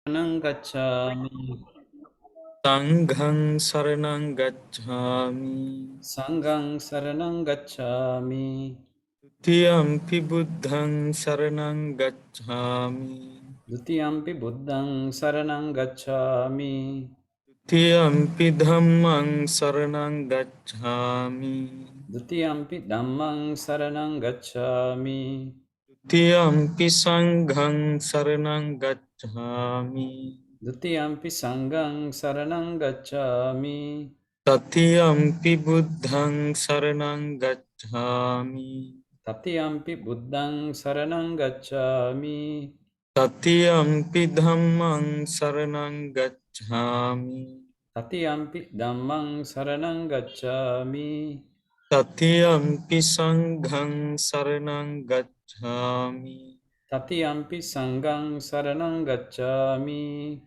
Saranang gacchami. Sanghang saranang gacchami. Sanghang saranang gacchami. Tiyampi buddhang saranang gacchami. Dutiyampi buddhang saranang gacchami. Tiyampi dhammang saranang gacchami. Dutiyampi dhammang saranang gacchami. Tiyampi sanghang saranang gacchami. Dutiyampi sanghang saranang gacchami. Tatiyampi buddhang saranang gacchami. Tatiyampi buddhang saranang gacchami. Tatiyampi dhammang saranang gacchami. Tatiyampi dhammang saranang gacchami. Tatiyampi sanghang saranang gacchami. Tatiyampi sanghang saranang gacchami.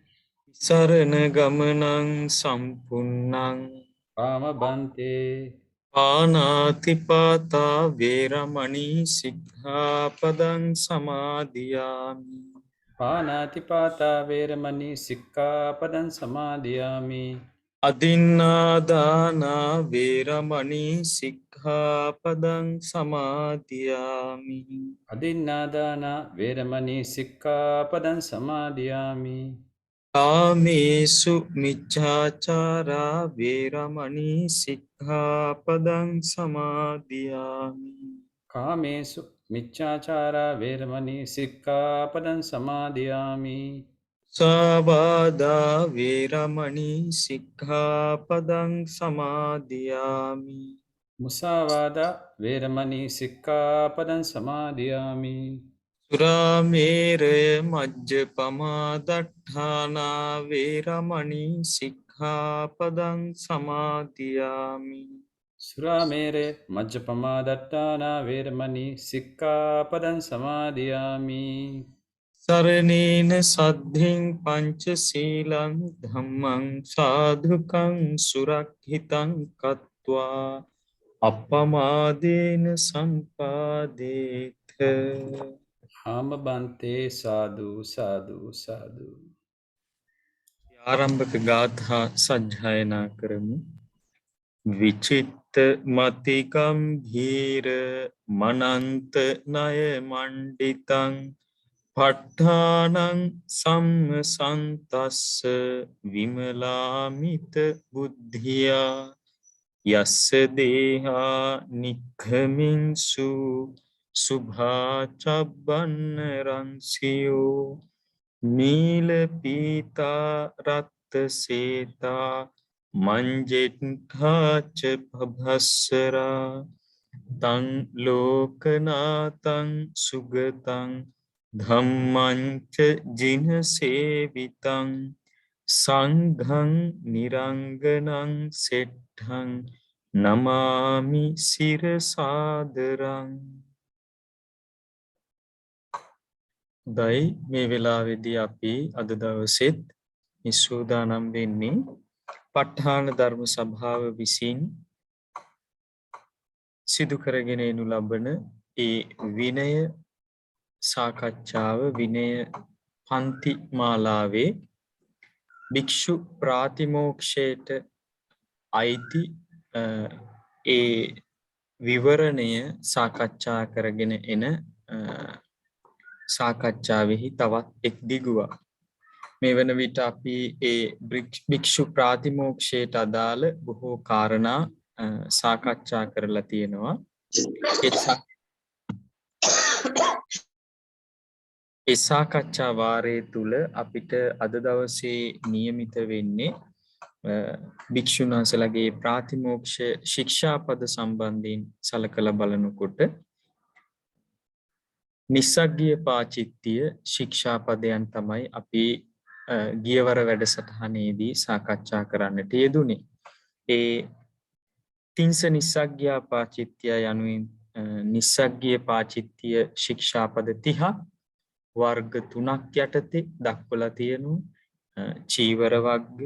Sarana gamanang sampunnang. Pama bante. Panatipata veramani sikkhapadang samadhiyami. Panatipata veramani sikkapadang samadhiyami. Adinādāna veramani sikkhapadang samadhiyami. Adinādāna veramani sikkapadang samadhiyami. Kāmesu miccācārā veramani sikkhapadang samadhiyami. Kāmesu miccācārā veramani sikkapadang samadhiyami. Savādā veramani sikkhapadang samadhiyami. Musāvāda veramani sikkapadang samadhiyami. Suramēraya majjapamā daṭṭhānā veramani sikkhapadang samadhiyami. Suramere majjapamadattana veramani sikkapadang samadhiyami. Saranena saddhiṃ panca sīlaṃ dhammang sādhukaṃ surakkhitāṃ kattvā appamādena sampādetha. Hama bante sadhu sadhu sadhu. ආරම්භක ගාථා සජ්ජායනා කරමු. විචිත්ත මති ගම්භීර මනන්ත ණය මණ්ඩිතං පට්ඨානං සම්මසන්තස්ස විමලාමිත බුද්ධියා යස්ස දේහා නික්ඛමින්සු සුභා චබ්බන්න රංසියෝ නීල පීතා රත්ත සේතා මංජෙට්ඨාච පභස්සරා තං ලෝකනාතං සුගතං ධම්මංච ජින සේවිතං සංඝං නිරංගනං සෙට්ඨං නමාමි සිරසාදරං. දයි මේ වෙලාවේදී අපි අද දවසෙත් සූදානම් වෙන්නේ ප ဋ ාණ ධර්ම සභාව විසින් සිදු කරගෙන එනු ලබන ඒ විනය සාකච්ඡාව විනය පන්ති මාලාවේ භික්ෂු ප්‍රාතිමෝක්ෂයට අයිති ඒ විවරණය සාකච්ඡා කරගෙන එන සාකච්ඡාවෙහි තවත් එක් දිගුවක්. මේ වන විට අපි ඒ භික්ෂු ප්‍රාතිමෝක්ෂයට අදාළ බොහෝ කාරණා සාකච්ඡා කරලා තියෙනවා. ඒ සාකච්ඡා වාරයේ තුල අපිට අද දවසේ નિયમિત වෙන්නේ භික්ෂුන් වහන්සේලාගේ ප්‍රාතිමෝක්ෂ ශික්ෂාපද සම්බන්ධයෙන් සලකලා බලනකොට නිස්සග්ගීය පාචිත්‍ය ශික්ෂාපදයන් තමයි අපි ගියවර වැඩසටහනේදී සාකච්ඡා කරන්නට යෙදුනේ. ඒ තින්ස නිස්සග්ගීය පාචිත්‍ය යනුවෙන් නිස්සග්ගීය පාචිත්‍ය ශික්ෂාපද 30ක් වර්ග 3ක් යටතේ දක්වලා තියෙනවා. චීවර වර්ග,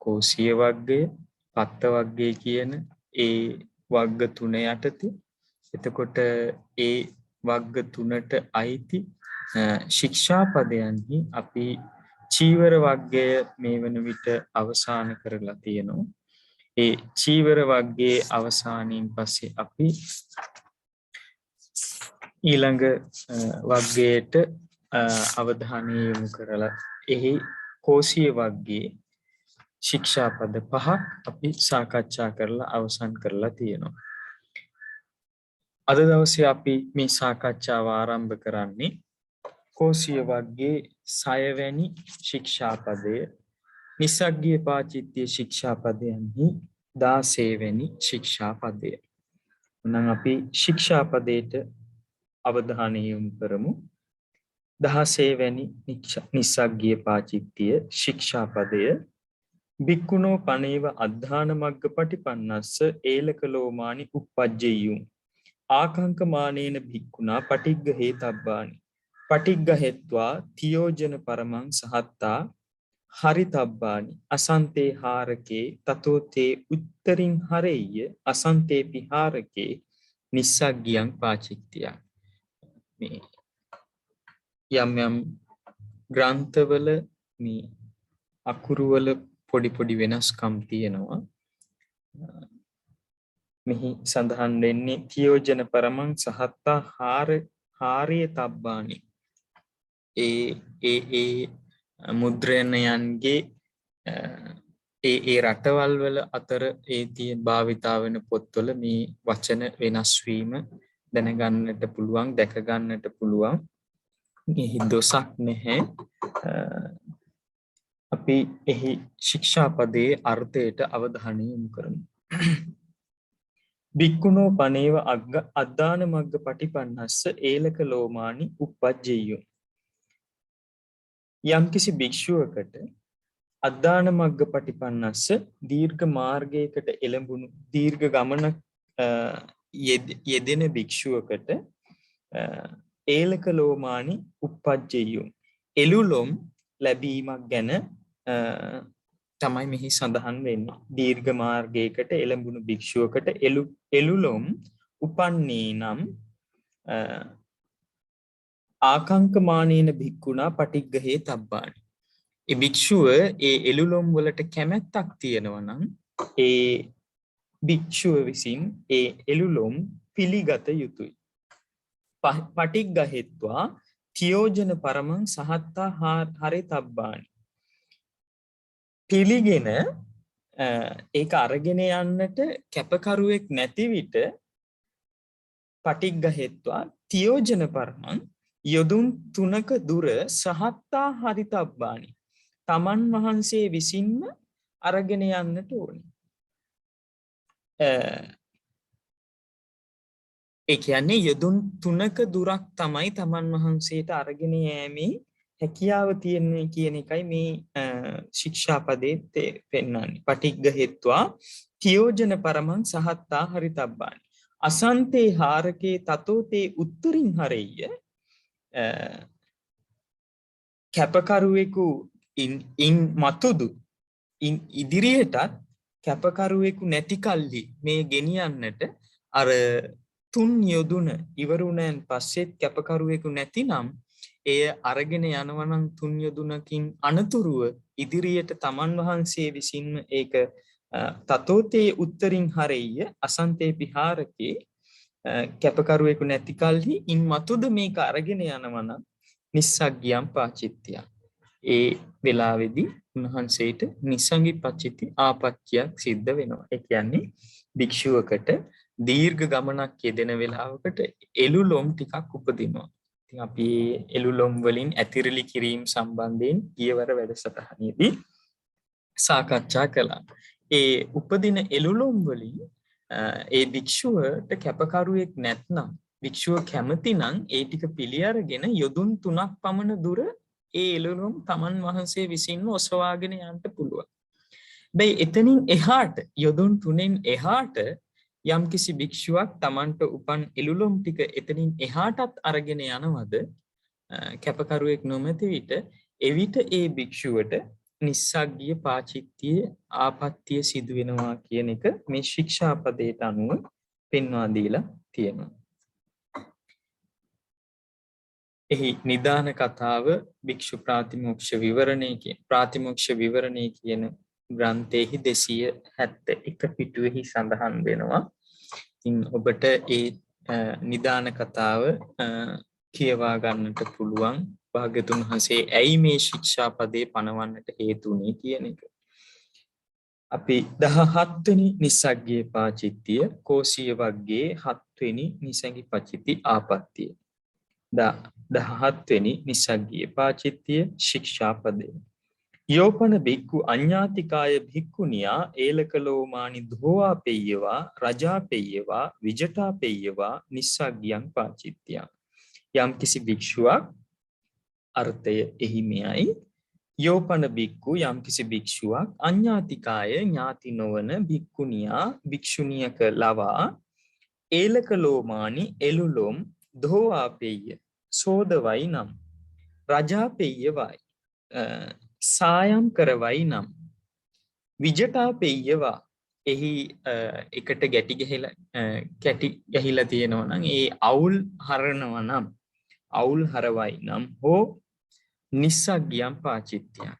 කෝසිය වර්ගය, පත්ත වර්ගය කියන ඒ වර්ග 3 යටතේ. එතකොට ඒ වර්ග 3ට අයිති ශික්ෂාපදයන්හි අපි චීවර වර්ගය මේ වන විට අවසන් කරලා තියෙනවා. ඒ චීවර වර්ගයේ අවසානයෙන් පස්සේ අපි ඊළඟ වර්ගයට අවධානය යොමු කරලා එහි කෝසිය වර්ගයේ ශික්ෂාපද 5ක් අපි සාකච්ඡා කරලා අවසන් කරලා තියෙනවා. අද දවසේ අපි මේ සාකච්ඡාව ආරම්භ කරන්නේ කෝසිය වර්ගයේ 6 වෙනි ශික්ෂාපදය, නිස්සග්ගීය පාචිත්‍ය ශික්ෂාපදයන්හි 16 වෙනි ශික්ෂාපදය. නම් අපි ශික්ෂාපදයට අවධානය යොමු කරමු. 16 වෙනි නිස්සග්ගීය පාචිත්‍ය ශික්ෂාපදය භික්ඛුනෝ පනේව අද්ධාන මග්ග පටිපන්නස්ස ඒලක ලෝමානි uppajjeyyum ආකංකමානේන භික්ඛුනා පටිග්ග හේතබ්බානි පටිග්ග හෙත්වා තියෝජන පරමං සහත්තා හරිතබ්බානි අසන්තේ හාරකේ තතෝ තේ උත්තරින් හරෙය්‍ය අසන්තේ පිහාරකේ නිස්සග්ගියං පාචිත්‍යං. මේ යම් යම් ග්‍රන්ථවල මේ අකුරුවල පොඩි පොඩි වෙනස්කම් තියෙනවා. මෙහි සඳහන් වෙන්නේ තියෝජන පරමං සහත්තා හාරේ තබ්බානි. ඒ මුද්‍රණයන්ගේ ඒ රටවල් වල අතර ඒ තියෙන භාවිතා වෙන පොත්වල මේ වචන වෙනස් වීම දැනගන්නට පුළුවන්, දැක ගන්නට පුළුවන්. එහි දොසක් නැහැ. අපි එහි ශික්ෂාපදයේ අර්ථයට අවධානය යොමු කරමු. භික්ඛුනෝ පනේව අද්ධාන මග්ග පටිපන්නස්ස ඒලක ලෝමානි uppajjeyyum. යම්කිසි භික්ෂුවකට අද්ධාන මග්ග පටිපන්නස්ස දීර්ඝ මාර්ගයකට එළඹුණු දීර්ඝ ගමනක් යෙදෙන භික්ෂුවකට ඒලක ලෝමානි uppajjeyyum එළුලොම් ලැබීමක් ගැන තමයි මෙහි සඳහන් වෙන්නේ. දීර්ඝ මාර්ගයකට එළඹුණු භික්ෂුවකට එළුලොම් උපන්නේ නම් ආකංකමානේන භික්ඛුනා පටිග්ග හේතබ්බානි. ඒ භික්ෂුව ඒ එළුලොම් වලට කැමැත්තක් තියෙනවා නම් ඒ භික්ෂුව විසින් ඒ එළුලොම් පිළිගත යුතුයි. පටිග්ග හෙත්වා තියෝජන පරමං සහත්තා හරිතබ්බානි. පිළිගෙන ඒක අරගෙන යන්නට කැපකරුවෙක් නැති විට පටිග්ග හෙත්වා තියෝජන පරමං යොදුන් 3ක දුර සහත්තා හරිතබ්බානි. තමන් වහන්සේ විසින්ම අරගෙන යන්නට ඕනේ. ඒ කියන්නේ යොදුන් 3ක දුරක් තමයි තමන් වහන්සේට අරගෙන යෑමේ හැකියාව තියෙන්නේ කියන එකයි මේ ශික්ෂාපදයේ පෙන්වන්නේ. පටිග්ග හෙත්වා තියෝජන පරමං සහත්තා හරිතබ්බානි. අසන්තේ හාරකේ තතෝ තේ උත්තරින් හරෙය්‍ය. කැපකරුවෙකු ඉන් මතුදු ඉදිරියටත් කැපකරුවෙකු නැති කල්හි මේ ගෙනියන්නට අර 3 යොදුන ඉවරුණෙන් පස්සෙත් කැපකරුවෙකු නැතිනම් එය අරගෙන යනවා නම් 3 යොදුනකින් අනතුරුව ඉදිරියට තමන් වහන්සේ විසින්ම ඒක තතෝතේ උත්තරින් හරෙය්‍ය අසන්තේ පිහාරකේ කැපකරුවෙකු නැති කල්හි ඉන් මතුද මේක අරගෙන යනවා නම් නිස්සග්ගියම් පාචිත්‍යං. ඒ වෙලාවේදී උන්වහන්සේට නිස්සංගි පච්චිති ආපච්චයක් සිද්ධ වෙනවා. ඒ කියන්නේ භික්ෂුවකට දීර්ඝ ගමනක් යෙදෙන වෙලාවකට එළුලොම් ටිකක් උපදිනවා. ඉතින් අපි එළුලොම් වලින් ඇතිරිලි කිරීම සම්බන්ධයෙන් ඊවර වැඩසටහනේදී සාකච්ඡා කළා. ඒ උපදින එළුලොම් වලින් ඒ භික්ෂුවට කැපකරුවෙක් නැත්නම් භික්ෂුව කැමති නම් ඒ ටික පිළි අරගෙන යොදුන් 3ක් පමණ දුර ඒ එළුලොම් තමන් වහන්සේ විසින්ම ඔසවාගෙන යන්න පුළුවන්. බයි එතනින් එහාට යොදුන් 3න් එහාට යම්කිසි භික්ෂුවක් තමන්ට උපන් එළුලොම් ටික එතනින් එහාටත් අරගෙන යනවද කැපකරුවෙක් නොමැති විට එවිට ඒ භික්ෂුවට නිස්සග්ගීය පාචිත්‍යයේ ආපත්‍ය සිදු වෙනවා කියන එක මේ ශික්ෂාපදයට අනුව පෙන්වා දීලා තියෙනවා. එහි නිදාන කතාව භික්ෂු ප්‍රාතිමෝක්ෂ විවරණය කියන ග්‍රන්ථයේහි 271 පිටුවෙහි සඳහන් වෙනවා. ඉතින් ඔබට ඒ නිදාන කතාව කියවා ගන්නට පුළුවන්. භාග්‍යතුන් වහන්සේ ඇයි මේ ශික්ෂාපදේ පනවන්නට හේතු වුනේ කියන එක. අපි 17 වෙනි නිස්සග්ගේ පාචිත්‍ය කෝසිය වර්ගයේ 7 වෙනි නිසංගි පචිති ආපත්‍ය 17 වෙනි නිස්සග්ගීය පාචිත්‍ය ශික්ෂාපදය. යෝපන බික්කු අඤ්ඤාතිකාය භික්ඛුනියා ඒලකලෝමානි ධෝවා පෙය්‍යවා රජා පෙය්‍යවා විජටා පෙය්‍යවා නිස්සග්ගියං පාචිත්‍යං. යම් කිසි භික්ෂුවක් අර්ථය එහි මෙයයි. යෝපන බික්කු යම් කිසි භික්ෂුවක් අඤ්ඤාතිකාය ඥාති නොවන භික්ඛුනියා භික්ෂුණියක ලවා ඒලකලෝමානි එළුලොම් ධෝවා පෙය්‍ය සෝදවයි නම් රජා පෙය්‍යවයි සායම් කරවයි නම් විජටා පෙය්‍යවා එහි එකට කැටි ගහිලා තියෙනවා නම් ඒ අවුල් හරනවා නම් අවුල් හරවයි නම් හෝ නිස්සග්ගියම් පාචිත්‍යං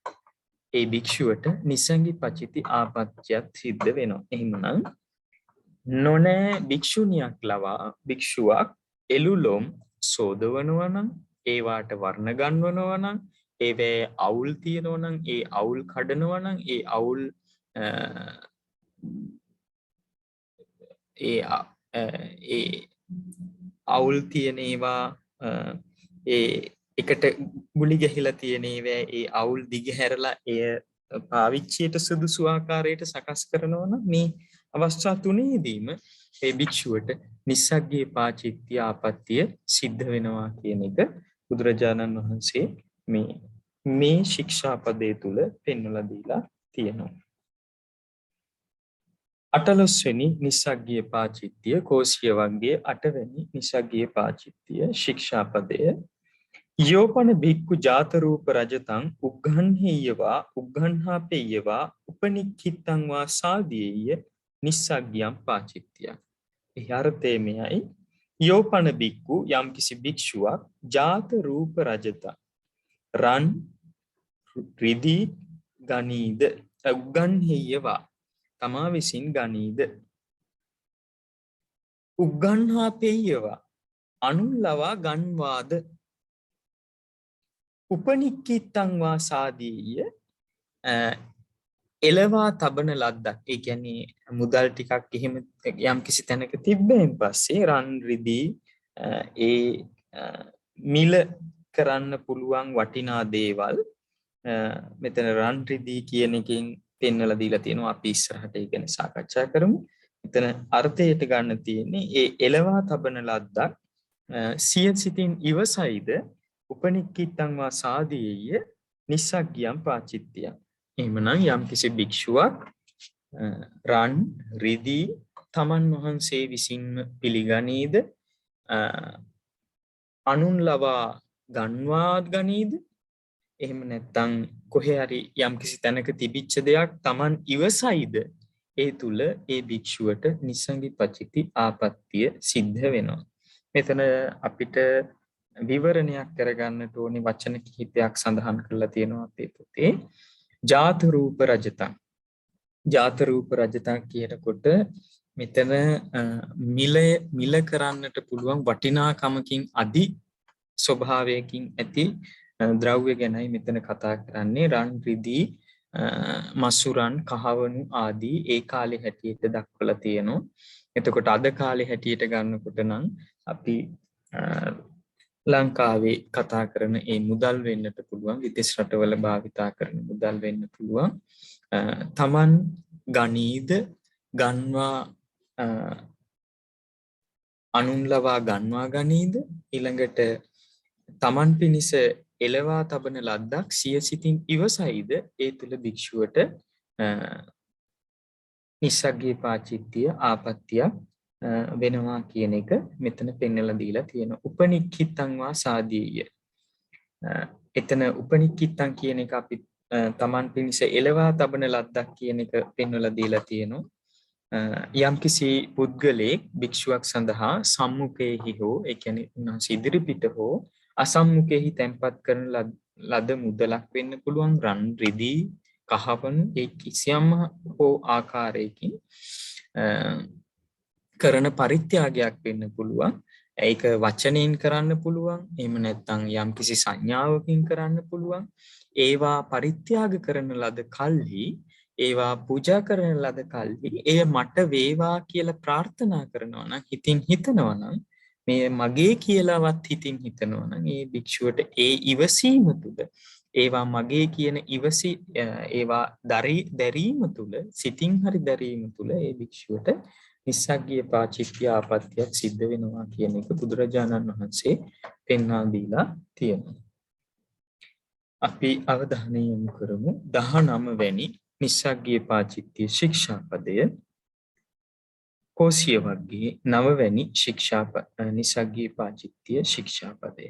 ඒ භික්ෂුවට නිසංගි පචිති ආපත්‍යත් සිද්ධ වෙනවා. එහෙමනම් නොනෑ භික්ෂුණියක් ලවා භික්ෂුවක් එළුලොම් සෝදවනවා නම් ඒවාට වර්ණ ගන්වනවා නම් ඒවේ අවුල් තියෙනවා නම් ඒ අවුල් කඩනවා නම් ඒ අවුල් අවුල් තියෙන ඒවා ඒ එකට ගුලි ගහිලා තියෙන ඒවා ඒ අවුල් දිගහැරලා එය පාවිච්චියට සුදුසු ආකාරයට සකස් කරනවා නම් මේ අවස්ථා තුනේදීම ඒ භික්ෂුවට නිස්සග්ගේ පාචිත්‍ය ආපත්‍ය සිද්ධ වෙනවා කියන එක බුදුරජාණන් වහන්සේ මේ ශික්ෂාපදේ තුල පෙන්වලා දීලා තියෙනවා. 18 වෙනි නිස්සග්ගේ පාචිත්‍ය කෝසිය වර්ගයේ 8 වෙනි නිස්සග්ගේ පාචිත්‍ය ශික්ෂාපදය. යෝපන භික්ඛු ජාත රූප රජතං උග්ඝන්හේයවා උග්ඝන්හා පෙය්‍යවා උපනික්ඛිතං වා සාදීය නිස්සග්ගියම් පාචිත්‍යං. එහි අර්ථය මෙයයි. යෝපන භික්ඛු යම් කිසි භික්ෂුවක් ජාත රූප රජතං රන් රිදී ගනීද උග්ඝන්හේයවා තමා විසින් ගනීද උග්ඝන්හා පෙය්‍යවා අනුල්ලවා ගන්වාද උපනික්ඛිතං වා සාදීය එලවා තබන ලද්දක්. ඒ කියන්නේ මුදල් ටිකක් එහෙම යම් කිසි තැනක තිබ්බෙන් පස්සේ රන් රිදී ඒ මිල කරන්න පුළුවන් වටිනා දේවල් මෙතන රන් රිදී කියන එකෙන් පෙන්වලා දීලා තියෙනවා. අපි ඉස්සරහට ඒ ගැන සාකච්ඡා කරමු. මෙතන අර්ථයට ගන්න තියෙන්නේ ඒ එලවා තබන ලද්දක් සිය සිතින් ඉවසයිද උපනික්ඛිතං වා සාදීය නිස්සග්ගියම් පාචිත්‍යං. එහෙමනම් යම් කිසි භික්ෂුවක් රන් රිදී තමන් වහන්සේ විසින්ම පිළිගනීද අනුන් ලවා ගන්වාත් ගනීද එහෙම නැත්නම් කොහේ හරි යම් කිසි තැනක තිබිච්ච දෙයක් තමන් ඉවසයිද ඒ තුල ඒ භික්ෂුවට නිසංගි පචිති ආපත්‍ය සිද්ධ වෙනවා. මෙතන අපිට විවරණයක් කරගන්නට ඕනේ වචන කිහිපයක් සඳහන් කරලා තියෙනවා අපේ පොතේ. ජාත රූප රජතං. ජාත රූප රජතං කියනකොට මෙතන මිල කරන්නට පුළුවන් වටිනාකමකින් අදි ස්වභාවයකින් ඇති ද්‍රව්‍ය ගැනයි මෙතන කතා කරන්නේ. රන් රිදී මසුරන් කහවණු ආදී ඒ කාලේ හැටියට දක්වලා තියෙනවා. එතකොට අද කාලේ හැටියට ගන්නකොට නම් අපි ලංකාවේ කතා කරන ඒ මුදල් වෙන්නට පුළුවන් විදේශ රටවල භාවිතා කරන මුදල් වෙන්න පුළුවන්. තමන් ගනීද ගන්වා අනුන් ලවා ගන්වා ගනීද ඊළඟට තමන් පිණිස එලවා තබන ලද්දක් සිය සිතින් ඉවසයිද ඒ තුල භික්ෂුවට නිස්සග්ගේ පාචිත්‍ය ආපත්‍ය වෙනවා කියන එක මෙතන පෙන්වලා දීලා තියෙනවා. උපනික්ඛිතං වා සාදීය. එතන උපනික්ඛිතං කියන එක අපි තමන් පිණිස එලවා තබන ලද්දක් කියන එක පෙන්වලා දීලා තියෙනවා. යම්කිසි පුද්ගලයෙක් භික්ෂුවක් සඳහා සම්මුඛයේහි හෝ ඒ කියන්නේ උන්වහන්සේ ඉදිරිපිට හෝ අසම්මුඛෙහි තැන්පත් කරන ලද මුදලක් වෙන්න පුළුවන්, රන් රිදී කහවණු ඒ කිසියම් හෝ ආකාරයකින් කරන පරිත්‍යාගයක් වෙන්න පුළුවන්. ඒක වචනයෙන් කරන්න පුළුවන්. එහෙම නැත්නම් යම්කිසි සංඥාවකින් කරන්න පුළුවන්. ඒවා පරිත්‍යාග කරන ලද කල්හි, ඒවා පූජා කරන ලද කල්හි එය මට වේවා කියලා ප්‍රාර්ථනා කරනවා නම්, හිතින් හිතනවා නම්, මේ මගේ කියලාවත් හිතින් හිතනවා නම්, ඒ භික්ෂුවට ඒ ඉවසීම තුළ, ඒවා මගේ කියන ඒවා දැරීම තුළ, සිතින් හරි දැරීම තුළ ඒ භික්ෂුවට නිස්සග්ගීය පාචිත්‍ය ආපත්‍යක් සිද්ධ වෙනවා කියන එක බුදුරජාණන් වහන්සේ පෙන්වා දීලා තියෙනවා. අපි අවධානය යොමු කරමු 19 වැනි නිස්සග්ගීය පාචිත්‍ය ශික්ෂාපදය. කෝසිය වර්ගයේ 9 වැනි නිස්සග්ගීය පාචිත්‍ය ශික්ෂාපදය.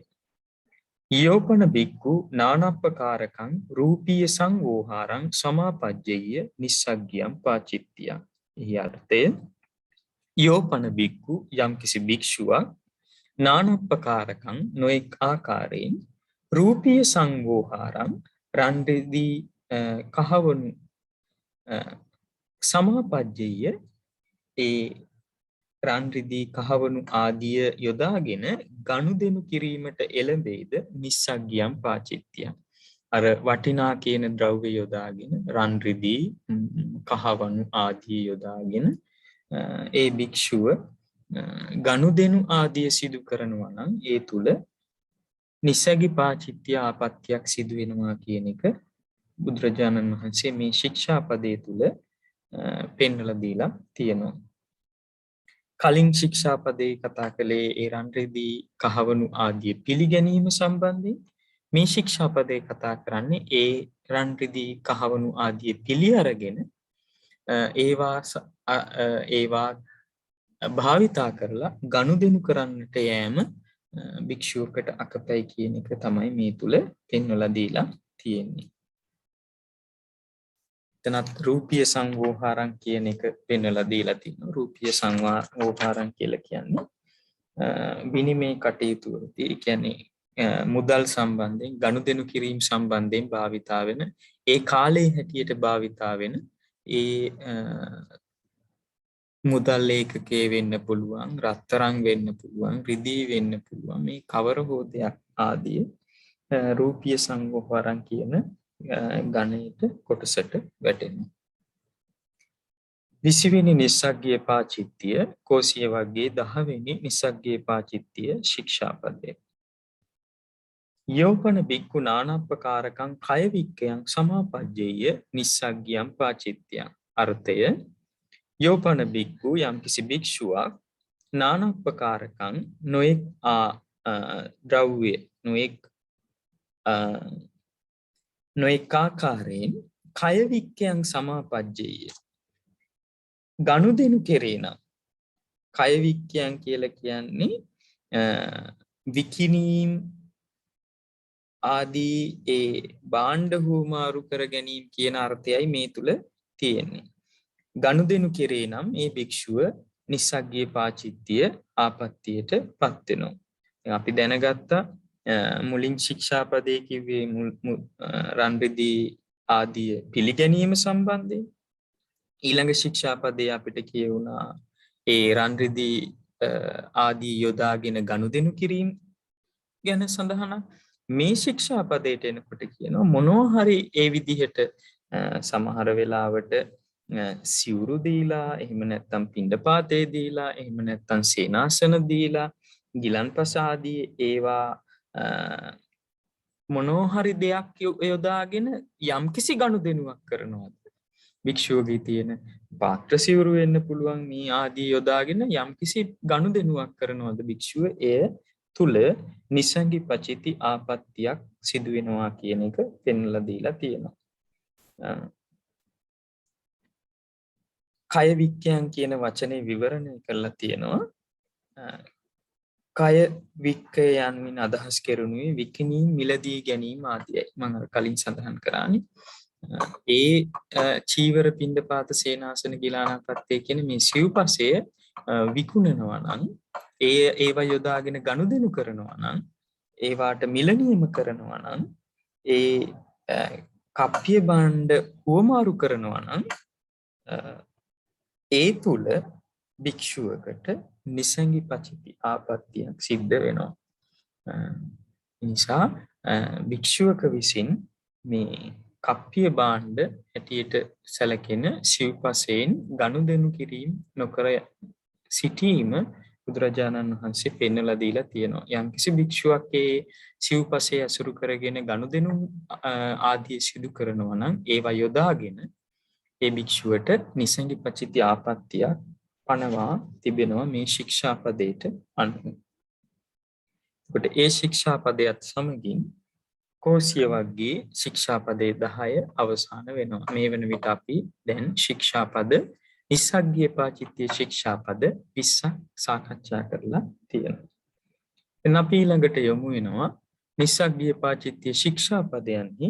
යෝපන බික්ඛු නානප්පකාරකං රූපීය සංවෝහාරං සමාපජ්ජය නිස්සග්ගියං පාචිත්‍යං. එහි අර්ථය, යෝපන බික්ඛු යම්කිසි භික්ෂුවක් නානප්පකාරකං නොඑක් ආකාරයෙන් රූපීය සංවෝහාරං රන් රිදී කහවණු සමාපජ්ජය ඒ රන් රිදී කහවණු ආදිය යොදාගෙන ගනුදෙනු කිරීමට එළඹෙයිද නිස්සග්ගියං පාචිත්‍යං. අර වටිනා කියන ද්‍රව්‍ය යොදාගෙන රන් රිදී කහවණු ආදිය යොදාගෙන ඒ භික්ෂුව ගනුදෙනු ආදිය සිදු කරනවා නම් ඒ තුල නිස්සග්ගී පාචිත්‍ය ආපත්‍යක් සිදු වෙනවා කියන එක බුදුරජාණන් වහන්සේ මේ ශික්ෂාපදයේ තුල පෙන්වලා දීලා තියෙනවා. කලින් ශික්ෂාපදේ කතා කළේ ඒ රන් රිදී කහවණු ආදිය පිළිගැනීම සම්බන්ධයෙන්. මේ ශික්ෂාපදේ කතා කරන්නේ ඒ රන් රිදී කහවණු ආදිය පිළි අරගෙන ඒවා භාවිතා කරලා ගනුදෙනු කරන්නට යෑම භික්ෂුවකට අකපැයි කියන එක තමයි මේ තුල පෙන්වලා දීලා තියෙන්නේ. එතනත් රූපීය සංවෝහාරං කියන එක පෙන්වලා දීලා තිනවා. රූපීය සංවෝහාරං කියලා කියන්නේ විනිමය කටයුතු වලදී, ඒ කියන්නේ මුදල් සම්බන්ධයෙන් ගනුදෙනු කිරීම සම්බන්ධයෙන් භාවිතා වෙන, ඒ කාලේ හැටියට භාවිතා වෙන ඒ මුදල් ඒකකේ වෙන්න පුළුවන්, රත්තරන් වෙන්න පුළුවන්, රිදී වෙන්න පුළුවන්. මේ කවර හෝ දෙයක් ආදී රූපීය සංවෝහාරං කියන ගණයට කොටසට වැටෙනවා. 20 වෙනි නිස්සග්ගීය පාචිත්‍ය කෝසිය වර්ගයේ 10 වෙනි නිස්සග්ගීය පාචිත්‍ය ශික්ෂාපදය. යෝපන බික්ඛු නානප්පකාරකං කය වික්ඛයං සමාපජ්ජේය නිස්සග්ගියං පාචිත්‍යං. අර්ථය, යෝපන බික්ඛු යම්කිසි භික්ෂුවක් නානප්පකාරකං නොඑක් ද්‍රව්‍ය නොඑක් ආකාරයෙන් කය වික්ඛයං සමාපජ්ජේය ගනුදෙනු කෙරේ නම්. කය වික්ඛයං කියලා කියන්නේ විකිණීම් ආදී ඒ භාණ්ඩ හුමාරු කර ගැනීම කියන අර්ථයයි මේ තුල තියෙන්නේ. ගනුදෙනු කෙරේ නම් ඒ භික්ෂුව නිස්සග්ගීය පාචිත්‍ය ආපත්‍යයට පත් වෙනවා. අපි දැනගත්තා මුලින් ශික්ෂාපදයේ කිව්වේ රන් රිදී ආදී පිළිගැනීම සම්බන්ධයෙන්. ඊළඟ ශික්ෂාපදයේ අපිට කියුණා ඒ රන් රිදී ආදී යොදාගෙන ගනුදෙනු කිරීම ගැන සඳහනක්. මේ ශික්ෂාපදයට එනකොට කියනවා මොනවා හරි ඒ විදිහට සමහර වෙලාවට සිවුරු දීලා, එහෙම නැත්නම් පිණ්ඩපාතේ දීලා, එහෙම නැත්නම් සේනාසන දීලා, ගිලන්පස ආදී ඒවා මොනවා හරි දෙයක් යොදාගෙන යම්කිසි ගනුදෙනුවක් කරනවාද? භික්ෂුවගේ තියෙන පාත්‍ර සිවුරු වෙන්න පුළුවන්, මේ ආදී යොදාගෙන යම්කිසි ගනුදෙනුවක් කරනවාද භික්ෂුව? එය තුල නිස්සග්ගී පචිති ආපත්‍යක් සිදු වෙනවා කියන එක පෙන්වලා දීලා තියෙනවා. කය වික්ඛයන් කියන වචනේ විවරණය කරලා තියෙනවා. කය වික්ඛය යන්මින් අදහස් කෙරුණුවේ විකිණීම්, මිලදී ගැනීම ආදියයි. මම කලින් සඳහන් කරානේ. ඒ චීවර, පිණ්ඩපාත, සේනාසන, ගිලානපත්තේ කියන මේ සිව්පසය විකුණනවා නම්, ඒවා යොදාගෙන ගනුදෙනු කරනවා නම් ඒවාට මිල නියම කරනවා නම් ඒ කප්පිය භාණ්ඩ හුවමාරු කරනවා නම් ඒ තුල භික්ෂුවකට නිසංගි පචිති ආපත්‍තියක් සිද්ධ වෙනවා. නිසා භික්ෂුවක විසින් මේ කප්පිය භාණ්ඩ හැටියට සැලකෙන සිව්පසයෙන් ගනුදෙනු කිරීම නොකර සිටීම බුදුරජාණන් වහන්සේ පෙන්වලා දීලා තියෙනවා. යම්කිසි භික්ෂුවක් ඒ සිව්පසය අසුරු කරගෙන ගනුදෙනු ආදී සිදු කරනවා නම් ඒවා යොදාගෙන ඒ භික්ෂුවට නිසංගි පචිති ආපත්‍තියක් පනවා තිබෙනවා මේ ශික්ෂාපදයට අනුව. එතකොට ඒ ශික්ෂාපදයට සමගින් කෝසිය වර්ගයේ ශික්ෂාපදේ 10 අවසන් වෙනවා. මේ වෙන විට අපි දැන් ශික්ෂාපද නිස්සග්ගීය පාචිත්‍ය ශික්ෂාපද 20ක් සාකච්ඡා කරලා තියෙනවා. එන්න අපි ඊළඟට යමු වෙනවා නිස්සග්ගීය පාචිත්‍ය ශික්ෂාපදයන්හි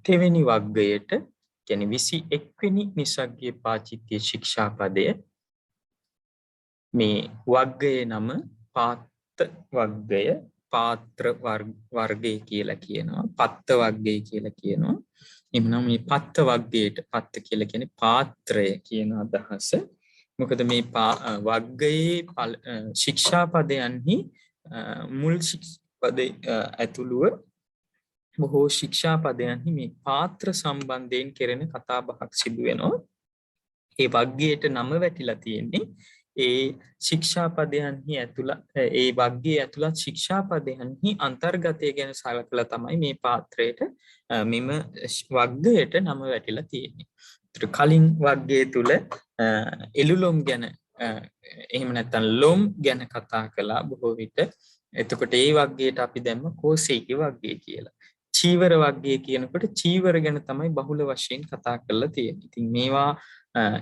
තෙවෙනි වර්ගයට කියන්නේ 21 වෙනි නිස්සග්ගීය පාචිත්‍ය ශික්ෂාපදය. මේ වර්ගයේ නම පාත්ත වර්ගය, පාත්‍ර වර්ගය කියලා කියනවා, පත්ත වර්ගය කියලා කියනවා. එhmenan මේ පත්ත වර්ගයට පත්ත කියලා කියන්නේ පාත්‍රය කියන අදහස. මොකද මේ වර්ගයේ ශික්ෂාපදයන්හි මුල් ශික්ෂාපදයේ ඇතුළුව බොහෝ ශික්ෂාපදයන්හි මේ පාත්‍ර සම්බන්ධයෙන් කෙරෙන කතා බහක් සිදු වෙනවා. ඒ වර්ගයට නම වැටිලා තියෙන්නේ ඒ ශික්ෂාපදයන්හි ඇතුළත් ඒ වර්ගයේ ඇතුළත් ශික්ෂාපදයන්හි අන්තර්ගතය ගැන සලකලා තමයි මේ පාත්‍රයට මෙම වර්ගයට නම වැටිලා තියෙන්නේ. ඒතර කලින් වර්ගයේ තුල එළුලොම් ගැන එහෙම නැත්නම් ලොම් ගැන කතා කළා බොහෝ විට. එතකොට ඒ වර්ගයට අපි දැම්ම කෝසෙයික වර්ගය කියලා. චීවර වර්ගය කියනකොට චීවර ගැන තමයි බහුල වශයෙන් කතා කරලා තියෙන්නේ. ඉතින් මේවා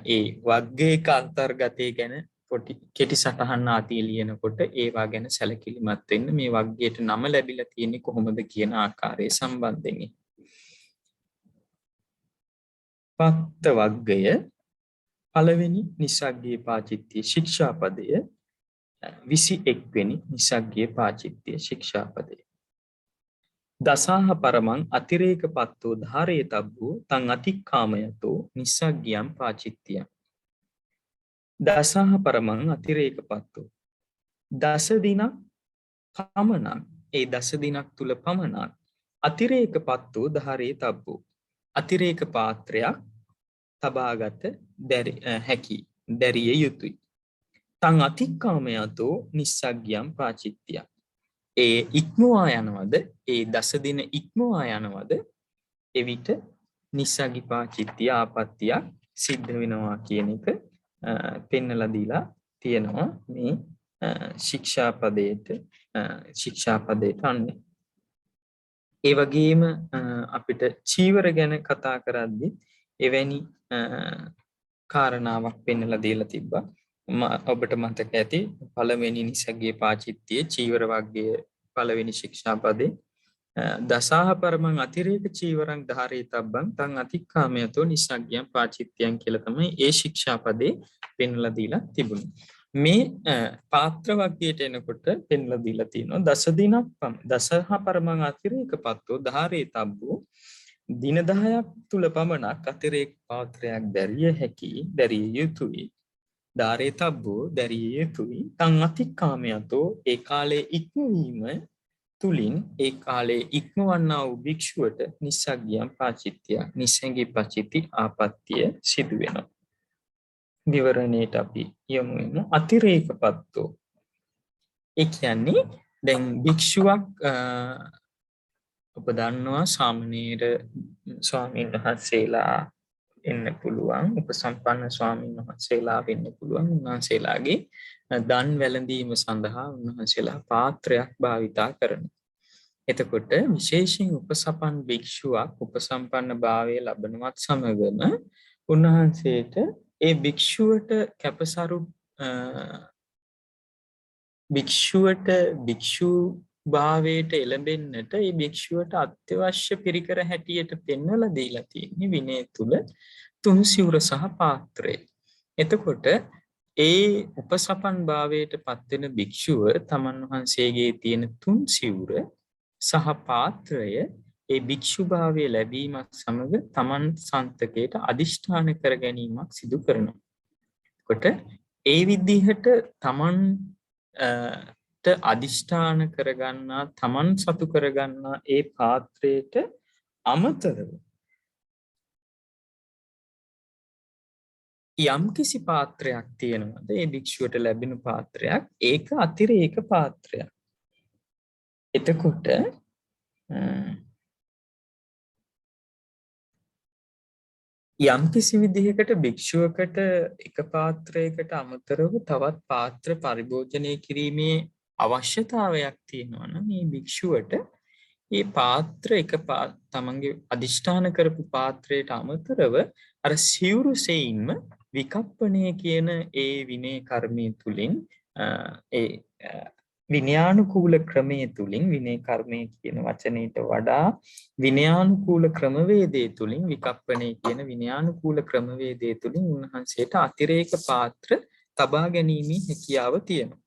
ඒ වර්ගයක අන්තර්ගතය ගැන කෙටි සටහන් ආදී ලියනකොට ඒවා ගැන සැලකිලිමත් වෙන්න මේ වර්ගයට නම ලැබිලා තියෙන්නේ කොහොමද කියන ආකාරය සම්බන්ධයෙන්. පත්ත වර්ගය පළවෙනි නිස්සග්ගීය පාචිත්‍ය ශික්ෂාපදය 21 වෙනි නිස්සග්ගීය පාචිත්‍ය ශික්ෂාපදය. දසාහ පරමං අතිරේක පත්තෝ ධාරේතබ්බෝ තං අතික්කාමයතෝ නිස්සග්ගියං පාචිත්‍යං. දසාහ පරමං අතිරේක පත්තෝ දස දිනක් පමණක් ඒ දස දිනක් තුල පමණක් අතිරේක පත්තෝ ධාරේතබ්බෝ අතිරේක පාත්‍රයක් තබාගත හැකි දැරිය යුතුය. තං අතික්කාමයතෝ නිස්සග්ගියං පාචිත්‍යං. ඒ ඉක්මවා යනවද ඒ දස දින ඉක්මවා යනවද එවිට නිස්සග්ගි පාචිත්‍ය ආපත්‍තියක් සිද්ධ වෙනවා කියන එක පෙන්නලා දීලා තියෙනවා මේ ශික්ෂාපදයට අන්නේ. ඒ වගේම අපිට චීවර ගැන කතා කරද්දී එවැනි කාරණාවක් පෙන්නලා දීලා තිබ්බා. ඔබට මතක ඇති පළවෙනි නිස්සග්ගීය පාචිත්‍යයේ චීවර වර්ගයේ පළවෙනි ශික්ෂාපදේ දසාහ පරමං අතිරේක චීවරං ධාරේතබ්බං තං අතික්කාමයතෝ නිස්සග්ගියං පාචිත්‍යං කියලා තමයි ඒ ශික්ෂාපදේ පෙන්වලා දීලා තිබුණේ. මේ පාත්‍ර වර්ගයට එනකොට පෙන්වලා දීලා තියෙනවා දසහ පරමං අතිරේක පත්තෝ ධාරේතබ්බෝ දින 10ක් තුල පමණක් අතිරේක පාත්‍රයක් දැරිය යුතුයි. ධාරේතබ්බෝ දැරිය යුතුයි. තං අතික්කාමයතෝ ඒ කාලයේ ඉක්මවීම තුලින් ඒ කාලයේ ඉක්මවන්නා වූ භික්ෂුවට නිස්සග්ගියං පාචිත්‍ය නිස්සංගී පචිති ආපත්‍ය සිදු වෙනවා. විවරණයට අපි යමු වෙන අතිරේක පත්තෝ. ඒ කියන්නේ දැන් භික්ෂුවක් ඔබ දන්නවා සාමණේර ස්වාමීන් වහන්සේලා එන්න පුළුවන්, උපසම්පන්න ස්වාමීන් වහන්සේලා වෙන්න පුළුවන්. උන්වහන්සේලාගේ දන් වැළඳීම සඳහා උන්වහන්සේලා පාත්‍රයක් භාවිතා කරනවා. එතකොට විශේෂයෙන් උපසපන් භික්ෂුවක් උපසම්පන්න භාවය ලබනවත් සමගම උන්වහන්සේට ඒ භික්ෂුවට කැපසරු භික්ෂු භාවයට එළඹෙන්නට ඒ භික්ෂුවට අත්‍යවශ්‍ය පිරිකර හැටියට පෙන්වලා දීලා තියෙන්නේ විනය තුල තුන් සිවුර සහ පාත්‍රය. එතකොට ඒ උපසපන් භාවයට පත්වෙන භික්ෂුව තමන් වහන්සේගේ තියෙන තුන් සිවුර සහ පාත්‍රය ඒ භික්ෂු භාවය ලැබීමත් සමග තමන් සන්තකයට අධිෂ්ඨාන කර ගැනීමක් සිදු කරනවා. කොට ඒ විදිහට තමන්ට අධිෂ්ඨාන කරගන්නා තමන් සතු කරගන්නා ඒ පාත්‍රයට අමතරව යම් කිසි පාත්‍රයක් තියෙනවද ඒ භික්ෂුවට ලැබෙන පාත්‍රයක් ඒක අතිරේක පාත්‍රයක්. එතකොට යම් කිසි විදිහකට භික්ෂුවකට එක පාත්‍රයකට අමතරව තවත් පාත්‍ර පරිභෝජනය කිරීමේ අවශ්‍යතාවයක් තියෙනවා නම් මේ භික්ෂුවට ඒ පාත්‍ර තමන්ගේ අධිෂ්ඨාන කරපු පාත්‍රයට අමතරව අර සිවුරු සෙයින්ම විකප්පණය කියන ඒ විනය කර්මය තුලින් ඒ විනයානුකූල ක්‍රමය තුලින් විනය කර්මය කියන වචනයට වඩා විනයානුකූල ක්‍රමවේදය තුලින් විකප්පණය කියන විනයානුකූල ක්‍රමවේදය තුලින් උන්වහන්සේට අතිරේක පාත්‍ර තබා ගැනීමේ හැකියාව තියෙනවා.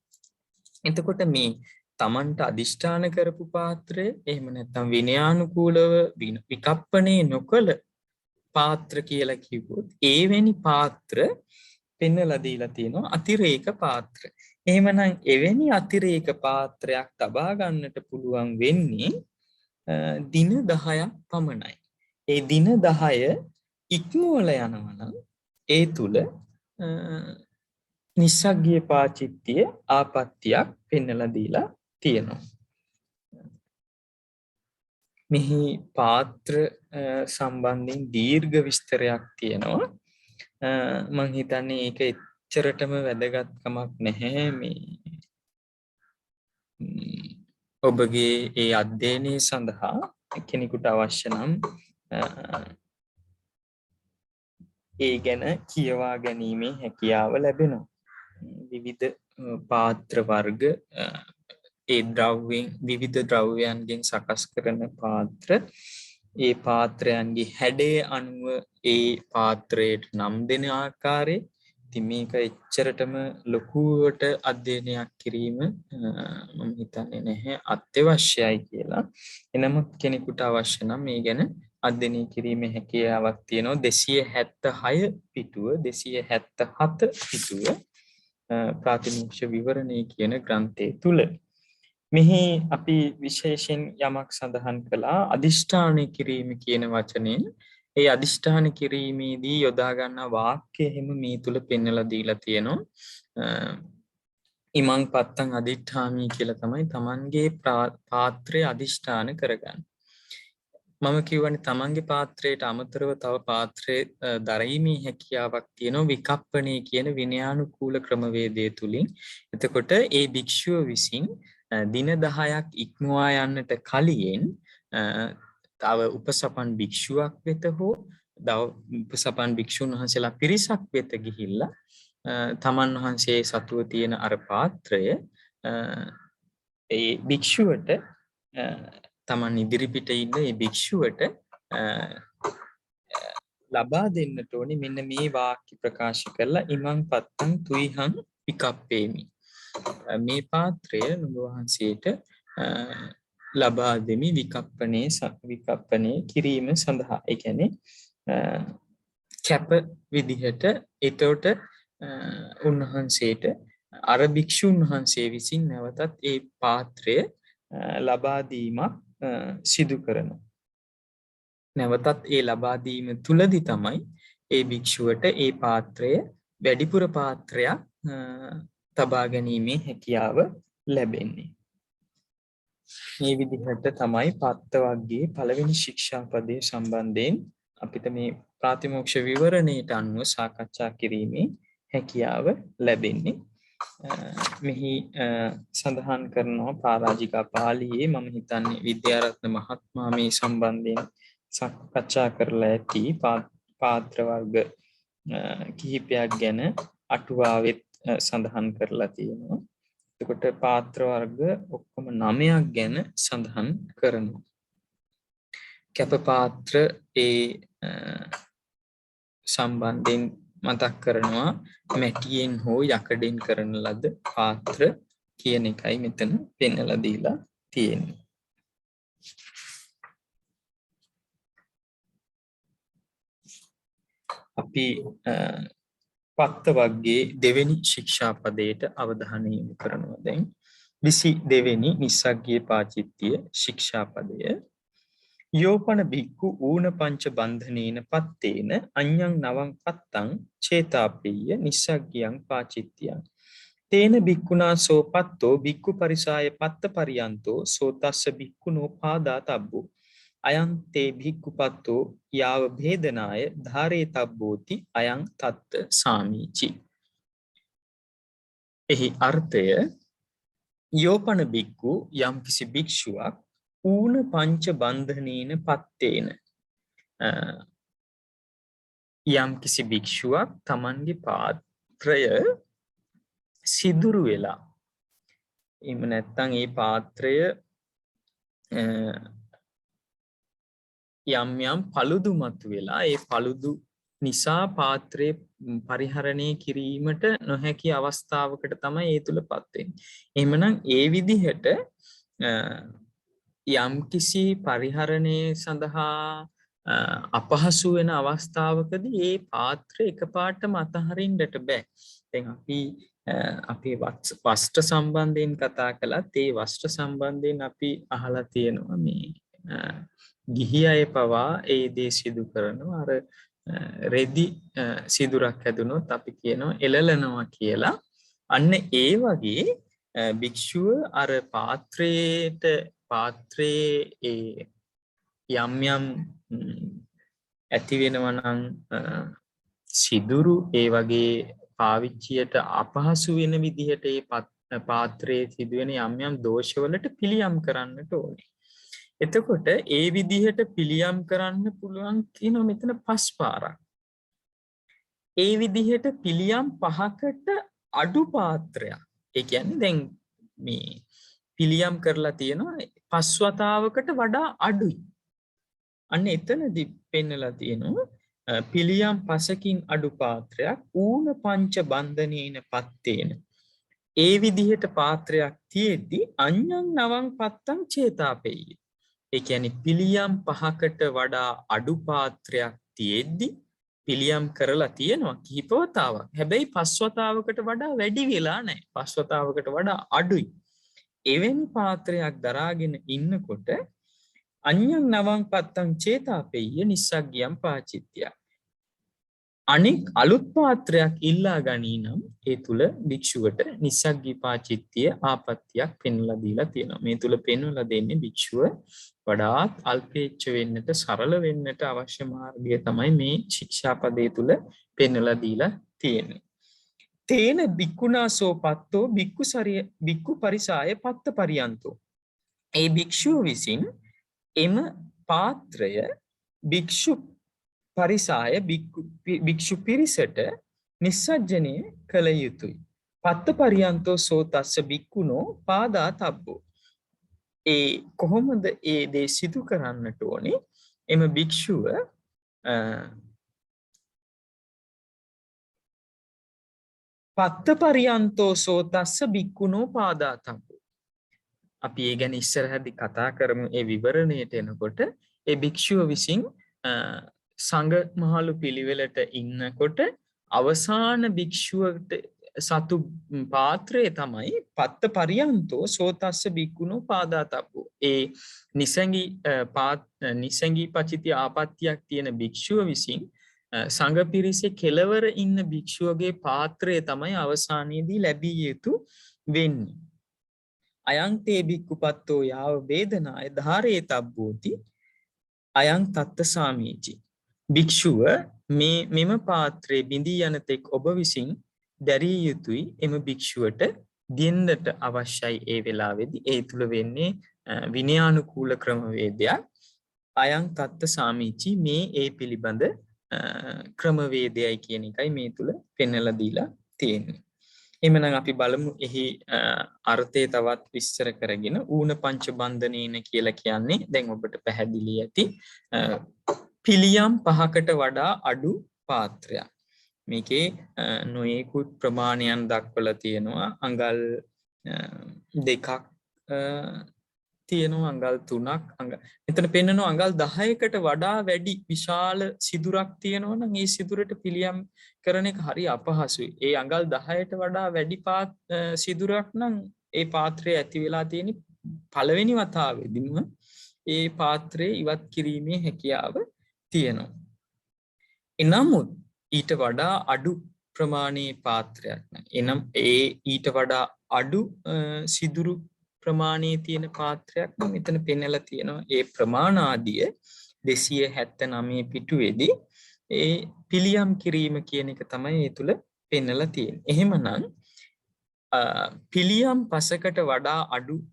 එතකොට මේ තමන්ට අධිෂ්ඨාන කරපු පාත්‍රය එහෙම නැත්නම් විනයානුකූලව විකප්පණය නොකළ පාත්‍ර කියලා කිව්වොත් එවැනි පාත්‍ර පෙන්වලා දීලා තියෙනවා අතිරේක පාත්‍ර. එහෙමනම් එවැනි අතිරේක පාත්‍රයක් තබා ගන්නට පුළුවන් වෙන්නේ දින 10ක් පමණයි. ඒ දින 10 ඉක්මවල යනවා නම් ඒ තුල නිස්සග්ගිය පාචිත්‍ය ආපත්‍යක් පෙන්වලා දීලා තියෙනවා. මෙහි පාත්‍ර සම්බන්ධයෙන් දීර්ඝ විස්තරයක් තියෙනවා. මම හිතන්නේ ඒක එච්චරටම වැදගත්කමක් නැහැ මේ ඔබගේ ඒ අධ්‍යයනය සඳහා කෙනෙකුට අවශ්‍ය නම් ඒ ගැන කියවා ගැනීමේ හැකියාව ලැබෙනවා. විවිධ පාත්‍ර වර්ග ඒ විවිධ ද්‍රව්‍යයන්ගෙන් සකස් කරන පාත්‍ර ඒ පාත්‍රයන්ගේ හැඩය අනුව ඒ පාත්‍රයට නම් දෙන ආකාරය ඉතින් මේක එච්චරටම ලොකුවට අධ්‍යයනයක් කිරීම මම හිතන්නේ නැහැ අත්‍යවශ්‍යයි කියලා. එනමුත් කෙනෙකුට අවශ්‍ය නම් මේ ගැන අධ්‍යයනය කිරීමේ හැකියාවක් තියෙනවා. 276 පිටුව 277 පිටුව ප්‍රාතිමෝක්ෂ විවරණේ කියන ග්‍රන්ථය තුල මෙහි අපි විශේෂයෙන් යමක් සඳහන් කළා අදිෂ්ඨාන කිරීම කියන වචනයෙන්. ඒ අදිෂ්ඨාන කිරීමේදී යොදා ගන්න වාක්‍ය හැම මේ තුල පෙන්වලා දීලා තියෙනවා. ඉමං පත්තං අදිඨාමි කියලා තමයි තමන්ගේ පාත්‍රය අදිෂ්ඨාන කරගන්න. මම කියවනේ තමන්ගේ පාත්‍රයට අමතරව තව පාත්‍රයේ දරීමේ හැකියාවක් තියෙනවා විකප්පණේ කියන විනයානුකූල ක්‍රමවේදය තුලින්. එතකොට ඒ භික්ෂුව විසින් දින 10ක් ඉක්මවා යන්නට කලින් තව උපසපන් භික්ෂුවක් වෙත හෝ උපසපන් භික්ෂුන් වහන්සේලා පිරිසක් වෙත ගිහිල්ලා තමන් වහන්සේ සතුව තියෙන අර පාත්‍රය ඒ භික්ෂුවට තමන් ඉදිරිපිට ඉන්න ඒ භික්ෂුවට ලබා දෙන්නට ඕනේ මෙන්න මේ වාක්‍ය ප්‍රකාශ කරලා ඉමං පත්තං තුයිහං විකප්පේමි. මේ පාත්‍රය නුඹ වහන්සේට ලබා දෙමි විකප්පණේ කිරීම සඳහා. ඒ කියන්නේ කැප විදිහට එතකොට උන්වහන්සේට අර භික්ෂුන් වහන්සේ විසින් නැවතත් ඒ පාත්‍රය ලබා දීමක් සිදු කරනවා. නැවතත් ඒ ලබා දීම තුලදී තමයි ඒ භික්ෂුවට ඒ පාත්‍රය වැඩිපුර පාත්‍රයක් තබා ගැනීමේ හැකියාව ලැබෙන්නේ. මේ විදිහට තමයි පත්ත වර්ගයේ පළවෙනි ශික්ෂාපදයේ සම්බන්ධයෙන් අපිට මේ ප්‍රාතිමෝක්ෂ විවරණයට අනුව සාකච්ඡා කිරීමේ හැකියාව ලැබෙන්නේ. මෙහි සඳහන් කරනවා පරාජිකා පාළියේ මම හිතන්නේ විද්‍යාරත්න මහත්මයා මේ සම්බන්ධයෙන් සාකච්ඡා කරලා ඇති පාත්‍ර වර්ග කිහිපයක් ගැන අටුවාවෙත් සඳහන් කරලා තියෙනවා. එතකොට පාත්‍ර වර්ග ඔක්කොම 9ක් ගැන සඳහන් කරනවා. කැප පාත්‍ර ඒ සම්බන්ධයෙන් මතක් කරනවා මැටියෙන් හෝ යකඩෙන් කරන ලද පාත්‍ර කියන එකයි මෙතන පෙන්වලා දීලා තියෙන්නේ. අපි පත්ත වර්ගයේ දෙවෙනි ශික්ෂාපදයට අවධානය යොමු කරනවා දැන්. 22 වෙනි නිස්සග්ගීය පාචිත්‍ය ශික්ෂාපදය. යෝපන බික්කු ඌන පංච බන්ධනේන පත්තේන අඤ්ඤං නවං පත්තං චේතාපෙය්‍ය නිස්සග්ගියං පාචිත්‍යං තේන බික්කුණා සෝ පත්තෝ බික්කු පරිසාය පත්ත පරියන්තෝ සෝ තස්ස බික්කුණෝ පාදා තබ්බෝ අයං තේ භික්ඛුපත්තෝ යාව භේදනාය ධාරේ තබ්බෝති අයං තත්ත සාමීචි. එහි අර්ථය යෝපන බික්කු යම් කිසි භික්ෂුවක් ඌන පංච බන්ධනේන පත්තේන යම් කිසි භික්ෂුවක් තමන්ගේ පාත්‍රය සිදුරු වෙලා එහෙම නැත්නම් ඒ පාත්‍රය යම් යම් paludu මතු වෙලා ඒ paludu නිසා පාත්‍රය පරිහරණය කිරීමට නොහැකි අවස්ථාවකට තමයි ඒ තුලපත් වෙන්නේ. එහෙමනම් ඒ විදිහට යම් කිසි පරිහරණය සඳහා අපහසු වෙන අවස්ථාවකදී ඒ පාත්‍රය එකපාරටම අතහරින්නට බෑ. දැන් අපි වස්ත්‍ර සම්බන්ධයෙන් කතා කළත් ඒ වස්ත්‍ර සම්බන්ධයෙන් අපි අහලා තියෙනවා මේ ගිහි අය පවා ඒ දේ සිදු කරනවා. අර රෙදි සිදුරක් හැදුනොත් අපි කියනවා එළලනවා කියලා. අන්න ඒ වගේ භික්ෂුව අර පාත්‍රයේ යම් යම් ඇති වෙනවා නම් සිදුරු ඒ වගේ පාවිච්චියට අපහසු වෙන විදිහට ඒ පාත්‍රයේ සිදුවෙන යම් යම් දෝෂවලට පිළියම් කරන්නට ඕනේ. එතකොට ඒ විදිහට පිළියම් කරන්න පුළුවන් කියනවා මෙතන 5 පාරක්. ඒ විදිහට පිළියම් 5කට අඩු පාත්‍රයක්. ඒ කියන්නේ දැන් මේ පිළියම් කරලා තියෙනවා 5 වතාවකට වඩා අඩුයි. අන්න එතනදී පෙන්නලා තියෙනවා පිළියම් 5කින් අඩු පාත්‍රයක් ඌන පංච බන්ධනේන පත්තේන. ඒ විදිහට පාත්‍රයක් තියෙද්දි අඤ්ඤං නවං පත්තං චේතාපෙය්‍ය. ඒ කියන්නේ පිළියම් 5කට වඩා අඩු පාත්‍රයක් තියෙද්දි පිළියම් කරලා තියෙනවා කිහිප වතාවක්. හැබැයි 5 වතාවකට වඩා වැඩි වෙලා නැහැ. 5 වතාවකට වඩා අඩුයි. එවැනි පාත්‍රයක් දරාගෙන ඉන්නකොට අඤ්ඤං නවං පත්තං චේතාපෙය්‍ය නිස්සග්ගියං පාචිත්‍ය. අනෙක් අලුත් පාත්‍රයක් ඉල්ලා ගනී නම් ඒ තුල භික්ෂුවට නිස්සග්ගී පාචිත්‍ය ආපත්‍යක් පෙන්වලා දීලා තියෙනවා. මේ තුල පෙන්වලා දෙන්නේ භික්ෂුව වඩාත් අල්පේච්ඡ වෙන්නට සරල වෙන්නට අවශ්‍ය මාර්ගය තමයි මේ ශික්ෂාපදයේ තුල පෙන්වලා දීලා තියෙන්නේ. තේන බික්කුණාසෝ පත්තෝ බික්කු පරිසාය පත්ත පරියන්තෝ. ඒ භික්ෂුව විසින් එම පාත්‍රය භික්ෂු පරිසාය භික්ෂු පිරිසට නිස්සජ්ජනය කළ යුතුයි. පත්ත පරියන්තෝ සෝ තස්ස බික්කුණෝ පාදා තබ්බෝ. ඒ කොහොමද ඒ දේ සිදු කරන්නට ඕනේ? එම භික්ෂුව පත්ත පරියන්තෝ සෝ තස්ස බික්කුණෝ පාදා තබ්බෝ. අපි ඒ ගැන ඉස්සරහදී කතා කරමු. ඒ විවරණයට එනකොට ඒ භික්ෂුව විසින් සංඝ මහලු පිළිවෙලට ඉන්නකොට අවසාන භික්ෂුවට සතු පාත්‍රය තමයි පත්ත පරියන්තෝ සෝ තස්ස බික්කුණෝ පාදා තබ්බෝ. ඒ නිසංගී පචිති ආපත්‍යක් තියෙන භික්ෂුව විසින් සංඝ පිරිසේ කෙලවර ඉන්න භික්ෂුවගේ පාත්‍රය තමයි අවසානයේදී ලැබිය යුතු වෙන්නේ. අයං තේ භික්ඛුපත්තෝ යාව වේදනාය ධාරේ තබ්බෝති අයං තත්ත සාමීචි. භික්ෂුව මෙම පාත්‍රයේ බිඳී යන තෙක් ඔබ විසින් දැරිය යුතුයි. එම භික්ෂුවට දෙන්නට අවශ්‍යයි. ඒ වෙලාවේදී ඒ තුල වෙන්නේ විනයානුකූල ක්‍රමවේදයක්. අයං තත්ත සාමීචි මේ ඒ පිළිබඳ ක්‍රමවේදයයි කියන එකයි මේ තුල පෙන්වලා දීලා තියෙන්නේ. එhmenan අපි බලමු එහි අර්ථය තවත් විස්තර කරගෙන ඌන පංච බන්ධනේන කියලා කියන්නේ දැන් ඔබට පැහැදිලි ඇති පිළියම් 5කට වඩා අඩු පාත්‍රයක්. මේකේ නොයෙකුත් ප්‍රමාණයන් දක්වලා තියෙනවා. අඟල් දෙකක් තියෙනවා, අඟල් 3ක්. මෙතන පෙන්නනවා අඟල් 10කට වඩා වැඩි විශාල සිදුරක් තියෙනවා නම් ඒ සිදුරට පිළියම් කරන එක හරි අපහසුයි. ඒ අඟල් 10ට වඩා වැඩි සිදුරක් නම් ඒ පාත්‍රය ඇති වෙලා තියෙන පළවෙනි වතාවෙදිම ඒ පාත්‍රය ඉවත් කිරීමේ හැකියාව තියෙනවා. එනමුත් ඊට වඩා අඩු ප්‍රමාණයේ පාත්‍රයක් නම් ඒ ඊට වඩා අඩු සිදුරු ප්‍රමාණයේ තියෙන පාත්‍රයක් නම් මෙතන පෙන්නලා තියෙනවා. ඒ ප්‍රමාණාදිය 279 පිටුවේදී ඒ පිළියම් කිරීම කියන එක තමයි ඒ තුල පෙන්නලා තියෙන්නේ. එහෙමනම් පිළියම් පසකට වඩා අඩු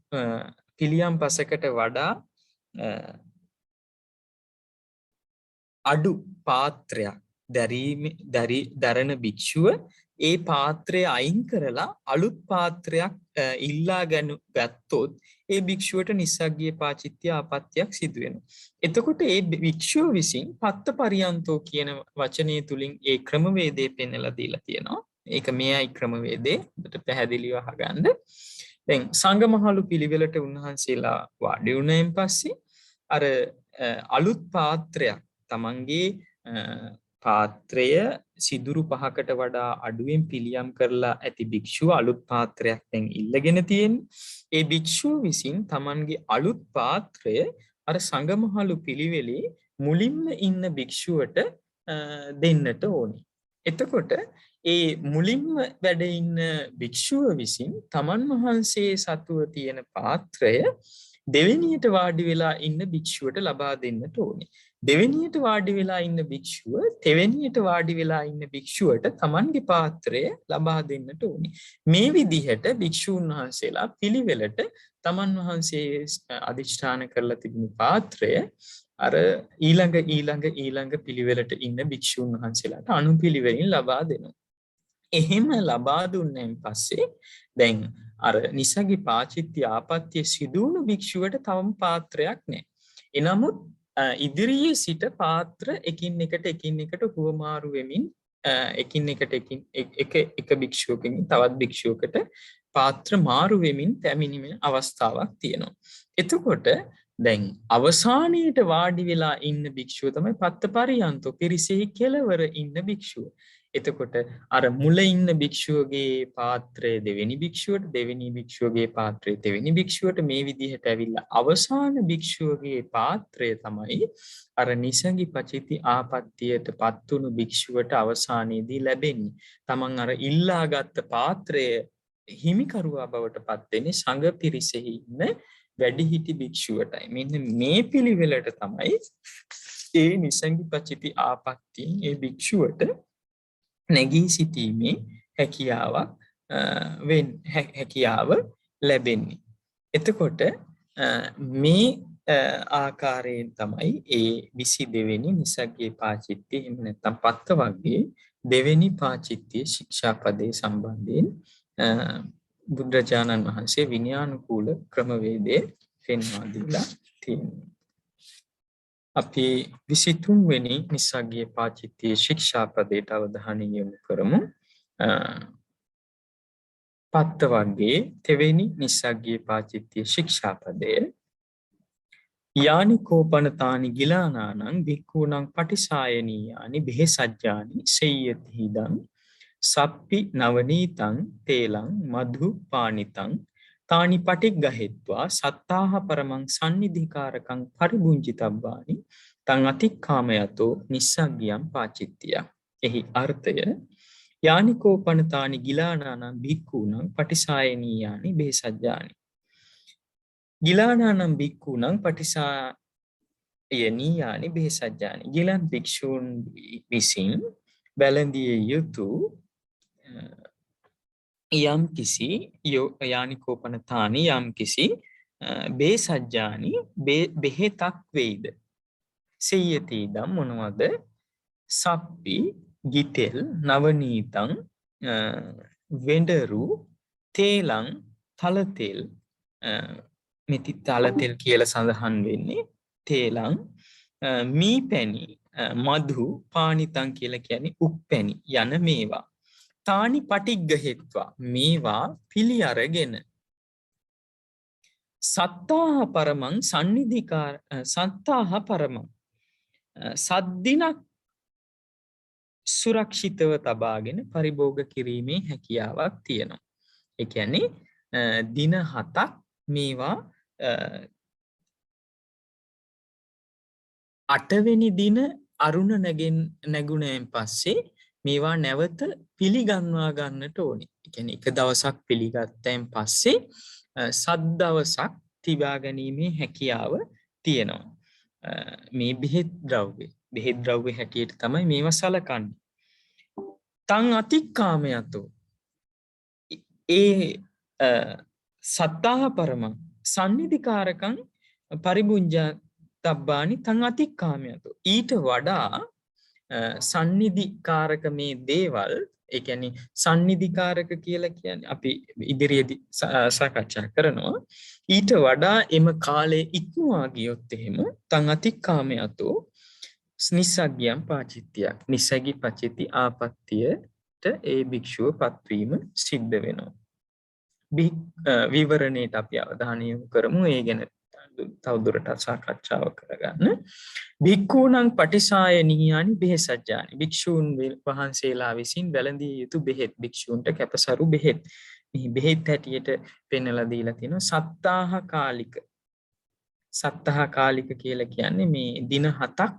පිළියම් පසකට වඩා අඩු පාත්‍රයක් දරන භික්ෂුව ඒ පාත්‍රය අයින් කරලා අලුත් පාත්‍රයක් ඉල්ලා ගත්තොත් ඒ භික්ෂුවට නිස්සග්ගිය පාචිත්‍ය ආපත්‍යක් සිදු වෙනවා. එතකොට ඒ භික්ෂුව විසින් පත්ත පරියන්තෝ කියන වචනය තුලින් ඒ ක්‍රමවේදය පෙන්වලා දීලා තියෙනවා. ඒක මෙයයි ක්‍රමවේදේ. ඔබට පැහැදිලිව අහගන්න. දැන් සංඝමහලු පිළිවෙලට උන්වහන්සේලා වාඩි වුණායින් පස්සේ අර අලුත් පාත්‍රයක් තමන්ගේ පාත්‍රය සිදුරු 5කට වඩා අඩුවෙන් පිළියම් කරලා ඇති භික්ෂුව අලුත් පාත්‍රයක් දැන් ඉල්ලගෙන තියෙන්නේ. ඒ භික්ෂුව විසින් තමන්ගේ අලුත් පාත්‍රය අර සංඝමහලු පිළිවෙලේ මුලින්ම ඉන්න භික්ෂුවට දෙන්නට ඕනේ. එතකොට ඒ මුලින්ම වැඩ ඉන්න භික්ෂුව විසින් තමන් වහන්සේ සතුව තියෙන පාත්‍රය දෙවෙනියට වාඩි වෙලා ඉන්න භික්ෂුවට ලබා දෙන්නට ඕනේ. දෙවෙනියට වාඩි වෙලා ඉන්න භික්ෂුව තෙවෙනියට වාඩි වෙලා ඉන්න භික්ෂුවට තමන්ගේ පාත්‍රය ලබා දෙන්නට ඕනේ. මේ විදිහට භික්ෂූන් වහන්සේලා පිළිවෙලට තමන් වහන්සේ අධිෂ්ඨාන කරලා තිබුණු පාත්‍රය අර ඊළඟ පිළිවෙලට ඉන්න භික්ෂූන් වහන්සේලාට අනුපිළිවෙලින් ලබා දෙනවා. එහෙම ලබා දුන්නයින් පස්සේ දැන් අර නිසගි පාචිත්‍ය ආපත්‍ය සිදුවුණු භික්ෂුවට තවම පාත්‍රයක් නැහැ. එනමුත් ඉදිරියේ සිට පාත්‍ර එකින් එකට හුවමාරු වෙමින් එකින් එකට එක භික්ෂුවකින් තවත් භික්ෂුවකට පාත්‍ර මාරු වෙමින් පැමිණීමේ අවස්ථාවක් තියෙනවා. එතකොට දැන් අවසානයේට වාඩි වෙලා ඉන්න භික්ෂුව තමයි පත්ත පරියන්තෝ පිරිසෙහි කෙළවර ඉන්න භික්ෂුව. එතකොට අර මුල ඉන්න භික්ෂුවගේ පාත්‍රය දෙවෙනි භික්ෂුවට, දෙවෙනි භික්ෂුවගේ පාත්‍රය දෙවෙනි භික්ෂුවට, මේ විදිහට ඇවිල්ලා අවසාන භික්ෂුවගේ පාත්‍රය තමයි අර නිසගි පචිති ආපත්‍යයට පත්තුණු භික්ෂුවට අවසානයේදී ලැබෙන්නේ. තමන් අර ඉල්ලාගත් පාත්‍රය හිමිකරුවා බවට පත් වෙන්නේ සංඝ පිරිසෙහි ඉන්න වැඩිහිටි භික්ෂුවටයි. මෙන්න මේ පිළිවෙලට තමයි ඒ නිසගි පචිති ආපත්‍යයෙන් ඒ භික්ෂුවට නැගී සිටීමේ හැකියාව ලැබෙන්නේ. එතකොට මේ ආකාරයෙන් තමයි ඒ 22 වෙනි නිසග්ගේ පාචිත්‍ය එහෙම නැත්නම් පත්ත වර්ගයේ දෙවෙනි පාචිත්‍ය ශික්ෂාපදේ සම්බන්ධයෙන් බුදුරජාණන් වහන්සේ විනයානුකූල ක්‍රමවේදයේ පෙන්වා දීලා තියෙනවා. අපි 23 වෙනි නිසග්ගේ පාචිත්‍ය ශික්ෂාපදයට අවධානය යොමු කරමු. පත්ත වර්ගයේ තෙවෙනි නිසග්ගේ පාචිත්‍ය ශික්ෂාපදය යානි කෝපනතානි ගිලානානං භික්ඛූණං පටිසායනීයානි බෙහෙසජ්ජානි සෙය්‍යතිහිදං සප්පි නවනීතං තේලං මධු පානිතං තානි පටිග්ගහෙත්වා සත්තාහ පරමං සන්නිධිකාරකං පරිභුංජිතබ්බානි තං අතික්කාමයතෝ නිස්සග්ගියං පාචිත්තිය. එහි අර්ථය යානි කෝපනතානි ගිලානානං භික්ඛූණං පටිසායනීයානි බෙහෙසජ්ජානි. ගිලානානම් භික්ඛූණං පටිසායනීයානි බෙහෙසජ්ජානි. ගිලන් භික්ෂූන් විසින් බැලඳිය යුතු යම් කිසි යානිකෝපනතානි යම් කිසි බේසජ්ජානි බෙහෙතක් වෙයිද. සෙය්‍යතිදම් මොනවද? සප්පි ගිතෙල් නවනීතං වෙඬරු තේලං තලතෙල් මෙති තලතෙල් කියලා සඳහන් වෙන්නේ තේලං මී පැණි මధු පානිතං කියලා කියන්නේ උප්පැණි යන මේවා. තානි පටිග්ගහෙත්වා මේවා පිළි අරගෙන සත්තාහ පරමං සන්නිධිකාර සත්තාහ පරමං සද්දිනක් සුරක්ෂිතව තබාගෙන පරිභෝග කිරීමේ හැකියාවක් තියෙනවා. ඒ කියන්නේ දින 7ක් මේවා 8 වෙනි දින අරුණ නැගුණෙන් පස්සේ මේවා නැවත පිළිගන්වා ගන්නට ඕනේ. ඒ කියන්නේ එක දවසක් පිළිගත්තෙන් පස්සේ සත් දවසක් තිබා ගැනීමේ හැකියාව තියෙනවා. මේ බෙහෙත් ද්‍රව්‍ය හැටියට තමයි මේවා සලකන්නේ. තං අතික්කාමයතෝ ඒ සත්තාහ පරමං සන්නිධිකාරකං පරිභුඤ්ජා තබ්බානි තං අතික්කාමයතෝ ඊට වඩා සන්නිධිකාරක මේ දේවල් ඒ කියන්නේ සන්නිධිකාරක කියලා කියන්නේ අපි ඉදිරියේදී සාකච්ඡා කරනවා. ඊට වඩා එම කාලයේ ඉක්මවා ගියොත් එහෙම තං අතික්කාමයතෝ නිස්සග්ගයන් පාචිත්‍යයක් නිස්සග්ගි පචිති ආපත්‍යයට ඒ භික්ෂුව පත්වීම සිද්ධ වෙනවා. විවරණයට අපි අවධානය යොමු කරමු. ඒ ගැන තවදුරටත් සාකච්ඡාව කරගන්න. භික්ඛූණං පටිසාය නිහානි බෙහෙසජ්ජානි භික්ෂූන් වහන්සේලා විසින් වැළඳිය යුතු බෙහෙත් භික්ෂූන්ට කැපසරු බෙහෙත්. මේ බෙහෙත් හැටියට පෙන්වලා දීලා තියෙනවා සත්තාහ කාලික. සත්තාහ කාලික කියලා කියන්නේ මේ දින 7ක්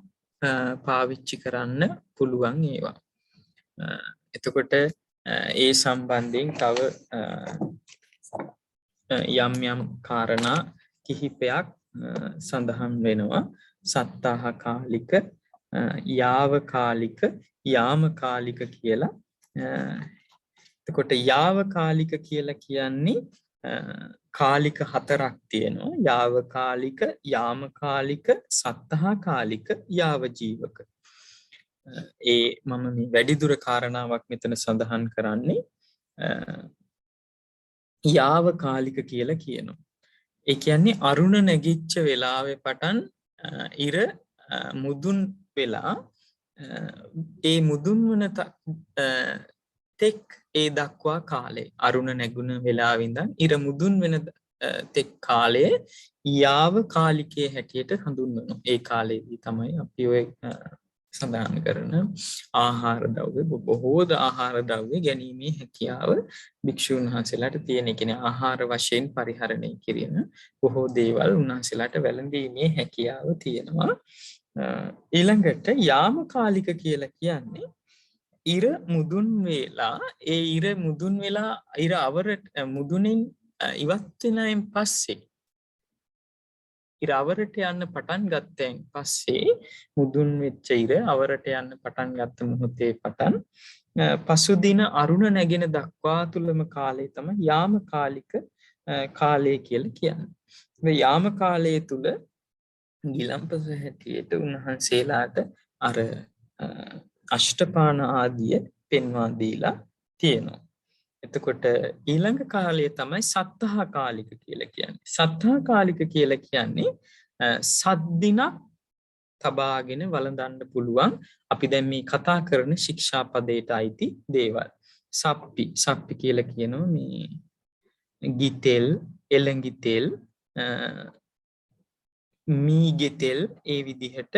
පාවිච්චි කරන්න පුළුවන් ඒවා. එතකොට ඒ සම්බන්ධයෙන් තව යම් කාරණා කිහිපයක් සඳහන් වෙනවා. සත්තාහ කාලික, යාවකාලික, යාමකාලික කියලා. එතකොට යාවකාලික කියලා කියන්නේ කාලික 4ක් තියෙනවා. යාවකාලික, යාමකාලික, සත්තාහ කාලික, යාවජීවක. ඒ මම මේ වැඩිදුර කාරණාවක් මෙතන සඳහන් කරන්නේ යාවකාලික කියලා කියනවා. ඒ කියන්නේ අරුණ නැගිච්ච වෙලාවේ පටන් ඉර මුදුන් වෙලා ඒ මුදුන් වන තෙක් ඒ දක්වා කාලේ අරුණ නැගුණ වෙලාවෙ ඉඳන් ඉර මුදුන් වෙන තෙක් කාලයේ යාවකාලිකයේ හැටියට හඳුන්වනවා. ඒ කාලේදී තමයි අපි ඔය සඳහන් කරන ආහාර ද්‍රව්‍ය බොහෝ ආහාර ද්‍රව්‍ය ගැනීමේ හැකියාව භික්ෂුන් වහන්සේලාට තියෙන. කියන්නේ ආහාර වශයෙන් පරිහරණය කිරීම බොහෝ දේවල් උන්වහන්සේලාට වැළඳීමේ හැකියාව තියෙනවා. ඊළඟට යාමකාලික කියලා කියන්නේ ඉර මුදුන් වෙලා ඒ ඉර මුදුන් වෙලා ඉර අවරට මුදුනින් ඉවත් වෙනයින් පස්සේ ඉර අවරට යන්න පටන් ගත්තෙන් පස්සේ මුදුන් වෙච්ච ඉර අවරට යන්න පටන් ගත්ත මොහොතේ පටන් පසුදින අරුණ නැගෙන දක්වා තුලම කාලය තමයි යාමකාලික කාලය කියලා කියන්නේ. මේ යාම කාලය තුල ගිලම්පස හැටියට උන්වහන්සේලාට අර අෂ්ටපාන ආදිය පෙන්වා දීලා තියෙනවා. එතකොට ඊළඟ කාලය තමයි සත්තාහ කාලික කියලා කියන්නේ. සත්තාහ කාලික කියලා කියන්නේ සත් දිනක් තබාගෙන වළඳන්න පුළුවන්. අපි දැන් මේ කතා කරන ශික්ෂාපදයට අයිති දේවල්. සප්පි කියලා කියනවා මේ ගිතෙල්, එළඟි තෙල්, මීගෙ තෙල් ඒ විදිහට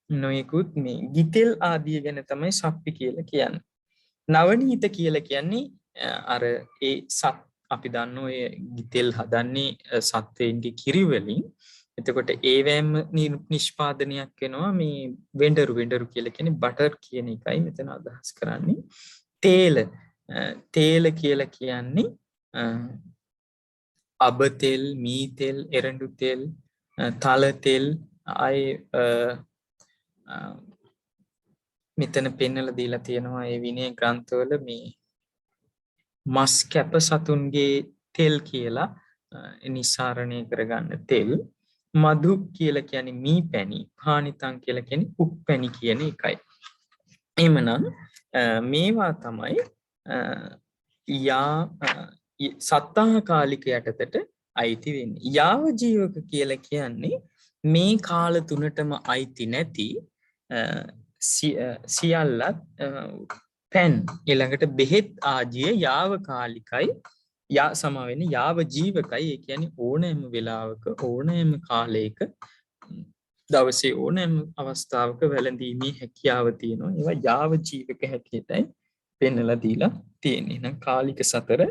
නොයෙකුත් මේ ගිතෙල් ආදිය ගැන තමයි සප්පි කියලා කියන්නේ. නවනීත කියලා කියන්නේ අර ඒ සත් අපි දන්න ඔය ගිතෙල් හදන්නේ සත්වයින්ගේ කිරි වලින්. එතකොට ඒවැම නිෂ්පාදනයක් වෙනවා මේ වෙන්ඩරු කියලා කියන්නේ බටර් කියන එකයි මෙතන අදහස් කරන්නේ. තේල කියලා කියන්නේ අබ තෙල්, මී තෙල්, එරඬු තෙල්, තල තෙල් මෙතන පෙන්නලා දීලා තියෙනවා ඒ විනය ග්‍රන්ථවල මේ මස් කැප සතුන්ගේ තෙල් කියලා නිසාරණය කරගන්න තෙල්. මధు කියලා කියන්නේ මී පැණි, පානිතං කියලා කියන්නේ උක් පැණි කියන එකයි. එහෙමනම් මේවා තමයි සත්තාහ කාලික යටතට අයිති වෙන්නේ. යාව ජීවක කියලා කියන්නේ මේ කාල තුනටම අයිති නැති සියල්ලත් පැන් ඊළඟට බෙහෙත් ආදිය යාවකාලිකයි සමාවෙන්න යාව ජීවකයි ඒ කියන්නේ ඕනෑම වෙලාවක ඕනෑම කාලයක දවසේ ඕනෑම අවස්ථාවක වැළඳීමේ හැකියාව තියෙනවා ඒවා යාව ජීවක හැටියටයි පෙන්වලා දීලා තියෙන්නේ එහෙනම් කාලික සතර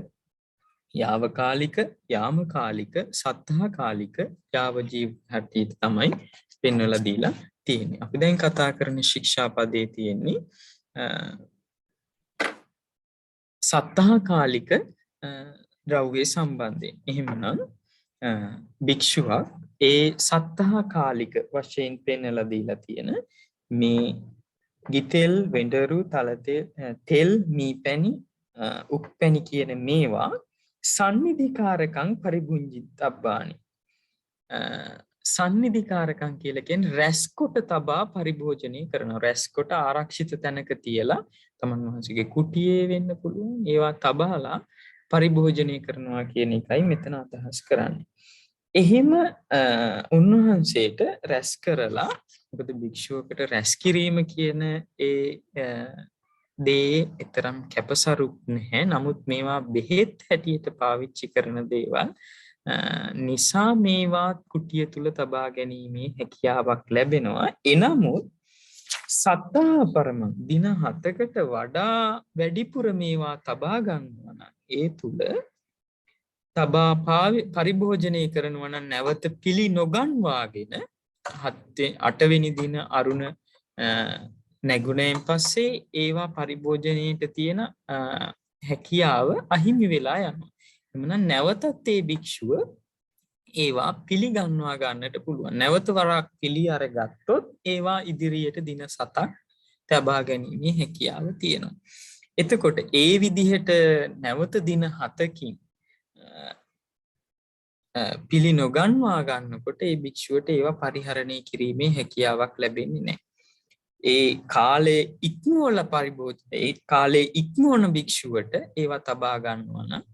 යාවකාලික යාමකාලික සත්තාකාලික යාව ජීව හැටියට තමයි පෙන්වලා දීලා තියෙන්නේ අපි දැන් කතා කරන ශික්ෂාපදයේ තියෙන්නේ සත්තාකාලික ද්‍රව්‍ය සම්බන්ධයෙන්. එහෙමනම් භික්ෂුවක් ඒ සත්තාකාලික වශයෙන් පෙන්වලා දීලා තියෙන මේ ගිතෙල්, වෙඬරු, තෙල්, මීපැණි, උක්පැණි කියන මේවා සන්නිධිකාරකං පරිභුංජිතබ්බානි. සන්නිධිකාරකං කියලා කියන්නේ රැස්කොට තබා පරිභෝජනය කරනවා. රැස්කොට ආරක්ෂිත තැනක තියලා තමන් වහන්සේගේ කුටියේ වෙන්න පුළුවන්. ඒවා තබාලා පරිභෝජනය කරනවා කියන එකයි මෙතන අදහස් කරන්නේ. එහෙම උන්වහන්සේට රැස් කරලා මොකද භික්ෂුවකට රැස් කිරීම කියන ඒ දේ තරම් කැපසරු නැහැ. නමුත් මේවා බෙහෙත් හැටියට පාවිච්චි කරන දේවල් නිසා මේවා කුටිය තුල තබා ගැනීමේ හැකියාවක් ලැබෙනවා. එනමුත් සත්තා පරම දින 7කට වඩා වැඩිපුර මේවා තබා ගන්නවා නම් ඒ තුල තබා පරිභෝජනය කරනවා නම් නැවත පිළි නොගන්වාගෙන 8 වෙනි දින අරුණ නැගුණෙන් පස්සේ ඒවා පරිභෝජනයට තියෙන හැකියාව අහිමි වෙලා යනවා. එමනම් නැවතත් ඒ භික්ෂුව ඒවා පිළිගන්වා ගන්නට පුළුවන්. නැවත වරක් පිළි අරගත්තොත් ඒවා ඉදිරියට දින 7ක් තබා ගැනීමේ හැකියාව තියෙනවා. එතකොට ඒ විදිහට නැවත දින 7කින් පිළි නොගන්වා ගන්නකොට ඒ භික්ෂුවට ඒවා පරිහරණය කිරීමේ හැකියාවක් ලැබෙන්නේ නැහැ. ඒ කාලේ ඉක්මවල ඒ කාලේ ඉක්මවන භික්ෂුවට ඒවා තබා ගන්නවා නම්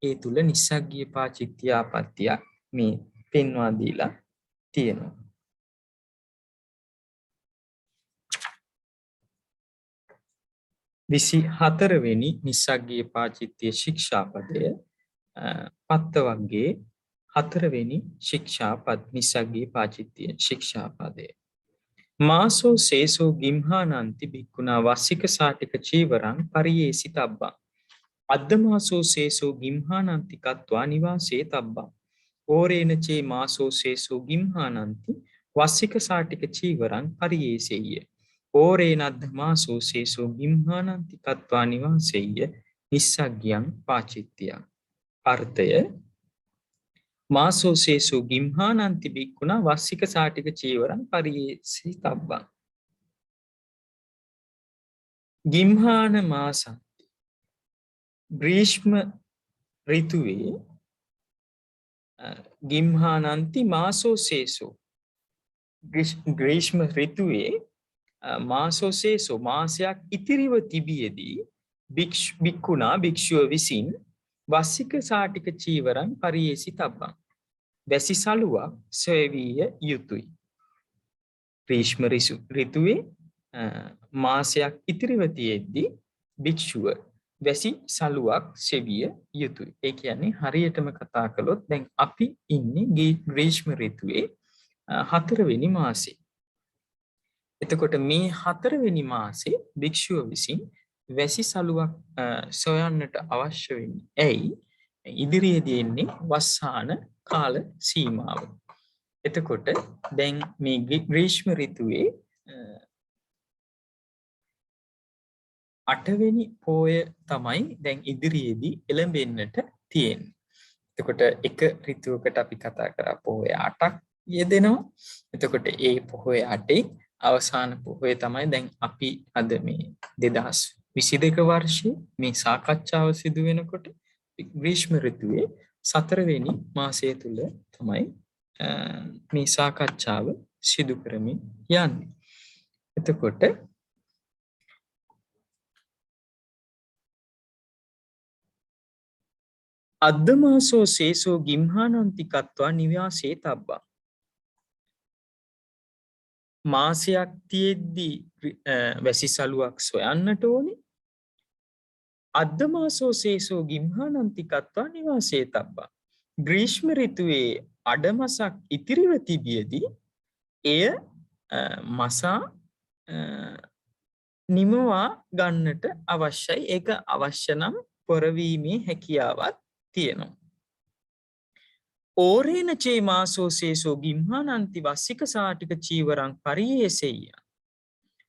ඒ තුල නිස්සග්ගීය පාචිත්‍යාපත්තිය මේ පෙන්වා දීලා තියෙනවා. 24 වෙනි නිස්සග්ගීය පාචිත්‍ය ශික්ෂාපදය පත්ත වර්ගයේ 4 වෙනි ශික්ෂාපද නිස්සග්ගීය පාචිත්‍ය ශික්ෂාපදය. මාසෝ සේසෝ ගිම්හානන්ති භික්ඛුනා වස්සික සාටික චීවරං පරියේසිතබ්බං අද්දමාසෝ සේසෝ ගිම්හානන්ති කତ୍වා නිවාසේ තබ්බං ඕරේන චේ මාසෝ සේසෝ ගිම්හානන්ති වස්සික සාටික චීවරං පරියේසෙය්‍ය ඕරේන අද්දමාසෝ සේසෝ ගිම්හානන්ති කତ୍වා නිවාසෙය්‍ය නිස්සග්ගියං පාචිත්‍යං. අර්ථය මාසෝ සේසෝ ගිම්හානන්ති භික්ඛුනා වස්සික සාටික චීවරං පරියේසිතබ්බං. ගිම්හාන මාසං ග්‍රීෂ්ම ඍතුවේ ගිම්හානන්ති මාසෝ සේසෝ ග්‍රීෂ්ම ඍතුවේ මාසෝ සේසෝ මාසයක් ඉතිරිව තිබියදී භික්ඛුනා භික්ෂුව විසින් වස්සික සාටික චීවරං පරියේසිතබ්බං වැසි සලුවක් සෙවිය යුතුය. ග්‍රීෂ්ම ඍතුවේ මාසයක් ඉතිරිව තියෙද්දී භික්ෂුව වැසි සලුවක් සෙවිය යුතුය. ඒ කියන්නේ හරියටම කතා කළොත් දැන් අපි ඉන්නේ ග්‍රීෂ්ම ඍතුවේ 4 වෙනි මාසේ. එතකොට මේ 4 වෙනි මාසේ භික්ෂුව විසින් වැසි සලුවක් සොයන්නට අවශ්‍ය වෙන්නේ. ඇයි? ඉදිරියේදී එන්නේ වස්සාන කාල සීමාව. එතකොට දැන් මේ ග්‍රීෂ්ම ඍතුවේ 8 වෙනි පෝය තමයි දැන් ඉදිරියේදී එළඹෙන්නට තියෙන්නේ. එතකොට එක ඍතුවකට අපි කතා කරා පෝය 8ක් යෙදෙනවා. එතකොට ඒ පෝය 8 අවසාන පෝය තමයි දැන් අපි අද මේ 2022 වර්ෂයේ මේ සාකච්ඡාව සිදු වෙනකොට ග්‍රීෂ්ම ඍතුවේ 4 වෙනි මාසය තුල තමයි මේ සාකච්ඡාව සිදු කරමින් යන්නේ. එතකොට අද්දමාසෝ සේසෝ ගිම්හානන්ති කତ୍වා නිවාසේ තබ්බං මාසයක් තියෙද්දි වැසිසලුවක් සොයන්නට ඕනේ. අද්දමාසෝ සේසෝ ගිම්හානන්ති කତ୍වා නිවාසේ තබ්බා. ග්‍රීෂ්ම ඍතුවේ අඩමසක් ඉතිරිව තිබියදී එය මසා නිමවා ගන්නට අවශ්‍යයි. ඒක අවශ්‍ය නම් පොරවීමේ හැකියාවක් තියෙනවා. ඕරේන චේ මාසෝ සේසෝ ගිම්හානන්ති වස්සික සාටික චීවරං පරියේසෙය්‍ය.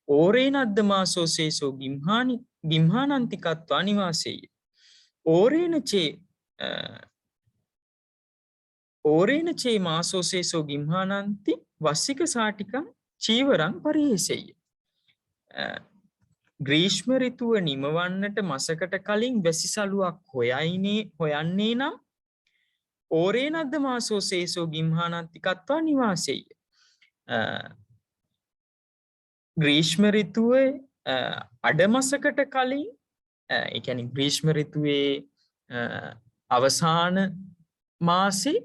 ඕරේන අද්ද මාසෝ සේසෝ ගිම්හානන්ති කତ୍වා නිවාසෙය්‍ය. ඕරේන චේ මාසෝ සේසෝ ගිම්හානන්ති වස්සික සාටිකං චීවරං පරියේසෙය්‍ය. ග්‍රීෂ්ම ඍතුව නිමවන්නට මසකට කලින් වැසිසලුවක් හොයන්නේ නම් ඕරේන අද්ද මාසෝ සේසෝ ගිම්හානන්ති කତ୍වා නිවාසෙය්‍ය. ග්‍රීෂ්ම ඍතුවේ අඩමසකට කලින් ඒ කියන්නේ ග්‍රීෂ්ම ඍතුවේ අවසාන මාසේ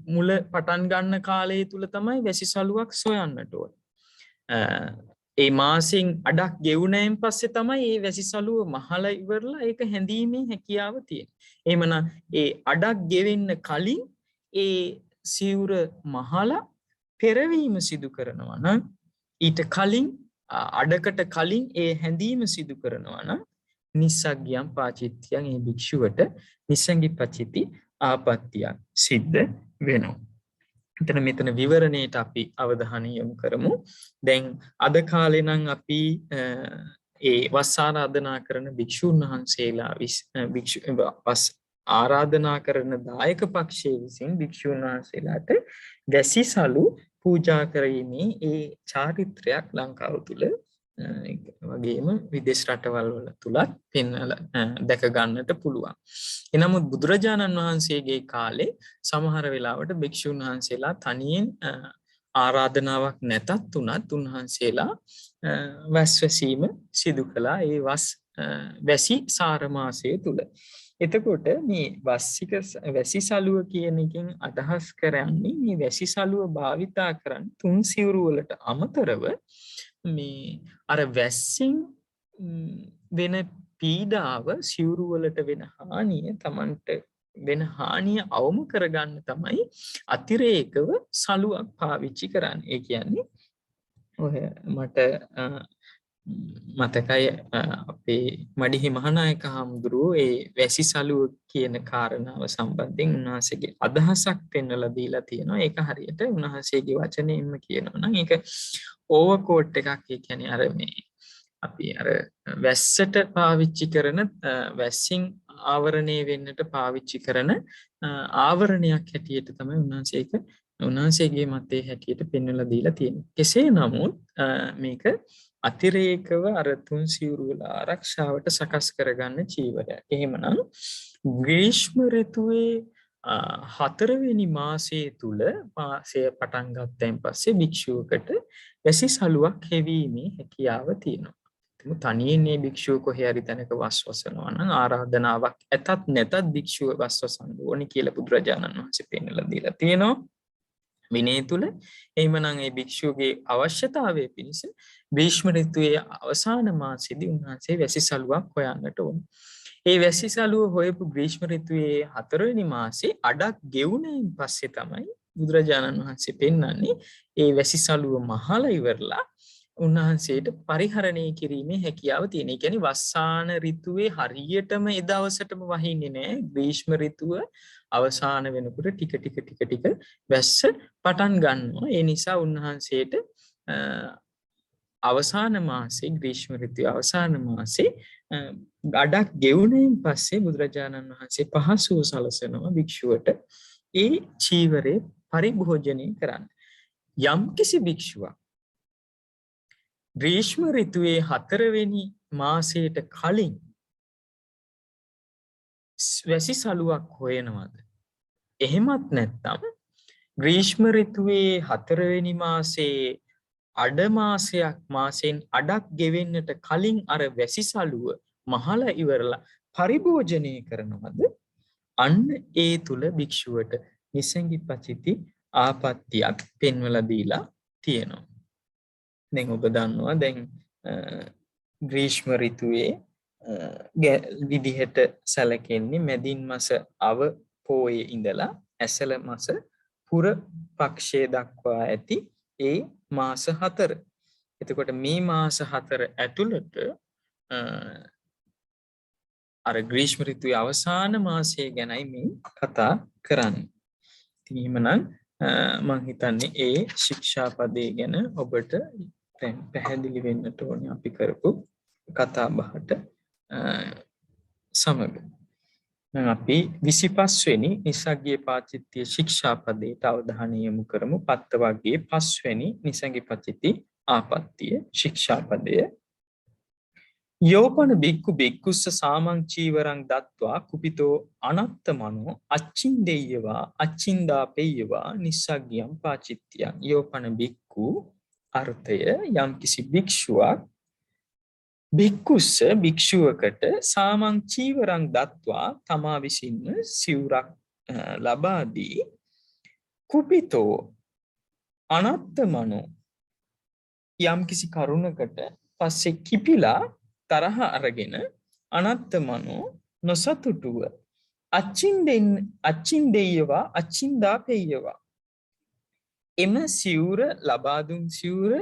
මුල පටන් ගන්න කාලය තුල තමයි වැසිසලුවක් සොයන්නට ඕන. ඒ මාසෙන් අඩක් ගෙවුණයින් පස්සේ තමයි මේ වැසිසලුව මහලා ඉවරලා ඒක හැඳීමේ හැකියාව තියෙන්නේ. එහෙමනම් ඒ අඩක් ගෙවෙන්න කලින් ඒ සිවුර මහලා පෙරවීම සිදු කරනවා නම් ඊට කලින් අඩකට කලින් ඒ හැඳීම සිදු කරනවා නම් නිස්සග්ගයන් පාචිත්‍යයන් මේ භික්ෂුවට නිස්සංගි පචිති ආපත්‍තියක් සිද්ධ වෙනවා. මෙතන විවරණයට අපි අවධානය යොමු කරමු. දැන් අද කාලේ නම් අපි ඒ වස් ආරාධනා කරන භික්ෂුන් වහන්සේලා වස් ආරාධනා කරන දායක පක්ෂයේ විසින් භික්ෂුන් වහන්සේලාට වැසිසලු පූජා කිරීමේ ඒ චාරිත්‍රයක් ලංකාව තුල වගේම විදේශ රටවල් වල තුලත් දැක ගන්නට පුළුවන්. එනමුත් බුදුරජාණන් වහන්සේගේ කාලේ සමහර වෙලාවට භික්ෂුන් වහන්සේලා තනියෙන් ආරාධනාවක් නැතත් උනත් උන්වහන්සේලා වැස්වැසීම සිදු කළා ඒ වැසි සාර මාසය තුල. එතකොට මේ වැසිසලුව කියන එකෙන් අදහස් කරන්නේ මේ වැසිසලුව භාවිතා කරන්න තුන් සිවුරු වලට අමතරව මේ අර වැස්සින් වෙන පීඩාව සිවුරු වලට වෙන හානිය Tamanට වෙන හානිය අවම කරගන්න තමයි අතිරේකව සලුවක් පාවිච්චි කරන්නේ. ඒ කියන්නේ ඔය මට මතකයි අපේ මඩිහි මහානායක හාමුදුරුවෝ ඒ වැසිසලුව කියන කාරණාව සම්බන්ධයෙන් උන්වහන්සේගේ අදහසක් පෙන්වලා දීලා තියෙනවා. ඒක හරියට උන්වහන්සේගේ වචනයෙන්ම කියනවා නම් ඒක ඕවර්කෝට් එකක්. ඒ කියන්නේ අර මේ අපි අර වැස්සට පාවිච්චි කරන වැස්සින් ආවරණය වෙන්නට පාවිච්චි කරන ආවරණයක් හැටියට තමයි උන්වහන්සේගේ මතේ හැටියට පෙන්වලා දීලා තියෙන්නේ. කෙසේ නමුත් මේක අතිරේකව අර තුන් සිවුරු වල ආරක්ෂාවට සකස් කරගන්න චීවරයක්. එහෙමනම් ග්‍රීෂ්ම ඍතුවේ 4 වෙනි මාසයේ තුල මාසය පටන් ගත්තයින් පස්සේ භික්ෂුවකට වැසිසලුවක් හෙවීමේ හැකියාව තියෙනවා. තනියෙන් මේ භික්ෂුව කොහේ හරි තැනක වස්වසනවා නම් ආරාධනාවක් ඇතත් නැතත් භික්ෂුව වස්වසන්න ඕනි කියලා බුදුරජාණන් වහන්සේ පෙන්නලා දීලා තියෙනවා විනය තුල. එහෙමනම් මේ භික්ෂුවගේ අවශ්‍යතාවය පිණිස ග්‍රීෂ්ම ඍතුවේ අවසාන මාසෙදී උන්වහන්සේ වැසිසලුවක් හොයන්නට ඕන. ඒ වැසිසලුව හොයපු ග්‍රීෂ්ම ඍතුවේ 4 වෙනි මාසේ අඩක් ගෙවුණයින් පස්සේ තමයි බුදුරජාණන් වහන්සේ පෙන්වන්නේ ඒ වැසිසලුව මහලා ඉවරලා උන්වහන්සේට පරිහරණය කිරීමේ හැකියාව තියෙන. ඒ කියන්නේ වස්සාන ඍතුවේ හරියටම ඒ දවසටම වහින්නේ නැහැ. ග්‍රීෂ්ම ඍතුව අවසාන වෙනකොට ටික වැස්ස පටන් ගන්නවා. ඒ නිසා උන්වහන්සේට අවසාන මාසේ ග්‍රීෂ්ම ඍතුවේ අවසාන මාසේ අඩක් ගෙවුණයින් පස්සේ බුදුරජාණන් වහන්සේ පහසුව සලසනවා භික්ෂුවට ඒ චීවරේ පරිභෝජනය කරන්න. යම්කිසි භික්ෂුවක් ග්‍රීෂ්ම ඍතුවේ 4 වෙනි මාසයට කලින් වැසිසලුවක් හොයනවද? එහෙමත් නැත්නම් ග්‍රීෂ්ම ඍතුවේ 4 වෙනි මාසේ අඩ මාසෙන් අඩක් ගෙවෙන්නට කලින් අර වැසිසලුව මහලා ඉවරලා පරිභෝජනය කරනවද? අන්න ඒ තුල භික්ෂුවට නිසංගි පචිති ආපත්‍යක් පෙන්වලා දීලා තියෙනවා. දැන් ඔබ දන්නවා දැන් ග්‍රීෂ්ම ඍතුවේ විදිහට සැලකෙන්නේ මැදින් මාස අව පෝයේ ඉඳලා ඇසළ මාස පුර පක්ෂයේ දක්වා ඇති ඒ මාස 4. එතකොට මේ මාස 4 ඇතුළත අර ග්‍රීෂ්ම ඍතුවේ අවසාන මාසය ගැනයි මේ කතා කරන්නේ. ඉතින් එහෙමනම් මම හිතන්නේ ඒ ශික්ෂාපදේ ගැන ඔබට දැන් පැහැදිලි වෙන්නට ඕනේ අපි කරපු කතා බහට සමග. දැන් අපි 25 වෙනි නිසග්ගී පාචිත්‍ය ශික්ෂාපදයට අවධානය යොමු කරමු. පත්ත වර්ගයේ 5 වෙනි නිසග්ගී පචිති ආපත්‍ය ශික්ෂාපදය. යෝපන බික්කු බික්කුස්ස සාමං චීවරං දත්වා කුපිතෝ අනත්තමනෝ අච්චින්දෙය්‍යවා අච්චින්දාපෙය්‍යවා නිස්සග්ගියම් පාචිත්‍යං. යෝපන බික්කු අර්ථය යම්කිසි භික්ෂුවක් භික්කුස්ස භික්ෂුවකට සාමං චීවරං දත්වා තමා විසින්ම සිවුරක් ලබා දී කුපිතෝ අනත්තමනෝ යම්කිසි කරුණකට පස්සේ කිපිලා තරහ අරගෙන අනත්තමනෝ නොසතුටුව අච්චින්දෙය්‍යවා අච්චින්දාපෙය්‍යවා එම සිවුර ලබා දුන් සිවුර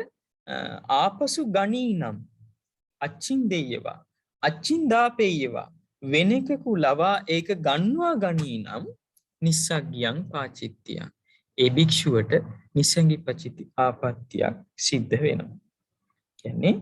ආපසු ගනී නම් අච්චින්දෙය්‍යවා අච්චින්දාපෙය්‍යවා වෙන එකකු ලබා ඒක ගන්නවා ගනී නම් නිස්සග්ගියං පාචිත්‍යං. ඒ භික්ෂුවට නිස්සග්ගී පචිති ආපත්‍යක් සිද්ධ වෙනවා. කියන්නේ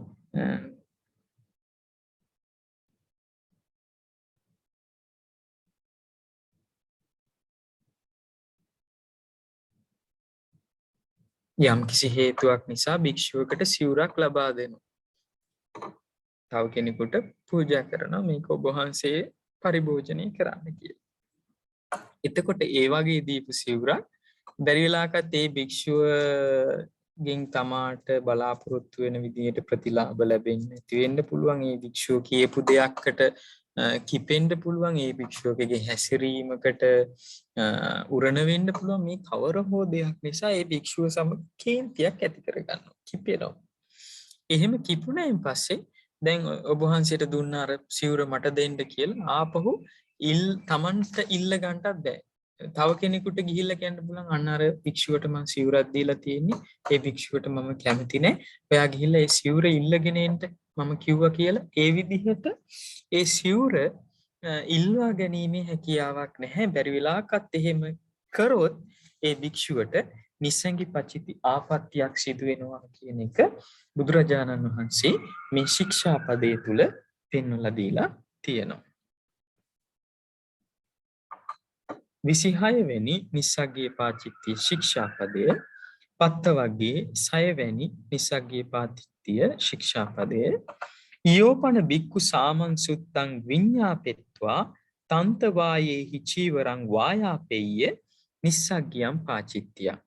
යම් කිසි හේතුවක් නිසා භික්ෂුවකට සිවුරක් ලබා දෙනවා. තව කෙනෙකුට පූජා කරනවා මේක ඔබ වහන්සේ පරිභෝජනය කරන්න කියලා. එතකොට ඒ වගේ දීපු සිවුරක් බැරි වෙලාවකත් ඒ භික්ෂුවගෙන් තමාට බලාපොරොත්තු වෙන විදිහට ප්‍රතිලාභ ලැබෙන්නේ නැති වෙන්න පුළුවන්. ඒ භික්ෂුව කියපු දෙයක්කට කිපෙන්න පුළුවන්. ඒ භික්ෂුවකගේ හැසිරීමකට උරණ වෙන්න පුළුවන්. මේ කවර හෝ දෙයක් නිසා ඒ භික්ෂුව සමග කේන්තියක් ඇති කරගන්නවා, කිපෙනවා. එහෙම කිපුණායින් පස්සේ දැන් ඔබ වහන්සේට දුන්න අර සිවුර මට දෙන්න කියලා ආපහු තමන්ට ඉල්ල ගන්නටත් බෑ. තව කෙනෙකුට ගිහිල්ලා කියන්න පුළුවන් අන්න අර භික්ෂුවට මම සිවුරක් දීලා තියෙන්නේ. ඒ භික්ෂුවට මම කැමති නෑ. ඔයා ගිහිල්ලා ඒ සිවුර ඉල්ලගෙන එන්න මම කිව්වා කියලා. ඒ විදිහට ඒ සිවුර ඉල්වා ගැනීමේ හැකියාවක් නැහැ. බැරි වෙලාවකත් එහෙම කරොත් ඒ භික්ෂුවට නිස්සංගි පචිති ආපත්‍යක් සිදු වෙනවා කියන එක බුදුරජාණන් වහන්සේ මේ ශික්ෂාපදයේ තුල පෙන්වලා දීලා තියෙනවා. 26 වෙනි නිස්සග්ගී පාචිත්‍ය ශික්ෂාපදය පත්ත වර්ගයේ 6 වෙනි නිස්සග්ගී පාචිත්‍ය ශික්ෂාපදය. යෝපන බික්කු සාමං සුත්තං විඤ්ඤාපෙත්වා තන්ත වායේහි චීවරං වායාපෙය්‍ය නිස්සග්ගියම් පාචිත්‍යං.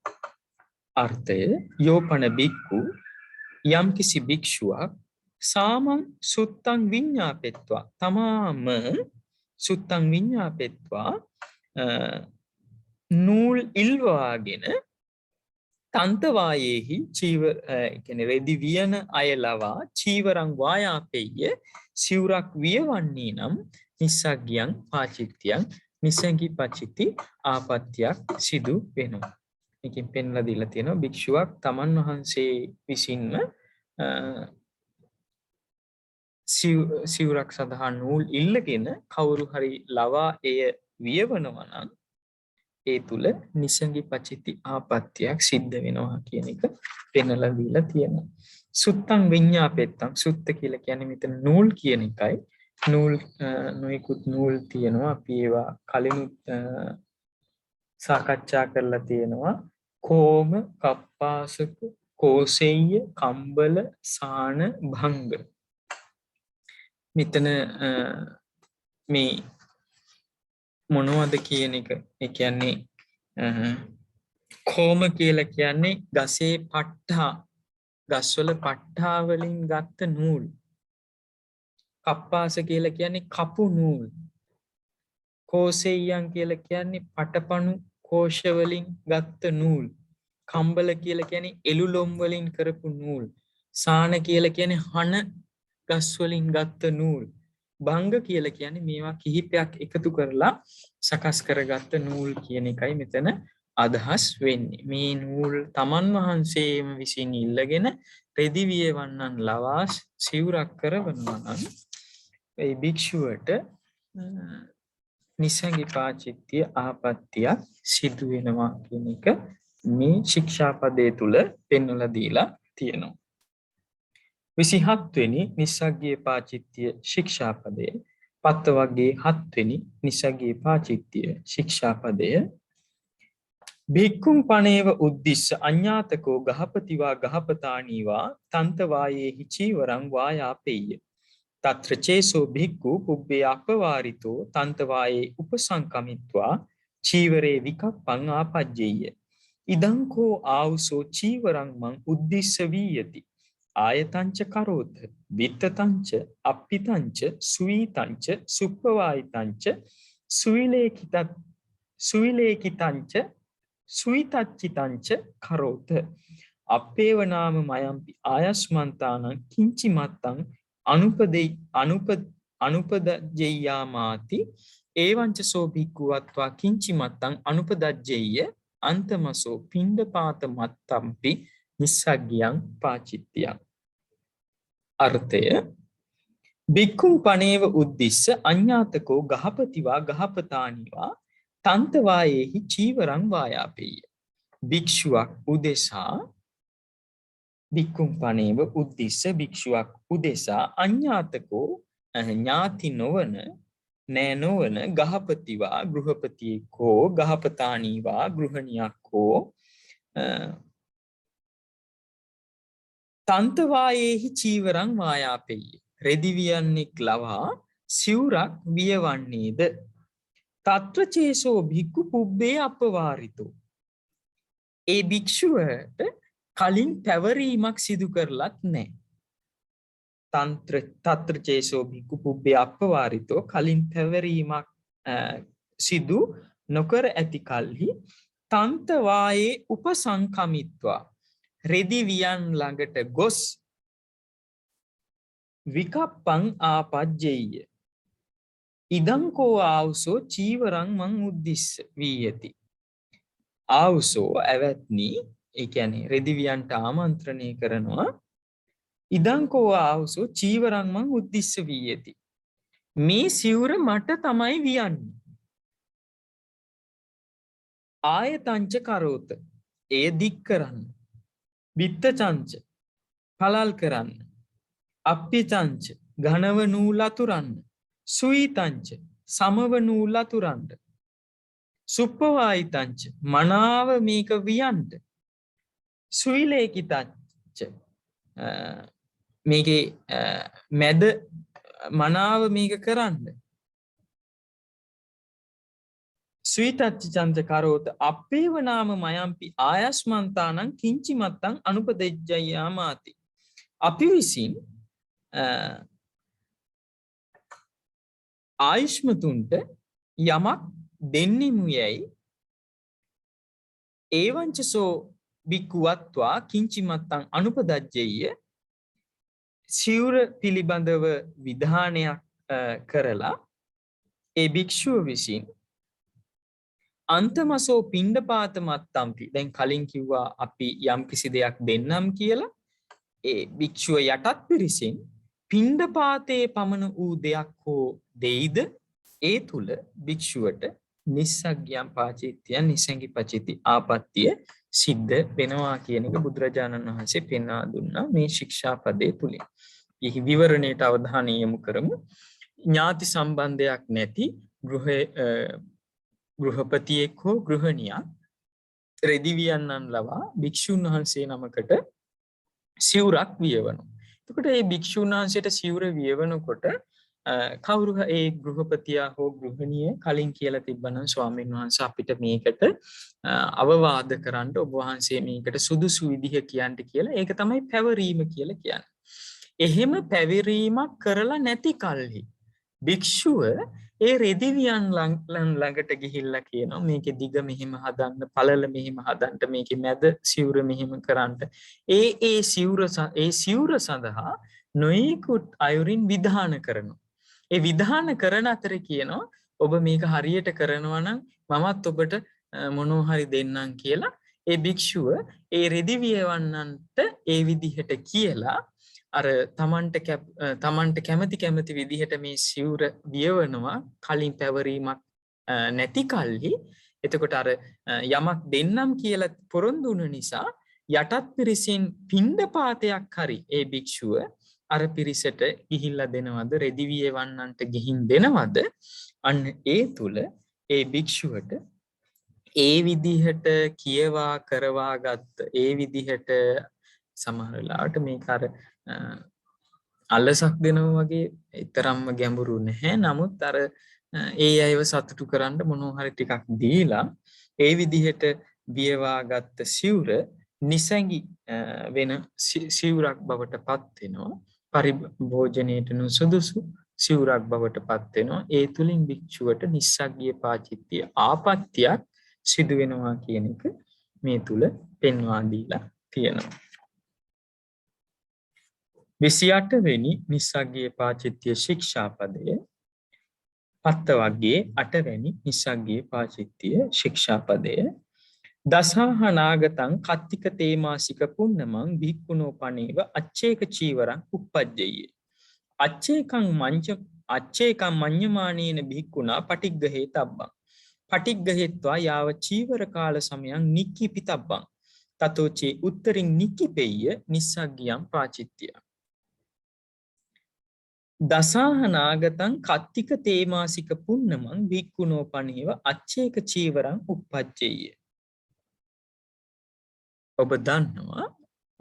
අර්ථය යෝපන බික්කු යම්කිසි භික්ෂුවක් සාමං සුත්තං විඤ්ඤාපෙත්වා තමාම සුත්තං විඤ්ඤාපෙත්වා නූල් ඉල්වාගෙන තන්තවායේහි චීවර කියන්නේ රෙදි වියන අය ලවා චීවරං වායාපෙය්‍ය සිවුරක් වියවන්නේ නම් නිස්සග්ගියං පාචිත්‍යං නිස්සග්ගී පචිති ආපත්‍යක් සිදු වෙනවා. මේකෙන් පෙන්ලා දීලා තියෙනවා භික්ෂුවක් තමන් වහන්සේ විසින්ම සිවුරක් සඳහා නූල් ඉල්ලගෙන කවුරු හරි ලවා එය වියවනවා නම් ඒ තුල නිස්සංගී පචිති ආපත්‍යක් සිද්ධ වෙනවා කියන එක පෙන්වලා දීලා තියෙනවා. සුත්තං විඤ්ඤාපෙත්තං සුත්ත කියලා කියන්නේ මෙතන නූල් කියන එකයි. නූල් නොයිකුත් නූල් තියෙනවා. අපි ඒවා කලිනුත් සාකච්ඡා කරලා තියෙනවා. කෝම, කප්පාසක, කෝසෙය්‍ය, කම්බල, සාන, භංග. මෙතන මේ මොනවද කියන එක. ඒ කියන්නේ කෝම කියලා කියන්නේ ගසේ පට්ටා, ගස්වල පට්ටා වලින් ගත්ත නූල්. කප්පාස කියලා කියන්නේ කපු නූල්. කෝසෙය්‍යං කියලා කියන්නේ පටපණු කෝෂ වලින් ගත්ත නූල්. කම්බල කියලා කියන්නේ එළුලොම් වලින් කරපු නූල්. සාන කියලා කියන්නේ හන ගස් වලින් ගත්ත නූල්. භංග කියලා කියන්නේ මේවා කිහිපයක් එකතු කරලා සකස් කරගත්ත නූල් කියන එකයි මෙතන අදහස් වෙන්නේ. මේ නූල් තමන් වහන්සේම විසින් ඉල්ලගෙන රෙදි වියවන්නන් ලවා සිවුරක් කරවනවා නම් ඒ භික්ෂුවට නිසංගි පාචිත්‍ය ආපත්‍තියක් සිදු වෙනවා කියන එක මේ ශික්ෂාපදයේ තුල පෙන්වලා දීලා තියෙනවා. 27 වෙනි නිස්සග්ගී පාචිත්‍ය ශික්ෂාපදයේ පත්ත වර්ගයේ 7 වෙනි නිස්සග්ගී පාචිත්‍ය ශික්ෂාපදය භික්ඛුං පනේව උද්දිස්ස අඤ්ඤාතකෝ ගහපතිවා ගහපතානීවා තන්තවායේහි චීවරං වායාපෙය්‍ය තත්‍ර චේසෝ භික්ඛු පුබ්බේ අපවාරිතෝ තන්තවායේ උපසංකමිත්වා චීවරේ විකප්පං ආපජ්ජෙය්‍ය ඉදං කෝ ආවුසෝ චීවරං මං උද්දිස්ස වීයති ආයතංච කරෝත විත්තතංච අප්පිතංච සුවීතංච සුප්පවායිතංච සුවිලේකිතංච සුවිතච්චිතංච කරෝත අපේව නාම මයම්පි ආයස්මන්තානං කිංචි මත්තං අනුපදජ්ජෙය්‍යාමාති ඒවංච සෝ භික්ඛුවත්වා කිංචි මත්තං අනුපදජ්ජෙය්‍ය අන්තමසෝ පිණ්ඩපාත මත්තම්පි නිස්සග්ගියං පාචිත්‍යං. අර්ථය භික්ඛුං පනේව උද්දිස්ස අඤ්ඤාතකෝ ගහපතිවා ගහපතානිවා තන්තවායේහි චීවරං වායාපෙය්‍ය. භික්ෂුවක් උදෙසා භික්ඛුං පනේව උද්දිස්ස භික්ෂුවක් උදෙසා අඤ්ඤාතකෝ ඥාති නොවන නෑ නොවන ගහපතිවා ගෘහපතියෙක්ෝ ගහපතානීවා ගෘහණියක්කෝ තන්තවායේහි චීවරං වායාපෙය්‍ය රෙදි වියන්නෙක් ලවා සිවුරක් වියවන්නේද තත්‍ර චේසෝ භික්ඛු පුබ්බේ අපවාරිතෝ ඒ භික්ෂුවට කලින් පැවරීමක් සිදු කරලත් නැහැ. තත්‍ර චේසෝ භික්ඛු පුබ්බේ අපවාරිතෝ කලින් පැවරීමක් සිදු නොකර ඇති කල්හි තන්තවායේ උපසංකමිත්වා රෙදි වියන් ළඟට ගොස් විකප්පං ආපජ්ජෙය්‍ය ඉදං කෝ ආවුසෝ චීවරං මං උද්දිස්ස වීයති. ආවුසෝ ඇවැත්නි ඒ කියන්නේ රෙදි වියන්ට ආමන්ත්‍රණය කරනවා. ඉදං කෝ ආවුසෝ චීවරං මං උද්දිස්ස වීයති. මේ සිවුර මට තමයි වියන්නේ. ආයතංච කරෝත එය දික් කරන්න. විත්ත චංච පළල් කරන්න. අප්පි චංච ඝනව නූල් අතුරන්න. සුයිතංච සමව නූල් අතුරන්න. සුප්පවායිතංච මනාව මේක වියන්ට. සුවිලේකිතංච මේකේ මැද මනාව මේක කරන්න. සුවිතච්ච චන්ත කරෝත අපේව නාම මයම්පි ආයස්මන්තානං කිංචි මත්තං අනුපදෙජ්ජයාමාති. අපි විසින් ආයුෂ්මතුන්ට යමක් දෙන්නෙමු යැයි ඒවංචසෝ භික්ඛුවත්වා කිංචි මත්තං අනුපදජ්ජෙය්‍ය සිවුර පිළිබඳව විධානයක් කරලා ඒ භික්ෂුව විසින් අන්තමසෝ පිණ්ඩපාත මත්තම්පි දැන් කලින් කිව්වා අපි යම් කිසි දෙයක් දෙන්නම් කියලා ඒ භික්ෂුව යටත් පිරිසින් පිණ්ඩපාතයේ පමණ වූ දෙයක් හෝ දෙයිද ඒ තුල භික්ෂුවට නිස්සග්ගයන් පාචිත්‍ය නිසංගි පචිති ආපත්‍ය සිද්ධ වෙනවා කියන එක බුදුරජාණන් වහන්සේ පෙන්වා දුන්නා මේ ශික්ෂාපදයේ තුලින්. එහි විවරණයට අවධානය යොමු කරමු. ඥාති සම්බන්ධයක් නැති ගෘහපතියෙක් හෝ ගෘහණියක් රෙදි වියන්නන් ලවා භික්ෂුන් වහන්සේ නමකට සිවුරක් වියවනවා. එතකොට මේ භික්ෂුන් වහන්සේට සිවුර වියවනකොට කවුරු ඒ ගෘහපතියා හෝ ගෘහණිය කලින් කියලා තිබ්බනම් ස්වාමීන් වහන්සේ අපිට මේකට අවවාද කරන්න ඔබ වහන්සේ මේකට සුදුසු විදිහ කියන්න කියලා ඒක තමයි පැවරීම කියලා කියන්නේ. එහෙම පැවරීමක් කරලා නැති කල්හි භික්ෂුව ඒ රෙදිවියන් ළඟට ගිහිල්ලා කියනවා මේකේ දිග මෙහෙම හදන්න, පළල මෙහෙම හදන්න, මේකේ මැද සිවුර මෙහෙම කරන්න. ඒ සිවුර සඳහා නොයෙකුත් අයුරින් විධාන කරනවා. ඒ විධාන කරන අතර කියනවා ඔබ මේක හරියට කරනවා නම් මමත් ඔබට මොනවා හරි දෙන්නම් කියලා ඒ භික්ෂුව ඒ රෙදිවියවන්නන්ට ඒ විදිහට කියලා අර තමන්ට කැමති විදිහට මේ සිවුර වියවනවා කලින් පැවරීමක් නැති කල්හි. එතකොට අර යමක් දෙන්නම් කියලා පොරොන්දු වුණ නිසා යටත් පිරිසින් පිණ්ඩපාතයක් හරි ඒ භික්ෂුව අර පිරිසට ගිහිල්ලා දෙනවද, රෙදි වියවන්නන්ට ගිහින් දෙනවද? අන්න ඒ තුල ඒ භික්ෂුවට ඒ විදිහට කියවා කරවා ගත්ත ඒ විදිහට සමහර වෙලාවට මේක අර අලසක් දෙනවා වගේ තරම්ම ගැඹුරු නැහැ. නමුත් අර ඒ අයව සතුටු කරන්න මොනවා හරි ටිකක් දීලා ඒ විදිහට වියවා ගත්ත සිවුර නිසැඟි වෙන සිවුරක් බවට පත් වෙනවා. පරිභෝජනයට නුසුදුසු සිවුරක් බවට පත් වෙනවා. ඒ තුලින් භික්ෂුවට නිස්සග්ගිය පාචිත්‍ය ආපත්‍යක් සිදු වෙනවා කියන එක මේ තුල පෙන්වා දීලා තියෙනවා. 28 වෙනි නිස්සග්ගිය පාචිත්‍ය ශික්ෂාපදය, පත්ත වර්ගයේ 8 වෙනි නිස්සග්ගිය පාචිත්‍ය ශික්ෂාපදය. දසහනාගතං කත්තික තේමාසික පුන්නමං භික්ඛුනෝ පනේව අච්චේක චීවරං උප්පජ්ජයේ. අච්චේකං මඤ්ඤමානේන භික්ඛුනා පටිග්ගහේ තබ්බං. පටිග්ගහෙත්වා යාව චීවර කාල සමයං නික්කිපිතබ්බං. තතෝචේ උත්තරින් නික්කිපෙය්‍ය නිස්සග්ගියං පාචිත්‍ය. දසහනාගතං කත්තික තේමාසික පුන්නමං භික්ඛුනෝ පනේව අච්චේක චීවරං උප්පජ්ජයේ. ඔබ දන්නවා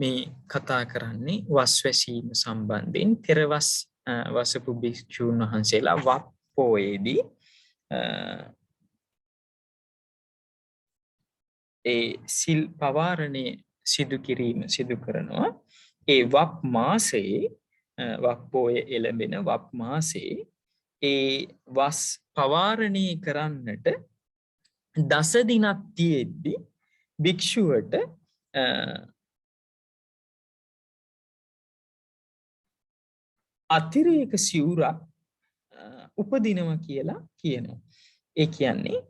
මේ කතා කරන්නේ වස් වැසීම සම්බන්ධයෙන්. පෙරවස් වසපු භික්ෂූන් වහන්සේලා වප් පොයේදී ඒ සිල් පවාරණය සිදු කිරීම සිදු කරනවා. ඒ වප් මාසයේ වප් පොය එළඹෙන වප් මාසයේ ඒ වස් පවාරණය කරන්නට දස දිනක් තියෙද්දි භික්ෂුවට අතිරේක සිවුරක් උපදිනවා කියලා කියනවා. ඒ කියන්නේ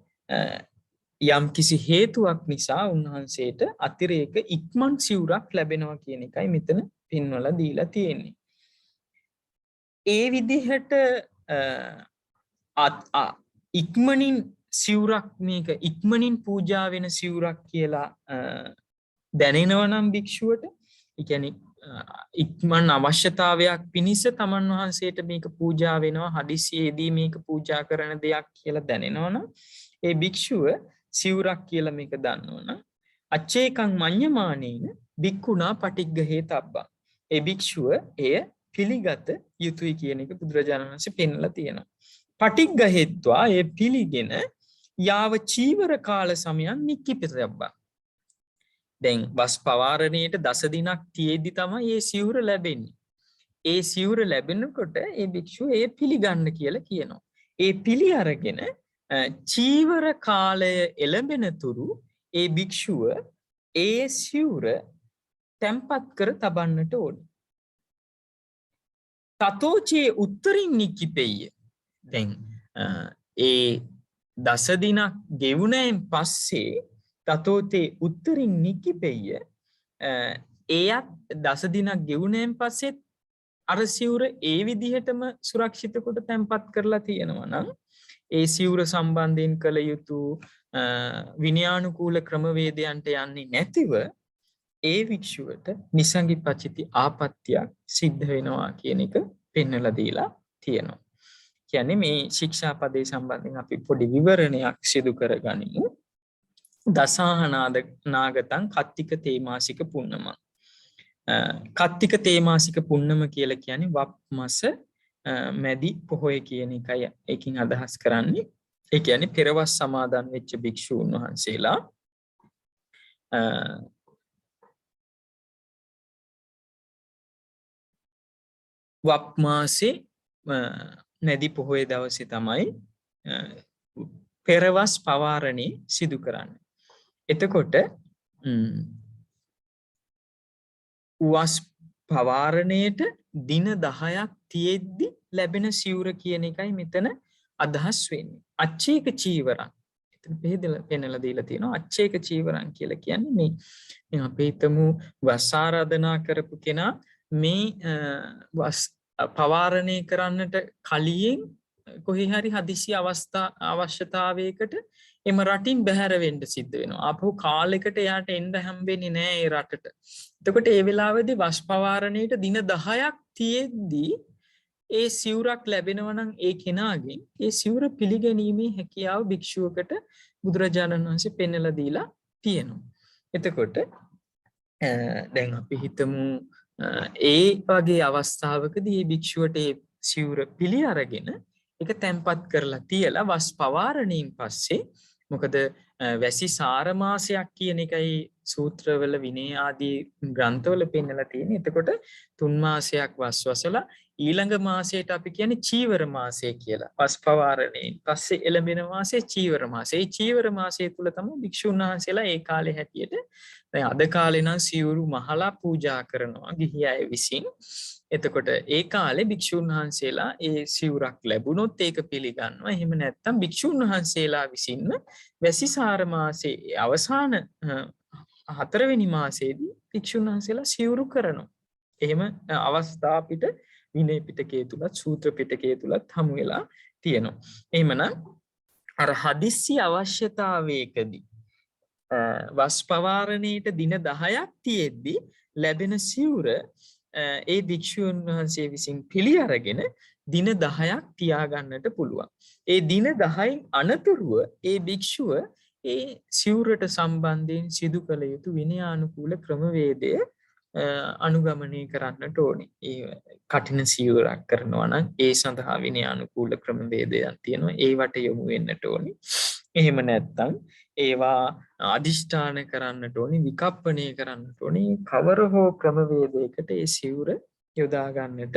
යම් කිසි හේතුවක් නිසා උන්වහන්සේට අතිරේක ඉක්මන් සිවුරක් ලැබෙනවා කියන එකයි මෙතන පෙන්වලා දීලා තියෙන්නේ. ඒ විදිහට ඉක්මනින් සිවුරක් මේක ඉක්මනින් පූජා වෙන සිවුරක් කියලා දැනෙනවා නම් භික්ෂුවට, ඒ කියන්නේ ඉක්මන් අවශ්‍යතාවයක් පිණිස තමන් වහන්සේට මේක පූජා වෙනවා, හදිසියේදී මේක පූජා කරන දෙයක් කියලා දැනෙනවා නම් ඒ භික්ෂුව සිවුරක් කියලා මේක දන්නවනම් අච්චේකං මඤ්ඤමානේන භික්ඛුනා පටිග්ගහේ තබ්බං. ඒ භික්ෂුව එය පිළිගත යුතුයි කියන එක බුදුරජාණන් වහන්සේ පෙන්වලා තියෙනවා. පටිග්ගහෙත්වා ඒ පිළිගෙන යාව චීවර කාල සමයන් නික්කිපිතබ්බං. දැන් වස් පවාරණයට දස දිනක් තියෙද්දි තමයි මේ සිවුර ලැබෙන්නේ. ඒ සිවුර ලැබෙනකොට ඒ භික්ෂුව ඒ පිළිගන්න කියලා කියනවා. ඒ පිළි අරගෙන චීවර කාලය එළඹෙන තුරු ඒ භික්ෂුව ඒ සිවුර තැන්පත් කර තබන්නට ඕන. තතෝචේ උත්තරින් නික්කිපෙය්‍ය. දැන් ඒ දස දිනක් ගෙවුණෙන් පස්සේ තතෝතේ උත්තරින් නික්කිපෙය්‍ය, එයත් දස දිනක් ගෙවුණෙන් පස්සේ අර සිවුර ඒ විදිහටම සුරක්ෂිත කොට තැන්පත් කරලා තියෙනවා නම් ඒ සිවුර සම්බන්ධයෙන් කළ යුතු විනයානුකූල ක්‍රමවේදයන්ට යන්නේ නැතිව ඒ භික්ෂුවට නිසංගි පචිති ආපත්‍යක් සිද්ධ වෙනවා කියන එක පෙන්වලා දීලා තියෙනවා. කියන්නේ මේ ශික්ෂාපදේ සම්බන්ධයෙන් අපි පොඩි විවරණයක් සිදු කරගනිමු. දසහනාගතං කත්තික තේමාසික පුන්නමං. කත්තික තේමාසික පුන්නම කියලා කියන්නේ වප් මාස මැදි පොහොය කියන එකයි ඒකින් අදහස් කරන්නේ. ඒ කියන්නේ පෙරවස් සමාදන් වෙච්ච භික්ෂූන් වහන්සේලා වප් මාසේ නැදි පොහොය දවසේ තමයි පෙරවස් පවාරණේ සිදු කරන්නේ. එතකොට වස් පවාරණයට දින 10ක් තියෙද්දි ලැබෙන සිවුර කියන එකයි මෙතන අදහස් වෙන්නේ. අච්චේක චීවරං. එතන පෙන්නලා දීලා තියෙනවා අච්චේක චීවරං කියලා කියන්නේ මේ අපි හිතමු වස් ආරාධනා කරපු කෙනා මේ වස් පවාරණය කරන්නට කලින් කොහේ හරි හදිසි අවශ්‍යතාවයකට එම රටින් බැහැර වෙන්න සිද්ධ වෙනවා. ආපහු කාලයකට එයාට එන්න හම්බෙන්නේ නැහැ ඒ රටට. එතකොට ඒ වෙලාවේදී වස් පවාරණයට දින 10ක් තියෙද්දී ඒ සිවුරක් ලැබෙනවා නම් ඒ කෙනාගෙන් ඒ සිවුර පිළිගැනීමේ හැකියාව භික්ෂුවකට බුදුරජාණන් වහන්සේ පෙන්වලා දීලා තියෙනවා. එතකොට දැන් අපි හිතමු ඒ වගේ අවස්ථාවකදී මේ භික්ෂුවට ඒ සිවුර පිළි අරගෙන ඒක තැම්පත් කරලා තියලා වස් පවාරණයෙන් පස්සේ මොකද වැසි සාර මාසයක් කියන එකයි සූත්‍රවල විනය ආදී ග්‍රන්ථවල පෙන්නලා තියෙන්නේ. එතකොට 3 මාසයක් වස්වසලා ඊළඟ මාසයට අපි කියන්නේ චීවර මාසය කියලා. වස් පවාරණයෙන් පස්සේ එළඹෙන මාසය චීවර මාසය. ඒ චීවර මාසය තුල තමයි භික්ෂුන් වහන්සේලා ඒ කාලේ හැටියට දැන් අද කාලේ නම් සිවුරු මහලා පූජා කරනවා ගිහි අය විසින්. එතකොට ඒ කාලේ භික්ෂුන් වහන්සේලා ඒ සිවුරක් ලැබුණොත් ඒක පිළිගන්නවා. එහෙම නැත්නම් භික්ෂුන් වහන්සේලා විසින්ම වැසිසාර මාසයේ අවසාන 4 වෙනි මාසයේදී භික්ෂුන් වහන්සේලා සිවුරු කරනවා. එහෙම අවස්ථා අපිට විනය පිටකයේ තුලත් සූත්‍ර පිටකයේ තුලත් හමු වෙලා තියෙනවා. එහෙමනම් අර හදිස්සි අවශ්‍යතාවයකදී වස් පවාරණයට දින 10ක් තියෙද්දි ලැබෙන සිවුර ඒ භික්ෂුන් වහන්සේ විසින් පිළි අරගෙන දින 10ක් තියාගන්නට පුළුවන්. ඒ දින 10න් අනතුරුව ඒ භික්ෂුව ඒ සිවුරට සම්බන්ධයෙන් සිදු කළ යුතු විනයානුකූල ක්‍රමවේදය අනුගමනය කරන්නට ඕනේ. ඒ කටින සිවුරක් කරනවා නම් ඒ සඳහා විනයානුකූල ක්‍රමවේදයක් තියෙනවා. ඒවට යොමු වෙන්නට ඕනේ. එහෙම නැත්නම් ඒවා අදිෂ්ඨාන කරන්නට ඕනේ, විකප්පණය කරන්නට ඕනේ. කවර හෝ ක්‍රමවේදයකට ඒ සිවුර යොදා ගන්නට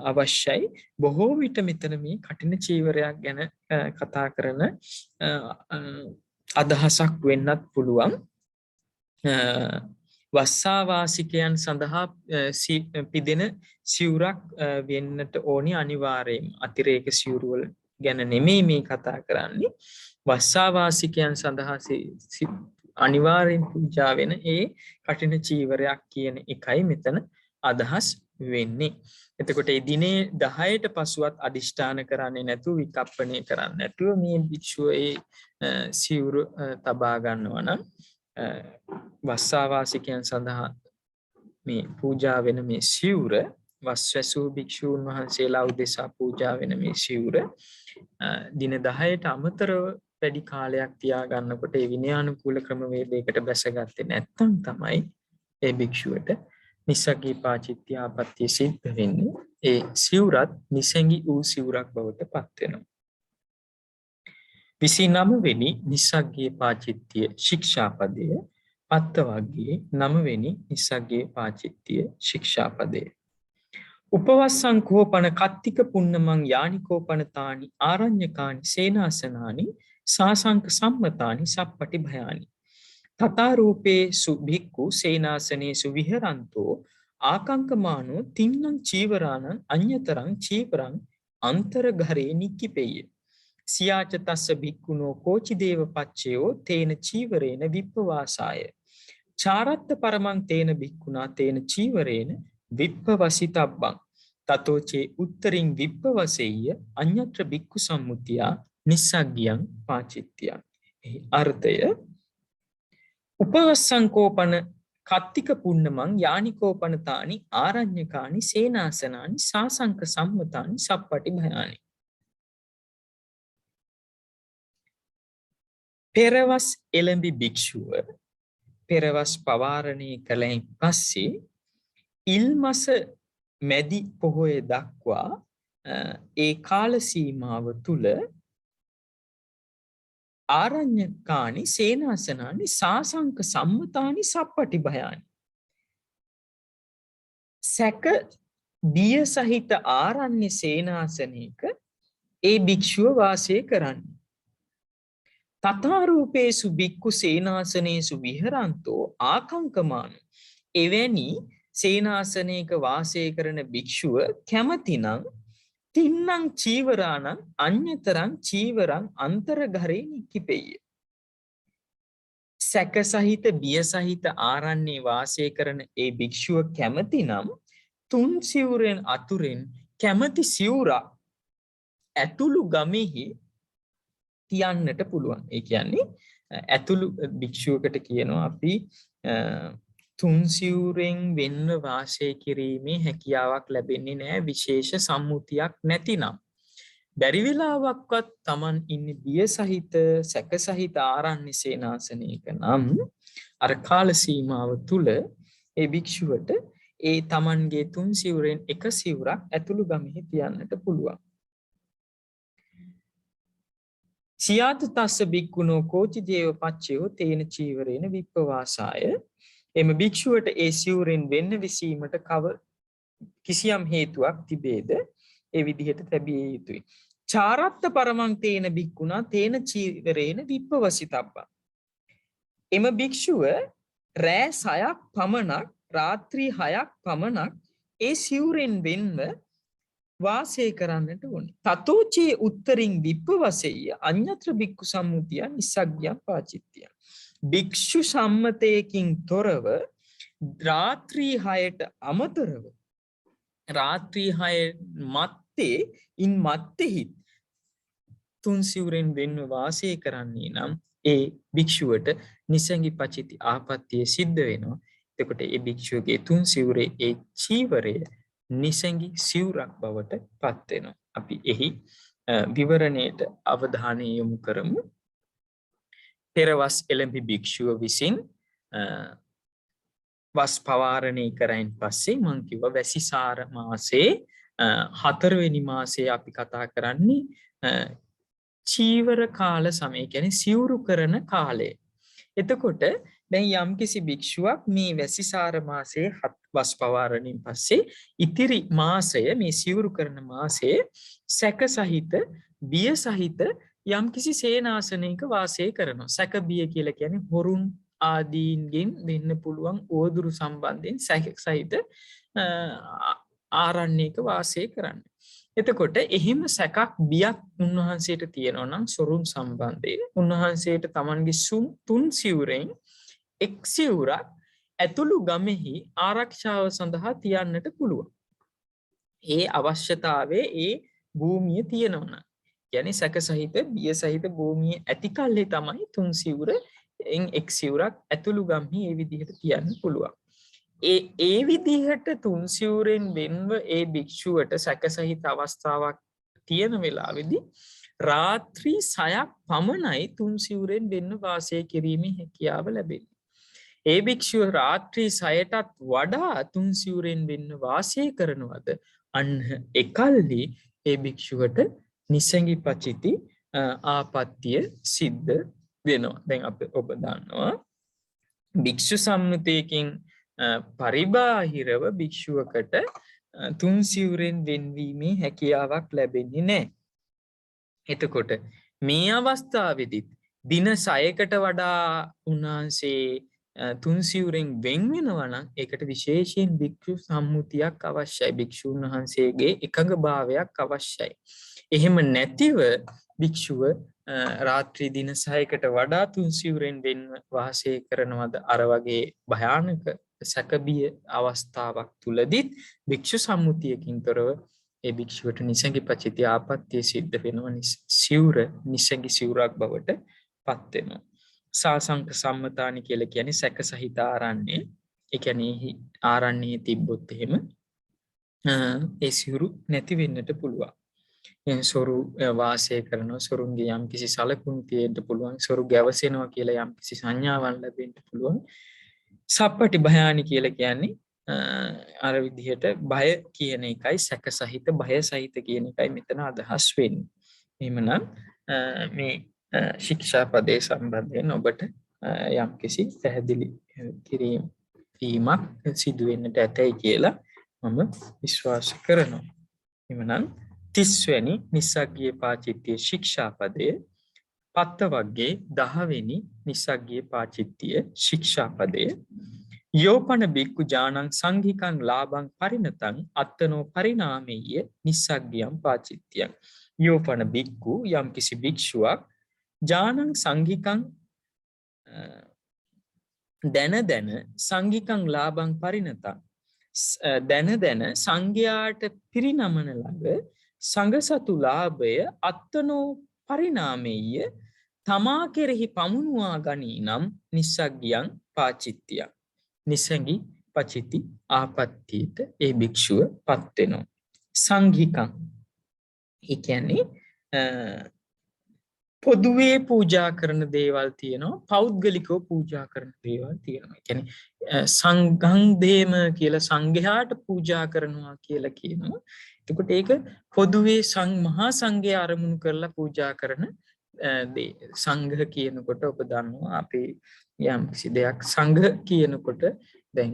අවශ්‍යයි. බොහෝ විට මෙතන මේ කටින චීවරයක් ගැන කතා කරන අදහසක් වෙන්නත් පුළුවන්. වස්සාවාසිකයන් සඳහා පිදෙන සිවුරක් වෙන්නට ඕනි අනිවාර්යයෙන්. අතිරේක සිවුරුවල ගැන නෙමෙයි මේ කතා කරන්නේ. වස්සාවාසිකයන් සඳහා අනිවාර්යෙන් පූජා වෙන ඒ කටින චීවරයක් කියන එකයි මෙතන අදහස් වෙන්නේ. එතකොට මේ දිනේ 10ට පසුවත් අදිෂ්ඨාන කරන්නේ නැතුව විකප්පණය කරන්නේ නැතුව මේ භික්ෂුව ඒ සිවුර තබා ගන්නවා නම් වස්සාවාසිකයන් සඳහා මේ පූජා වෙන මේ සිවුර වස්වැසූ භික්ෂූන් වහන්සේලා උදෙසා පූජා වෙන මේ සිවුර දින 10ට අමතරව වැඩි කාලයක් තියා ගන්නකොට ඒ විනයානුකූල ක්‍රමවේදයකට බැසගත්තේ නැත්නම් තමයි ඒ භික්ෂුවට නිස්සග්ගී පාචිත්‍ය ආපත්‍ය සිද්ධ වෙන්නේ. ඒ සිවුරත් නිසංගි වූ සිවුරක් බවට පත් වෙනවා. 29 වෙනි නිස්සග්ගී පාචිත්‍ය ශික්ෂාපදය පත්ත වග්ගයේ 9 වෙනි නිස්සග්ගී පාචිත්‍ය ශික්ෂාපදය. උපවස්සං කෝපන කත්තික පුන්නමං යානිකෝපනතානි ආරඤ්‍යකානි සේනාසනානි සාසංක සම්මතානි සප්පටි භයානි තථාරූපේසු භික්ඛු සේනාසනේසු විහරන්තෝ ආකංකමානෝ තින්නං චීවරාණං අඤ්‍යතරං චීවරං අන්තරඝරේ නික්කිපෙය්‍ය සියාච තස්ස භික්ඛුනෝ කෝචි දේව පච්චයෝ තේන චීවරේන විප්පවාසාය චාරත්ත පරමං තේන භික්ඛුනා තේන චීවරේන විප්පවසිතබ්බං තතෝචේ උත්තරින් විප්පවසෙය්‍ය අඤ්ඤත්‍ර භික්ඛු සම්මුතියා නිස්සග්ගියං පාචිත්‍යං. එහි අර්ථය උපවස්සංකෝපන කත්තික පුන්නමං යානිකෝපනතානි ආරඤ්‍යකානි සේනාසනානි සාසංක සම්මතානි සප්පටි භයානි. පෙරවස් එළඹි භික්ෂුව පෙරවස් පවාරණය කළයින් පස්සේ ඉල්මස මැදි පොහොය දක්වා ඒ කාල සීමාව තුල ආරඤ්‍යකානි සේනාසනානි සාසංක සම්මතානි සප්පටි භයානි සැක බිය සහිත ආරණ්‍ය සේනාසනයක ඒ භික්ෂුව වාසය කරන්නේ. තථාරූපේසු බික්කු සේනාසනේසු විහරන්තෝ ආකංකමාන. එවැනි සේනාසනයක වාසය කරන භික්ෂුව කැමතිනම් තින්නං චීවරාණං අඤ්‍යතරං චීවරං අන්තර්ගරේ නික්කිපෙය්‍ය. සැක සහිත බිය සහිත ආරණ්‍යයේ වාසය කරන ඒ භික්ෂුව කැමතිනම් තුන් සිවුරෙන් අතුරෙන් කැමති සිවුරක් ඇතුළු ගමෙහි තියන්නට පුළුවන්. ඒ කියන්නේ ඇතුළු භික්ෂුවකට කියනවා අපි තුන් සිවුරෙන් වෙන්ව වාසය කිරීමේ හැකියාවක් ලැබෙන්නේ නැහැ විශේෂ සම්මුතියක් නැතිනම්. බැරි වෙලාවක්වත් Taman ඉන්නේ බිය සහිත සැක සහිත ආරණ්‍ය සේනාසනයක නම් අර කාල සීමාව තුල ඒ භික්ෂුවට ඒ Tamanගේ තුන් සිවුරෙන් එක සිවුරක් ඇතුළු ගමෙහි තියන්නට පුළුවන්. සියාත තස්ස බික්කුණෝ කෝචි දේව පච්චයෝ තේන චීවරේන විප්පවාසාය. එම භික්ෂුවට ඒ සිවුරෙන් වෙන්න විසීමට කිසියම් හේතුවක් තිබේද ඒ විදිහට තැබිය යුතුයි. චාරත්ත පරමං තේන බික්කුණා තේන චීවරේන විප්පවසිතබ්බං. එම භික්ෂුව රෑ 6ක් පමණක් රාත්‍රී 6ක් පමණක් ඒ සිවුරෙන් වෙන්ව වාසය කරන්නට ඕනේ. තතෝචේ උත්තරින් විප්පවසෙය්‍ය අඤ්ඤත්‍ර බික්කු සම්මුතිය නිස්සග්ගයන් පාචිත්‍ය. භික්ෂු සම්මතයකින් තොරව රාත්‍රී 6ට අමතරව රාත්‍රී 6 මත්තේ ඉන් මත්තෙහි තුන් සිවුරෙන් වෙන්ව වාසය කරන්නේ නම් ඒ භික්ෂුවට නිසංගි පචිති ආපත්‍ය සිද්ධ වෙනවා. එතකොට ඒ භික්ෂුවගේ තුන් සිවුරේ ඒ චීවරය නිසංගි සිවුරක් බවට පත් වෙනවා. අපි එහි විවරණයට අවධානය යොමු කරමු. පෙරවස් එළඹි භික්ෂුව විසින් වස් පවාරණය කරයින් පස්සේ මං කිව්වා වැසිසාර මාසයේ 4 වෙනි මාසයේ අපි කතා කරන්නේ චීවර කාල සමය, කියන්නේ සිවුරු කරන කාලය. එතකොට දැන් යම්කිසි භික්ෂුවක් මේ වැසිසාර මාසයේ වස් පවාරණයෙන් පස්සේ ඉතිරි මාසය මේ සිවුරු කරන මාසයේ සැක සහිත බිය සහිත යම්කිසි සේනාසනයක වාසය කරනවා. සැක බිය කියලා කියන්නේ හොරුන් ආදීන්ගෙන් වෙන්න පුළුවන් ඕදුරු සම්බන්ධයෙන් සැක සහිත ආරණ්‍යයක වාසය කරන්න. එතකොට එහෙම සැකක් බියක් උන්වහන්සේට තියෙනවා නම් සොරුන් සම්බන්ධයෙන් උන්වහන්සේට Tamanගේ තුන් සිවුරෙන් එක් සිවුරක් ඇතුළු ගමෙහි ආරක්ෂාව සඳහා තියන්නට පුළුවන්. ඒ අවශ්‍යතාවයේ ඒ භූමිය තියෙනවා. කියන්නේ සැක සහිත බිය සහිත භූමිය ඇති කල්හි තමයි තුන් සිවුරෙන් එක් සිවුරක් ඇතුළු ගම්හි ඒ විදිහට තියන්න පුළුවන්. ඒ විදිහට තුන් සිවුරෙන් වෙන්ව ඒ භික්ෂුවට සැක සහිත අවස්ථාවක් තියෙන වෙලාවේදී රාත්‍රී 6ක් පමණයි තුන් සිවුරෙන් වෙන්ව වාසය කිරීමේ හැකියාව ලැබෙන්නේ. ඒ භික්ෂුව රාත්‍රී 6ටත් වඩා තුන් සිවුරෙන් වෙන්ව වාසය කරනවද අන්න එකල්හි ඒ භික්ෂුවට නිසංගි පචිති ආපත්‍ය සිද්ධ වෙනවා. දැන් ඔබ දන්නවා භික්ෂු සම්මුතියකින් පරිබාහිරව භික්ෂුවකට තුන් සිවුරෙන් වෙන්වීමේ හැකියාවක් ලැබෙන්නේ නැහැ. එතකොට මේ අවස්ථාවේදී දින 6කට වඩා උන්වහන්සේ තුන් සිවුරෙන් වෙන් වෙනවා නම් ඒකට විශේෂයෙන් භික්ෂු සම්මුතියක් අවශ්‍යයි. භික්ෂුන් වහන්සේගේ එකඟභාවයක් අවශ්‍යයි. එහෙම නැතිව භික්ෂුව රාත්‍රී දින 6කට වඩා තුන් සිවුරෙන් වෙන් වාසය කරනවද අර වගේ භයානක සැකබිය අවස්ථාවක් තුලදීත් භික්ෂු සම්මුතියකින් තොරව ඒ භික්ෂුවට නිසංගි පචිති ආපත්‍ය සිද්ධ වෙනවා. සිවුර නිසංගි සිවුරක් බවට පත් වෙනවා. සාසංක සම්මතානි කියලා කියන්නේ සැක සහිත ආරණ්‍ය. ඒ කියන්නේ ආරණ්‍යයේ තිබ්බොත් එහෙම ඒ සිවුරු නැති වෙන්නට පුළුවන්. සොරු වාසය කරනවා, සොරුන්ගේ යම් කිසි සලකුණු තියෙන්න පුළුවන්, සොරු ගැවසෙනවා කියලා යම් කිසි සංඥාවක් ලැබෙන්න පුළුවන්. සප්පටි භයානි කියලා කියන්නේ අර විදිහට බය කියන එකයි සැක සහිත බය සහිත කියන එකයි මෙතන අදහස් වෙන්නේ. එහෙමනම් මේ ශික්ෂාපදයේ සම්බන්ධයෙන් ඔබට යම් කිසි පැහැදිලි කිරීමක් සිදු වෙන්නට ඇතයි කියලා මම විශ්වාස කරනවා. එමනම් 30 වෙනි නිස්සග්ගීය පාචිත්‍ය ශික්ෂාපදයේ පත්ත වර්ගයේ 10 වෙනි නිස්සග්ගීය පාචිත්‍ය ශික්ෂාපදයේ යෝපන බික්කු ජානං සංඝිකං ලාභං පරිණතං අත්තනෝ පරිණාමීය නිස්සග්ගියම් පාචිත්‍යං. යෝපන බික්කු යම්කිසි භික්ෂුවක් ජානං සංඝිකං දැන සංඝිකං ලාභං පරිණතං දැන සංඝයාට පිරිනමන ළඟ සංඝසතු ලාභය අත්තනෝ පරිණාමීය තමා කෙරෙහි පමුණුවා ගනී නම් නිස්සග්ගියං පාචිත්‍යං. නිසංගි පචිති ආපත්තියට ඒ භික්ෂුව පත් වෙනවා. සංඝිකං ඒ කියන්නේ පොදුවේ පූජා කරන දේවල් තියෙනවා, පෞද්ගලිකව පූජා කරන දේවල් තියෙනවා. ඒ කියන්නේ සංඝං දේම කියලා සංඝයාට පූජා කරනවා කියලා කියනවා. එතකොට ඒක පොදුවේ මහා සංඝය අරමුණු කරලා පූජා කරන දේ. සංඝ කියනකොට ඔබ දන්නවා අපි යම් කිසි දෙයක් සංඝ කියනකොට දැන්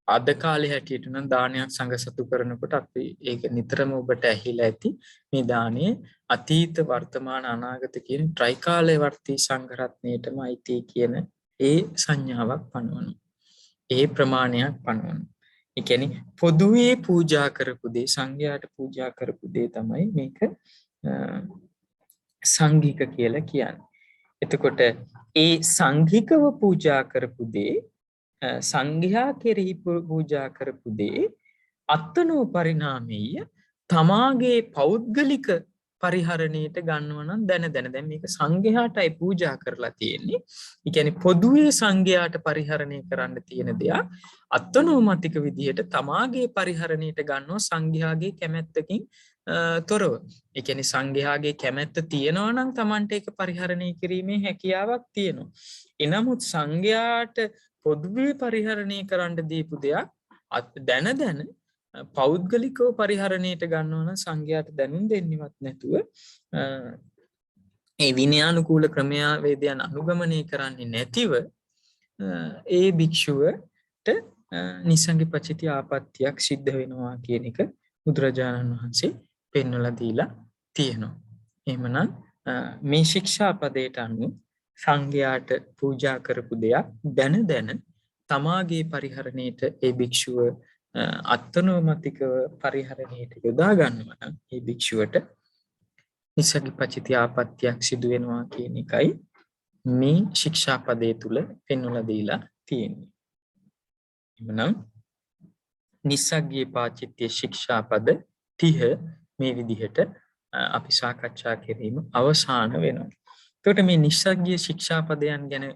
අද කාලේ හැටියට නම් දානයක් සංඝසතු කරනකොට අපි ඒක නිතරම ඔබට ඇහිලා ඇති. මේ දාණය අතීත වර්තමාන අනාගත කියන ත්‍රිකාලවර්ති සංඝ රත්නයටම අයිති කියන ඒ සංඥාවක් පනවනවා. ඒ ප්‍රමාණයක් පනවනවා. ඒ කියන්නේ පොදුවේ පූජා කරපු දේ, සංඝයාට පූජා කරපු දේ තමයි මේක සංඝික කියලා කියන්නේ. එතකොට ඒ සංඝිකව පූජා කරපු දේ, සංඝයා කෙරෙහි පූජා කරපු දේ අත්තනෝ පරිණාමීය තමාගේ පෞද්ගලික පරිහරණයට ගන්නවා නම් දැන මේක සංඝයාටයි පූජා කරලා තියෙන්නේ. ඒ කියන්නේ පොදුවේ සංඝයාට පරිහරණය කරන්න තියෙන දෙයක් අත්තනෝමතික විදිහට තමාගේ පරිහරණයට ගන්නවා සංඝයාගේ කැමැත්තකින් තොරව. ඒ කියන්නේ සංඝයාගේ කැමැත්ත තියෙනවා නම් Tamanට ඒක පරිහරණය කිරීමේ හැකියාවක් තියෙනවා. එනමුත් සංඝයාට පොදුවේ පරිහරණය කරන්න දීපු දෙයක් දැන පෞද්ගලිකව පරිහරණයට ගන්නවා නම් සංඝයාට දැනුම් දෙන්නවත් නැතුව ඒ විනයානුකූල ක්‍රමවේදයන් අනුගමනය කරන්නේ නැතිව ඒ භික්ෂුවට නිසංගි පචිති ආපත්‍යක් සිද්ධ වෙනවා කියන එක බුදුරජාණන් වහන්සේ පෙන්වලා දීලා තියෙනවා. එහෙමනම් මේ ශික්ෂාපදයට අනුව සංඝයාට පූජා කරපු දෙයක් දැන තමාගේ පරිහරණයට ඒ භික්ෂුව අත්තනෝමතිකව පරිහරණයට යොදා ගන්නවා නම් ඒ භික්ෂුවට නිසංගි පචිති ආපත්‍යක් සිදු වෙනවා කියන එකයි මේ ශික්ෂාපදයේ තුල පෙන්වලා දීලා තියෙන්නේ. එමනම් නිසංගී පාචිත්‍ය ශික්ෂාපද 30 මේ විදිහට අපි සාකච්ඡා කිරීම අවසන් වෙනවා. එතකොට මේ නිස්සග්ගීය ශික්ෂාපදයන් ගැන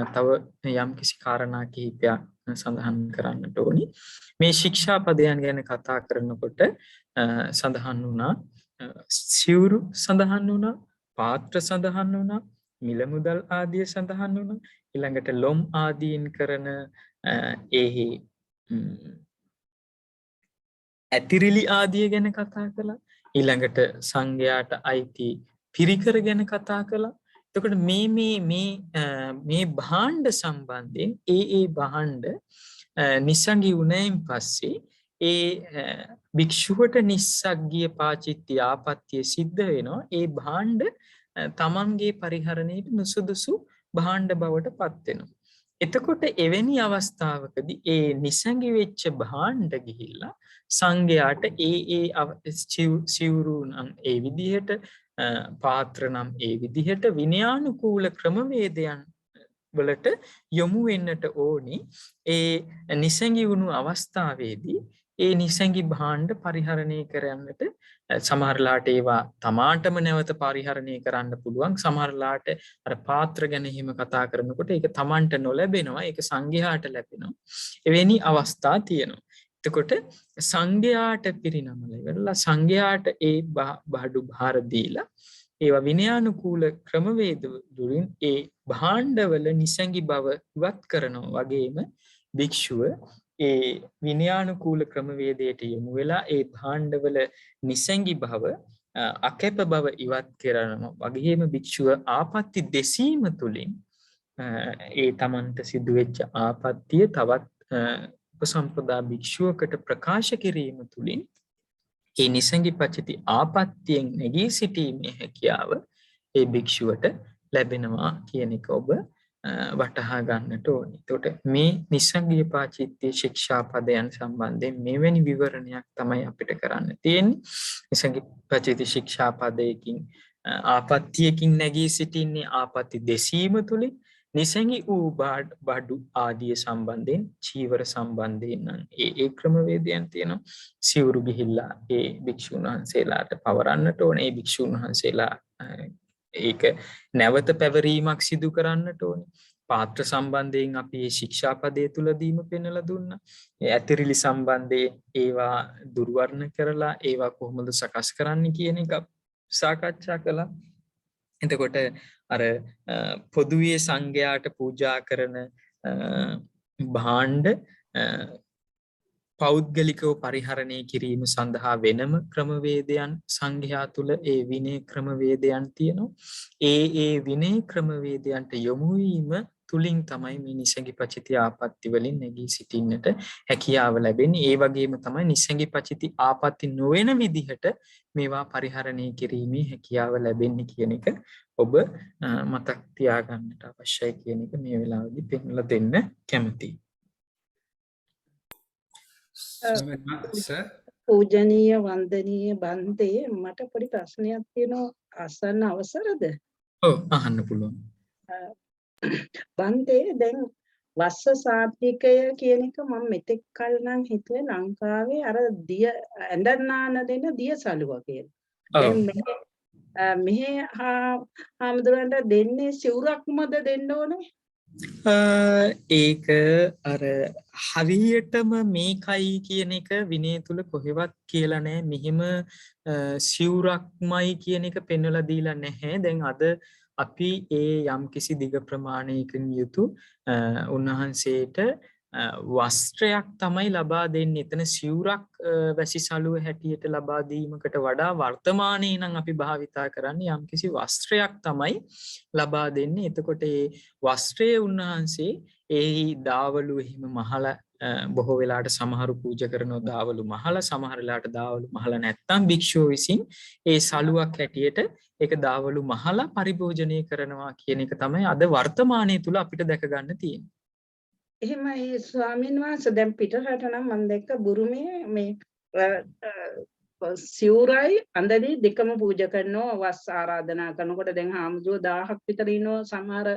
තව යම් කිසි කාරණා කිහිපයක් සඳහන් කරන්නට ඕනි. මේ ශික්ෂාපදයන් ගැන කතා කරනකොට සඳහන් වුණා සිවුරු සඳහන් වුණා, පාත්‍ර සඳහන් වුණා, මිල මුදල් ආදිය සඳහන් වුණා. ඊළඟට ලොම් ආදීන් කරන එහි ඇතිරිලි ආදිය ගැන කතා කළා. ඊළඟට සංඝයාට අයිති පිරිකර ගැන කතා කළා. එතකොට මේ භාණ්ඩ සම්බන්ධයෙන් ඒ භාණ්ඩ නිසංගී වුණයින් පස්සේ ඒ භික්ෂුවට නිස්සග්ගීය පාචිත්‍ය ආපත්‍ය සිද්ධ වෙනවා. ඒ භාණ්ඩ තමන්ගේ පරිහරණයට නුසුදුසු භාණ්ඩ බවට පත් වෙනවා. එතකොට එවැනි අවස්ථාවකදී ඒ නිසංගි වෙච්ච භාණ්ඩ ගිහිල්ලා සංඝයාට සිවුරු නම් ඒ විදිහට, පාත්‍ර නම් ඒ විදිහට විනයානුකූල ක්‍රමවේදයන් වලට යොමු වෙන්නට ඕනි. ඒ නිසංගි වුණු අවස්ථාවේදී ඒ නිසංගි භාණ්ඩ පරිහරණය කරන්නට සමහරලාට ඒවා තමාටම නැවත පරිහරණය කරන්න පුළුවන්. සමහරලාට අර පාත්‍ර ගැන හිම කතා කරනකොට ඒක තමන්ට නොලැබෙනවා, ඒක සංඝයාට ලැබෙනවා. එවැනි අවස්ථා තියෙනවා. එතකොට සංඝයාට පිරිනමල ඉවරලා සංඝයාට ඒ බඩු භාර දීලා ඒවා විනයානුකූල ක්‍රමවේද දුරින් ඒ භාණ්ඩවල නිසංගි බව ඉවත් කරනවා වගේම භික්ෂුව ඒ විනයානුකූල ක්‍රමවේදයට යොමු වෙලා ඒ භාණ්ඩවල නිසංගි බව අකැප බව ඉවත් කරනවා වගේම භික්ෂුව ආපත්‍ය දෙසීම තුළින් ඒ තමන්ට සිදුවෙච්ච ආපත්තිය තවත් උපසම්පදා භික්ෂුවකට ප්‍රකාශ කිරීම තුළින් ඒ නිසංගි පච්චති ආපත්‍යයෙන් නැගී සිටීමේ හැකියාව ඒ භික්ෂුවට ලැබෙනවා කියන එක ඔබ වටහා ගන්නට ඕනේ. එතකොට මේ නිසංගිය පාචිත්‍ය ශික්ෂාපදයන් සම්බන්ධයෙන් මෙවැනි විවරණයක් තමයි අපිට කරන්න තියෙන්නේ. නිසංගි පච්චිත්‍ය ශික්ෂාපදයකින් ආපත්‍යයකින් නැගී සිටින්නේ ආපත්‍ය දෙසීම තුළින් නිසංගි වූ බඩු ආදිය සම්බන්ධයෙන් චීවර සම්බන්ධයෙන් නම් ඒ ක්‍රමවේදයන් තියෙනවා. සිවුරු ගිහිල්ලා ඒ භික්ෂුන් වහන්සේලාට පවරන්නට ඕනේ. ඒ භික්ෂුන් වහන්සේලා ඒක නැවත පැවරීමක් සිදු කරන්නට ඕනේ. පාත්‍ර සම්බන්ධයෙන් අපි මේ ශික්ෂාපදයේ තුලදීම පෙන්වලා දුන්නා. ඒ ඇතිරිලි සම්බන්ධයෙන් ඒවා දුර්වර්ණ කරලා ඒවා කොහොමද සකස් කරන්න කියන එක සාකච්ඡා කළා. එතකොට අර පොදුවේ සංඝයාට පූජා කරන භාණ්ඩ පෞද්ගලිකව පරිහරණය කිරීම සඳහා වෙනම ක්‍රමවේදයන් සංඝයා තුළ ඒ විනය ක්‍රමවේදයන් තියෙනවා. ඒ විනය ක්‍රමවේදයන්ට යොමු වීම තුලින් තමයි මේ නිසංගි පච්චිති ආපත්‍ය වලින් නැගී සිටින්නට හැකියාව ලැබෙන්නේ. ඒ වගේම තමයි නිසංගි පච්චිති ආපත්‍ය නොවන විදිහට මේවා පරිහරණය කිරීමේ හැකියාව ලැබෙන්නේ කියන එක ඔබ මතක් තියාගන්නට අවශ්‍යයි කියන එක මේ වෙලාවේදී පෙන්වලා දෙන්න කැමතියි. පූජනීය වන්දනීය බන්තේ මට පොඩි ප්‍රශ්නයක් තියෙනවා අසන්න අවසරද? ඔව් අහන්න පුළුවන්. බන්තේ දැන් වස්ස සාත්‍විකය කියන එක මම මෙතෙක් කල නම් හිතුවේ ලංකාවේ අර දිය ඇඳන්නාන දෙන දිය සලුව කියලා. දැන් මෙහි හාමුදුරන්ට දෙන්නේ සිවුරක්මද දෙන්න ඕනේ? ඒක අර හරියටම මේකයි කියන එක විනය තුල කොහෙවත් කියලා නැහැ. මෙහෙම සිවුරක්මයි කියන එක පෙන්වලා දීලා නැහැ. දැන් අද අපි ඒ යම්කිසි දිග ප්‍රමාණයකින් යුතු උන්වහන්සේට වස්ත්‍රයක් තමයි ලබා දෙන්නේ. එතන සිවුරක් වැසිසලුව හැටියට ලබා දීමකට වඩා වර්තමානයේ නම් අපි භාවිතා කරන්නේ යම්කිසි වස්ත්‍රයක් තමයි ලබා දෙන්නේ. එතකොට ඒ වස්ත්‍රය උන්වහන්සේ ඒ දාවලු එහෙම මහලා බොහෝ වෙලාට සමහරු පූජා කරනවා දාවලු මහලා, සමහර වෙලාට දාවලු මහලා නැත්තම් භික්ෂුව විසින් ඒ සලුවක් හැටියට ඒක දාවලු මහලා පරිභෝජනය කරනවා කියන එක තමයි අද වර්තමානයේ තුල අපිට දැක ගන්න තියෙන්නේ. එහෙමයි ස්වාමීන් වහන්සේ දැන් පිටරට නම් මම දැක්ක බුරුමේ මේ සිවුරයි අඳලි දෙකම පූජා කරනවා වස් ආරාධනා කරනකොට. දැන් හාමුදුරුවෝ 1000ක් විතර ඉන්නවා සමහර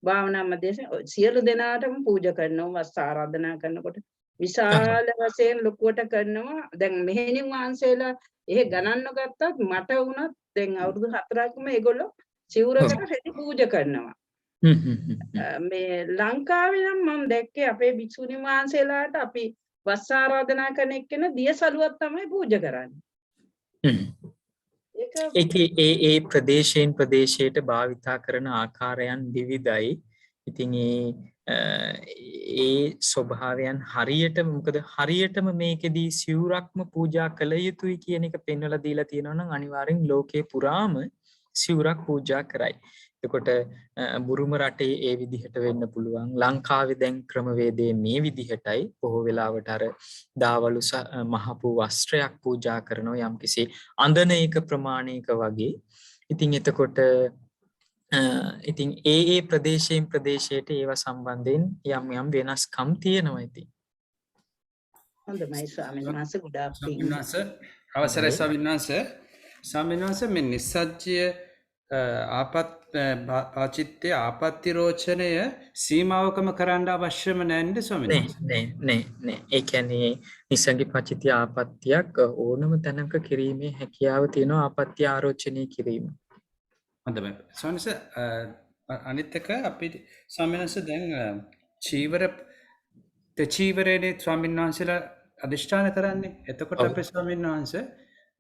භාවනා මැදේ සියලු දෙනාටම පූජා කරනවා වස් ආරාධනා කරනකොට. විශාල වශයෙන් ලොකුවට කරනවා. දැන් මෙහෙණින් වහන්සේලා එහෙ ගණන්ව ගත්තත් මට වුණත් දැන් අවුරුදු 4ක්ම ඒගොල්ලෝ සිවුරකට රෙදි පූජා කරනවා. මේ ලංකාවේ නම් මම දැක්කේ අපේ භික්ෂුණී වහන්සේලාට අපි වස් ආරාධනා කරන එක්කෙන දියසලුවක් තමයි පූජා කරන්නේ. ඒ ප්‍රදේශයෙන් ප්‍රදේශයට භාවිතා කරන ආකාරයන් විවිධයි. ඉතින් ඒ ස්වභාවයන් හරියටම මොකද හරියටම මේකෙදී සිවුරක්ම පූජා කළ යුතුයි කියන එක පෙන්වලා දීලා තියෙනවා නම් අනිවාර්යෙන් ලෝකේ පුරාම සිවුරක් පූජා කරයි. එතකොට බුරුම රටේ ඒ විදිහට වෙන්න පුළුවන්. ලංකාවේ දැන් ක්‍රමවේදයේ මේ විදිහටයි. බොහෝ වෙලාවට අර දාවලු මහපු වස්ත්‍රයක් පූජා කරනවා යම්කිසි අඳන එක ප්‍රමාණයක වගේ. ඉතින් එතකොට ඉතින් ඒ ප්‍රදේශයෙන් ප්‍රදේශයට ඒවා සම්බන්ධයෙන් යම් වෙනස්කම් තියෙනවා ඉතින්. හොඳයි ස්වාමීන් වහන්සේ ගොඩාක් පිං. අවසරයි ස්වාමීන් වහන්සේ මේ නිස්සජ්ජය පාචිත්‍ය ආපත්‍ය රෝචනය සීමාවකම කරන්න අවශ්‍යම නැන්ද ස්වාමීන් වහන්සේ? නෑ. ඒ කියන්නේ නිසංගි පච්චිත්‍ය ආපත්‍යක් ඕනම තැනක කිරීමේ හැකියාව තියෙනවා ආපත්‍ය ආරෝචනය කිරීම. හොඳයි ස්වාමීන් වහන්සේ. අනිත් එක අපි ස්වාමීන් වහන්සේ දැන් චීවරේනේ ස්වාමීන් වහන්සේලා අධිෂ්ඨාන කරන්නේ. එතකොට අපේ ස්වාමීන් වහන්සේ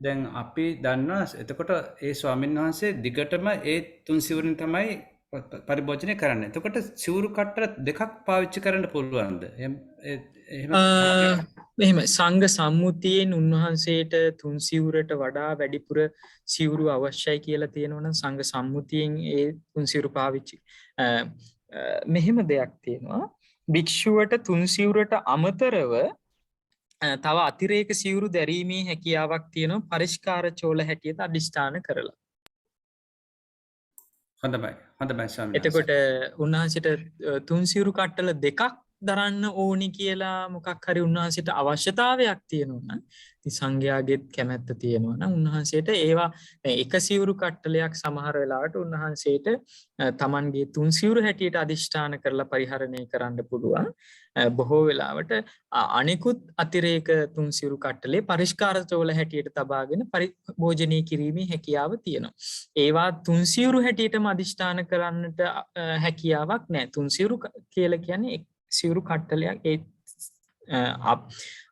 දැන් අපි දන්නවා එතකොට ඒ ස්වාමීන් වහන්සේ දිගටම ඒ තුන් සිවුරින් තමයි පරිභෝජනය කරන්නේ. එතකොට සිවුරු කට්ටර දෙකක් පාවිච්චි කරන්න පුළුවන්ද? එහෙම සංඝ සම්මුතියෙන් උන්වහන්සේට තුන් සිවුරට වඩා වැඩිපුර සිවුරු අවශ්‍යයි කියලා තියෙනවා නම් සංඝ සම්මුතියෙන් ඒ තුන් සිවුරු පාවිච්චි මෙහෙම දෙයක් තියෙනවා. භික්ෂුවට තුන් සිවුරට අමතරව තව අතිරේක සිවුරු දැරීමේ හැකියාවක් තියෙනවා පරිස්කාර චෝල හැටියට අධිෂ්ඨාන කරලා. හොඳයි ස්වාමීන් වහන්සේ. එතකොට උන්වහන්සේට තුන් සිවුරු කට්ටල දෙකක් දරන්න ඕනි කියලා මොකක් හරි උන්වහන්සේට අවශ්‍යතාවයක් තියෙනවා නම් ඉතින් සංඝයාගේත් කැමැත්ත තියෙනවා නම් උන්වහන්සේට ඒවා එක සිවුරු කට්ටලයක් සමහර වෙලාවට උන්වහන්සේට තමන්ගේ තුන් සිවුරු හැටියට අධිෂ්ඨාන කරලා පරිහරණය කරන්න පුළුවන්. බොහෝ වෙලාවට අනිකුත් අතිරේක තුන් සිවුරු කට්ටලේ පරිස්කාර චෝල හැටියට තබාගෙන පරිභෝජනය කිරීමේ හැකියාව තියෙනවා. ඒවා තුන් සිවුරු හැටියටම අධිෂ්ඨාන කරන්නට හැකියාවක් නැහැ. තුන් සිවුරු කියලා කියන්නේ සිවුරු කට්ටලයක් ඒ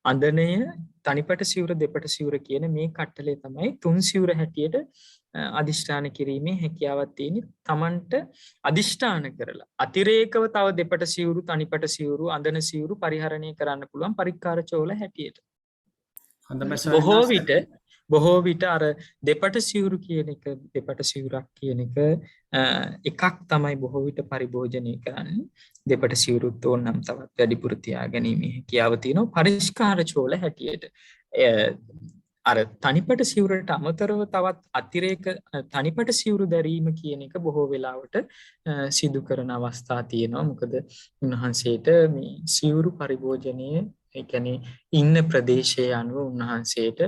අඳනය තනිපට සිවුර දෙපට සිවුර කියන මේ කට්ටලේ තමයි තුන් සිවුර හැටියට අධිෂ්ඨාන කිරීමේ හැකියාවක් තියෙන තමන්ට අධිෂ්ඨාන කරලා අතිරේකව තව දෙපට සිවුරු තනිපට සිවුරු අඳන සිවුරු පරිහරණය කරන්න පුළුවන් පරික්කාර චෝල හැටියට. බොහෝ විට අර දෙපට සිවුරු කියන එක දෙපට සිවුරක් කියන එකක් තමයි බොහෝ විට පරිභෝජනය කරන්නේ. දෙපට සිවුරුත් ඕනනම් තවත් වැඩිපුර තියාගැනීමේ හැකියාව තියෙනවා පරිස්කාර චෝල හැටියට. අර තනිපට සිවුරට අමතරව තවත් අතිරේක තනිපට සිවුරු දැරීම කියන එක බොහෝ වෙලාවට සිදු කරන අවස්ථා තියෙනවා. මොකද උන්වහන්සේට මේ සිවුරු පරිභෝජනය ඒ කියන්නේ ඉන්න ප්‍රදේශයේ අනුව උන්වහන්සේට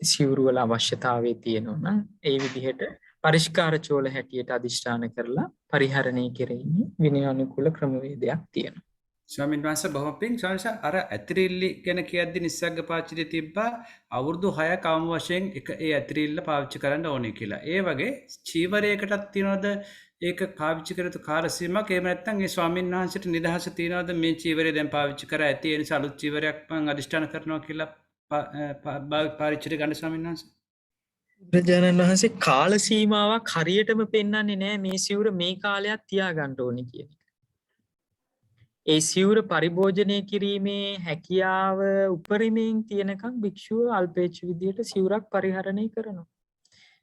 සිවුරු වල අවශ්‍යතාවය තියෙනවා නම් ඒ විදිහට පරිස්කාර චෝල හැටියට අධිෂ්ඨාන කරලා පරිහරණය කිරීමේ විනයානුකූල ක්‍රමවේදයක් තියෙනවා. ස්වාමීන් වහන්සේ බොහොම පිං ස්වාමීන් වහන්සේ අර ඇතිරිල්ල ගැන කියද්දි නිස්සග්ග පාච්චිතේ තිබ්බා අවුරුදු 6ක් අවම වශයෙන් ඒ ඇතිරිල්ල පාවිච්චි කරන්න ඕනේ කියලා. ඒ වගේ චීවරයකටත් තියනවද ඒක පාවිච්චි කරතු කාල සීමාවක්? එහෙම නැත්නම් ඒ ස්වාමීන් වහන්සේට නිදහස තියනවද මේ චීවරය දැන් පාවිච්චි කරා ඇති ඒ නිසා අලුත් චීවරයක් මම අධිෂ්ඨාන කරනවා කියලා පාවිච්චි ගන්න ස්වාමීන් වහන්සේ? බුදුරජාණන් වහන්සේ කාල සීමාවක් හරියටම පෙන්වන්නේ නැහැ මේ සිවුර මේ කාලයක් තියාගන්න ඕනේ කියන එක. ඒ සිවුර පරිභෝජනය කිරීමේ හැකියාව උපරිමයෙන් තියෙනකම් භික්ෂුව අල්පේච්ඡ විදියට සිවුරක් පරිහරණය කරනවා.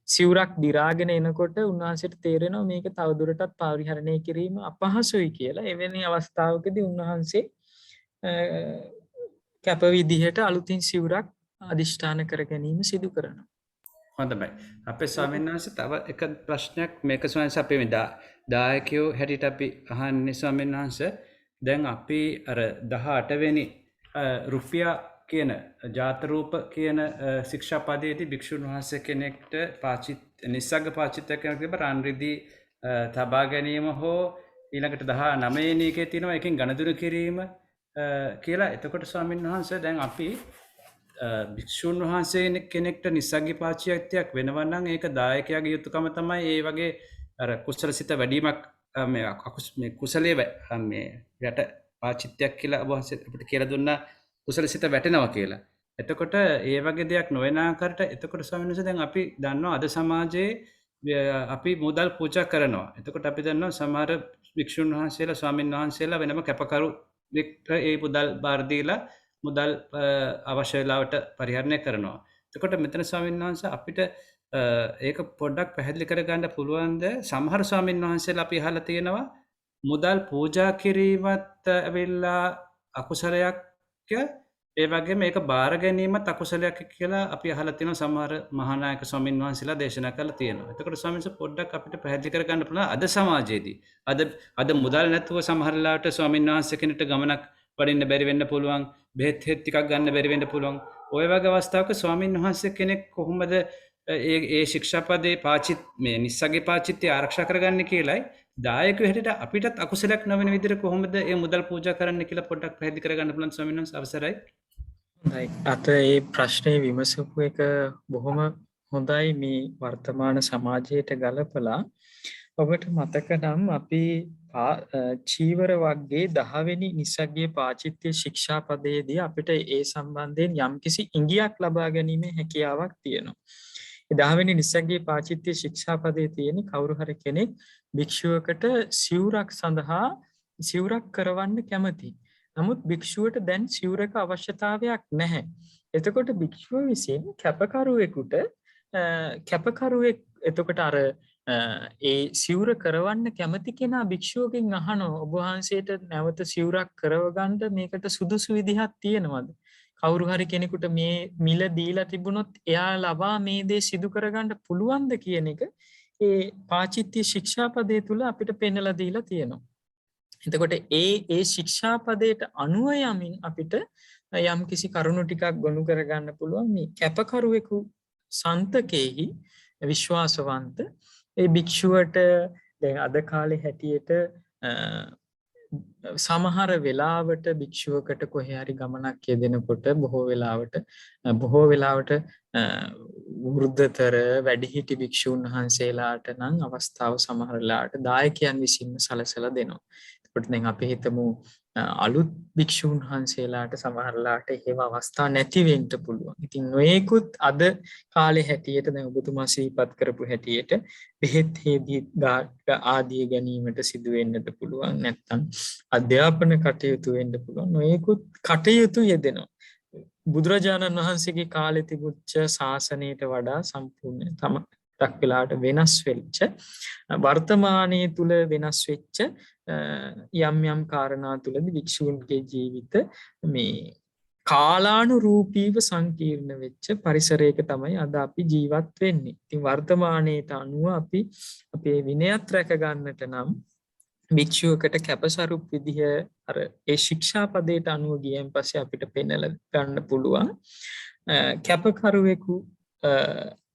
සිවුරක් දිරාගෙන එනකොට උන්වහන්සේට තේරෙනවා මේක තවදුරටත් පරිහරණය කිරීම අපහසුයි කියලා. එවැනි අවස්ථාවකදී උන්වහන්සේ කැප විදිහට අලුතින් සිවුරක් අධිෂ්ඨාන කර ගැනීම සිදු කරනවා. හොඳයි. අපේ ස්වාමීන් වහන්සේ තව එක ප්‍රශ්නයක් මේක ස්වාමීන් වහන්සේ අපේ මේ දායකයෝ හැටියට අපි අහන්නේ ස්වාමීන් වහන්සේ දැන් අපි අර 18 වෙනි රුපියා කියන ජාතරූප කියන ශික්ෂාපදයේදී භික්ෂුන් වහන්සේ කෙනෙක්ට නිස්සග්ග පාචිත්තයක් කරන රන් රිදී තබා ගැනීම හෝ ඊළඟට 19 වෙනි එකේ තියෙනවා එකෙන් ගණදුරු කිරීම කියලා. එතකොට ස්වාමීන් වහන්සේ දැන් අපි භික්ෂුන් වහන්සේ කෙනෙක්ට නිස්සග්ග පාචිත්තයක් වෙනවා නම් ඒක දායකයාගේ යුතුයකම තමයි ඒ වගේ අර කුසලසිත වැඩිමක් මේ කුසලයේ මේ යට පාචිත්‍යයක් කියලා ඔබ අපිට කියලා දුන්නා කුසලසිත වැටෙනවා කියලා. එතකොට ඒ වගේ දෙයක් නොවන ආකාරයට එතකොට ස්වාමීන් වහන්සේ දැන් අපි දන්නවා අද සමාජයේ අපි මුදල් පූජා කරනවා. එතකොට අපි දන්නවා සමහර භික්ෂුන් වහන්සේලා ස්වාමීන් වහන්සේලා වෙනම කැපකරු ඒ මුදල් බාර දීලා මුදල් අවශ්‍ය වෙලාවට පරිහරණය කරනවා. එතකොට මෙතන ස්වාමීන් වහන්සේ අපිට ඒක පොඩ්ඩක් පැහැදිලි කරගන්න පුළුවන්ද? සමහර ස්වාමීන් වහන්සේලා අපි අහලා තියෙනවා මුදල් පූජා කිරීමත් ඇවිල්ලා අකුසලයක්, ඒ වගේම ඒක බාර ගැනීමත් අකුසලයක් කියලා අපි අහලා තියෙනවා. සමහර මහානායක ස්වාමීන් වහන්සේලා දේශනා කරලා තියෙනවා. එතකොට ස්වාමීන් වහන්සේ පොඩ්ඩක් අපිට පැහැදිලි කරගන්න පුළුවන් අද සමාජයේදී අද මුදල් නැතුව සමහර ලාට ස්වාමීන් වහන්සේ කෙනෙක්ට ගමනක් වඩින්න බැරි වෙන්න පුළුවන්, බෙහෙත් ටිකක් ගන්න බැරි වෙන්න පුළුවන්. ඔය වගේ අවස්ථාවක ස්වාමීන් වහන්සේ කෙනෙක් කොහොමද ඒ ශික්ෂාපදේ පාචිත් මේ නිස්සග්ගේ පාචිත්‍ය ආරක්ෂා කරගන්න කියලායි දායකයෝ හැටියට අපිටත් අකුසලයක් නොවන විදිහට කොහොමද මේ මුදල් පූජා කරන්න කියලා පොඩ්ඩක් පැහැදිලි කරගන්න පුළුවන් ස්වාමීන් වහන්සේ අවසරයි. හොඳයි. අත ඒ ප්‍රශ්නේ විමසපු එක බොහොම හොඳයි මේ වර්තමාන සමාජයට ගලපලා. ඔබට මතක නම් අපි චීවර වර්ගයේ 10 වෙනි නිස්සග්ගේ පාචිත්‍ය ශික්ෂාපදයේදී අපිට ඒ සම්බන්ධයෙන් යම්කිසි ඉඟියක් ලබා ගැනීමේ හැකියාවක් තියෙනවා. 10 වෙනි නිස්සග්ගේ පාචිත්‍ය ශික්ෂාපදයේ තියෙන කවුරු හරි කෙනෙක් භික්ෂුවකට සිවුරක් සඳහා සිවුරක් කරවන්න කැමති. නමුත් භික්ෂුවට දැන් සිවුරක අවශ්‍යතාවයක් නැහැ. එතකොට භික්ෂුව විසින් කැපකරුවෙකුට කැපකරුවෙක් එතකොට අර ඒ සිවුර කරවන්න කැමති කෙනා භික්ෂුවකින් අහනවා ඔබ වහන්සේට නැවත සිවුරක් කරව ගන්න මේකට සුදුසු විදිහක් තියෙනවද? කවුරු හරි කෙනෙකුට මේ මිල දීලා තිබුණොත් එයා ලබා මේ දේ සිදු කරගන්න පුළුවන්ද කියන එක ඒ පාචිත්‍ය ශික්ෂාපදයේ තුල අපිට පෙන්වලා දීලා තියෙනවා. එතකොට ඒ ශික්ෂාපදයට අනුව යමින් අපිට යම් කිසි කරුණු ටිකක් ගොනු කරගන්න පුළුවන් මේ කැපකරුවෙකු සන්තකෙහි විශ්වාසවන්ත ඒ භික්ෂුවට දැන් අද කාලේ හැටියට සමහර වෙලාවට භික්ෂුවකට කොහේ හරි ගමනක් යෙදෙනකොට බොහෝ වෙලාවට වෘද්ධතර වැඩිහිටි භික්ෂුන් වහන්සේලාට නම් අවස්ථාව සමහර වෙලාවට දායකයන් විසින්ම සලසලා දෙනවා. එතකොට දැන් අපි හිතමු අලුත් භික්ෂුන් වහන්සේලාට සමහරලාට එහෙම අවස්ථා නැති වෙන්න පුළුවන්. ඉතින් නොයෙකුත් අද කාලේ හැටියට දැන් ඔබතුමා සිහිපත් කරපු හැටියට බෙහෙත් හේදී ආදී ගැනීමට සිදු වෙන්නට පුළුවන්. නැත්නම් අධ්‍යාපන කටයුතු වෙන්න පුළුවන්. නොයෙකුත් කටයුතු යෙදෙනවා. බුදුරජාණන් වහන්සේගේ කාලේ තිබුච්ච ශාසනයට වඩා සම්පූර්ණ ටක් වෙලාවට වෙනස් වෙච්ච වර්තමානයේ තුල වෙනස් වෙච්ච යම් කාරණා තුලදී භික්ෂුන්ගේ ජීවිත මේ කාලානුරූපීව සංකීර්ණ වෙච්ච පරිසරයක තමයි අද අපි ජීවත් වෙන්නේ. ඉතින් වර්තමානයේට අනුව අපි අපේ විනයත් රැක ගන්නට නම් භික්ෂුවකට කැපසරුප් විදිහ අර ඒ ශික්ෂාපදයට අනුව ගියන් පස්සේ අපිට පෙන්නලා ගන්න පුළුවන් කැපකරුවෙකු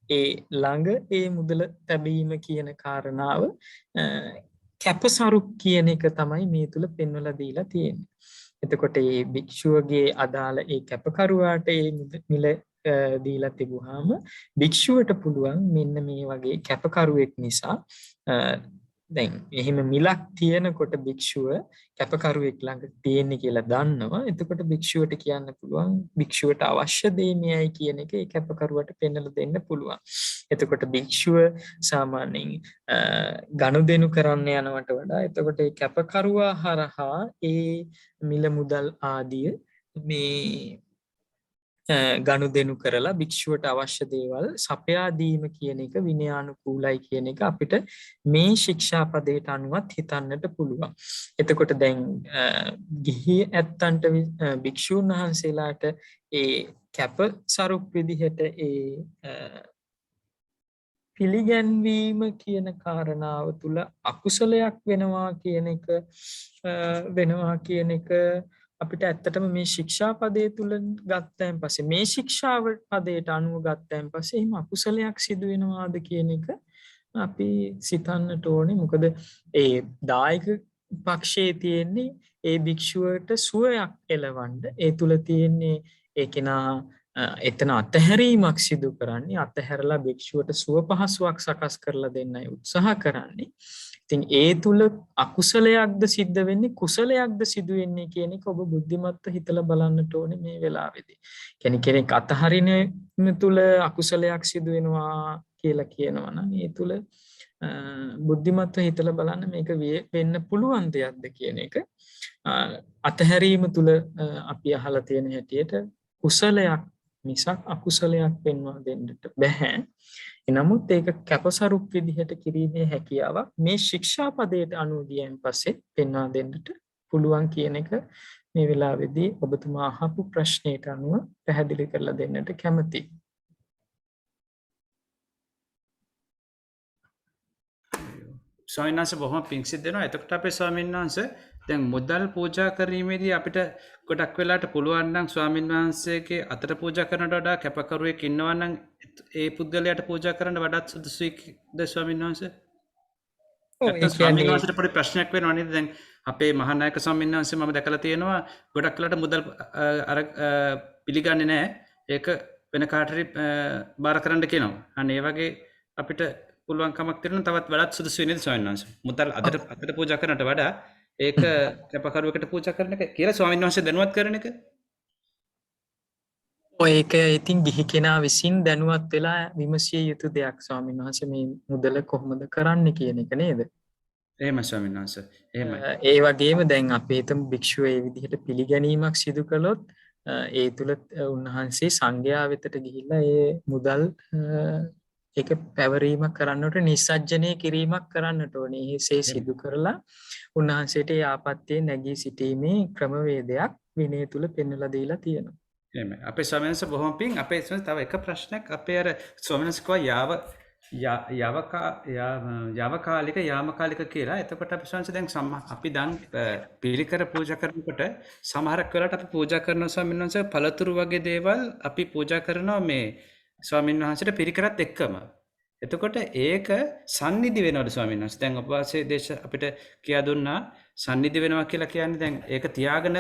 ඒ ළඟ ඒ මුදල තැබීම කියන කාරණාව කැපසරුප් කියන එක තමයි මේ තුල පෙන්වලා දීලා තියෙන්නේ. එතකොට මේ භික්ෂුවගේ අදාළ ඒ කැපකරුවාට ඒ මිල දීලා තිබුවාම භික්ෂුවට පුළුවන් මෙන්න මේ වගේ කැපකරුවෙක් නිසා දැන් එහෙම මිලක් තියෙනකොට භික්ෂුව කැපකරුවෙක් ළඟ තියෙන්නේ කියලා දන්නවා. එතකොට භික්ෂුවට කියන්න පුළුවන් භික්ෂුවට අවශ්‍ය දේ මෙයයි කියන එක ඒ කැපකරුවට පෙන්වලා දෙන්න පුළුවන්. එතකොට භික්ෂුව සාමාන්‍යයෙන් ගනුදෙනු කරන්න යනවට වඩා එතකොට ඒ කැපකරුවා හරහා ඒ මිල මුදල් ආදිය මේ ගනුදෙනු කරලා භික්ෂුවට අවශ්‍ය දේවල් සපයා දීම කියන එක විනයානුකූලයි කියන එක අපිට මේ ශික්ෂාපදයට අනුවත් හිතන්නට පුළුවන්. එතකොට දැන් ගිහි ඇත්තන්ට භික්ෂුන් වහන්සේලාට ඒ කැපසරුප් විදිහට ඒ පිළිගැන්වීම කියන කාරණාව තුල අකුසලයක් වෙනවා කියන එක අපිට ඇත්තටම මේ ශික්ෂාපදයේ තුල ගත්තයින් පස්සේ මේ ශික්ෂාව පදයට අනුව ගත්තයින් පස්සේ එහෙම අකුසලයක් සිදු වෙනවාද කියන එක අපි සිතන්නට ඕනේ. මොකද ඒ දායක පක්ෂයේ තියෙන්නේ ඒ භික්ෂුවට සුවයක් එළවන්න. ඒ තුල තියෙන්නේ ඒ කෙනා එතන අතහැරීමක් සිදු කරන්නේ අතහැරලා භික්ෂුවට සුව පහසුවක් සකස් කරලා දෙන්නයි උත්සාහ කරන්නේ. ඉතින් ඒ තුල අකුසලයක්ද සිද්ධ වෙන්නේ කුසලයක්ද සිදු වෙන්නේ කියන එක ඔබ බුද්ධිමත්ව හිතලා බලන්නට ඕනේ මේ වෙලාවේදී. කෙනෙක් අතහරින තුල අකුසලයක් සිදු වෙනවා කියලා කියනවා නම් ඒ තුල බුද්ධිමත්ව හිතලා බලන්න මේක වෙන්න පුළුවන් දෙයක්ද කියන එක. අතහැරීම තුල අපි අහලා තියෙන හැටියට කුසලයක් මිසක් අකුසලයක් පෙන්වා දෙන්නට බෑ. එනමුත් ඒක කැපසරුප් විදිහට කිරීමේ හැකියාවක් මේ ශික්ෂාපදයට අනුව ගියන් පස්සේ පෙන්වා දෙන්නට පුළුවන් කියන එක මේ වෙලාවේදී ඔබතුමා අහපු ප්‍රශ්නයට අනුව පැහැදිලි කරලා දෙන්නට කැමතියි. ස්වාමීන් වහන්සේ බොහොම පිං සිද්ධ වෙනවා. එතකොට අපේ ස්වාමීන් වහන්සේ දැන් මුදල් පූජා කිරීමේදී අපිට ගොඩක් වෙලාට පුළුවන් නම් ස්වාමීන් වහන්සේගේ අතට පූජා කරනට වඩා කැපකරුවෙක් ඉන්නවා නම් ඒ පුද්ගලයාට පූජා කරන්න වඩාත් සුදුසුයිද ස්වාමීන් වහන්සේ? නැත්නම් ස්වාමීන් වහන්සේට පොඩි ප්‍රශ්නයක් වෙනවා නේද? දැන් අපේ මහානායක ස්වාමීන් වහන්සේ මම දැකලා තියෙනවා ගොඩක් වෙලාට මුදල් අර පිළිගන්නේ නැහැ. ඒක වෙන කාට හරි බාර කරන්න කියනවා. අන්න ඒ වගේ අපිට පුළුවන් කමක් තියෙනවා තවත් වඩාත් සුදුසු වෙන්නේ ස්වාමීන් වහන්සේ. මුදල් අතට පූජා කරනට වඩා ඒක කැපකරුවෙකුට පූජා කරන එක කියලා ස්වාමීන් වහන්සේ දැනුවත් කරන එක. ඒක ඉතින් ගිහි කෙනා විසින් දැනුවත් වෙලා විමසිය යුතු දෙයක් ස්වාමීන් වහන්සේ මේ මුදල කොහොමද කරන්න කියන එක නේද? එහෙම ස්වාමීන් වහන්සේ. එහෙමයි. ඒ වගේම දැන් අපේ හිතමු භික්ෂුව ඒ විදිහට පිළිගැනීමක් සිදු කළොත් ඒ තුල උන්වහන්සේ සංඝයා වෙතට ගිහිල්ලා ඒ මුදල් ඒක පැවරීමක් කරන්නට නිස්සජ්ජනය කිරීමක් කරන්නට ඕනේ. එසේ සිදු කරලා උන්වහන්සේට ඒ ආපත්‍යයේ නැගී සිටීමේ ක්‍රමවේදයක් විනය තුල පෙන්වලා දීලා තියෙනවා. එහෙමයි. අපේ ස්වාමීන් වහන්සේ බොහොම පිං. අපේ ස්වාමීන් වහන්සේ තව එක ප්‍රශ්නයක් අපේ අර ස්වාමීන් වහන්සේ කිව්වා යාවකාලික යාමකාලික කියලා. එතකොට අපි ස්වාමීන් වහන්සේ දැන් අපි දැන් පිළිකර පූජා කරනකොට සමහරක් වෙලාවට අපි පූජා කරන ස්වාමීන් වහන්සේ පළතුරු වගේ දේවල් අපි පූජා කරනවා මේ ස්වාමීන් වහන්සේට පිළිකරත් එක්කම. එතකොට ඒක සන්නිධි වෙනවද ස්වාමීන් වහන්සේ? දැන් ඔබ වාසේ දේශ අපිට කියා දුන්නා සන්නිධි වෙනවා කියලා කියන්නේ දැන් ඒක තියාගෙන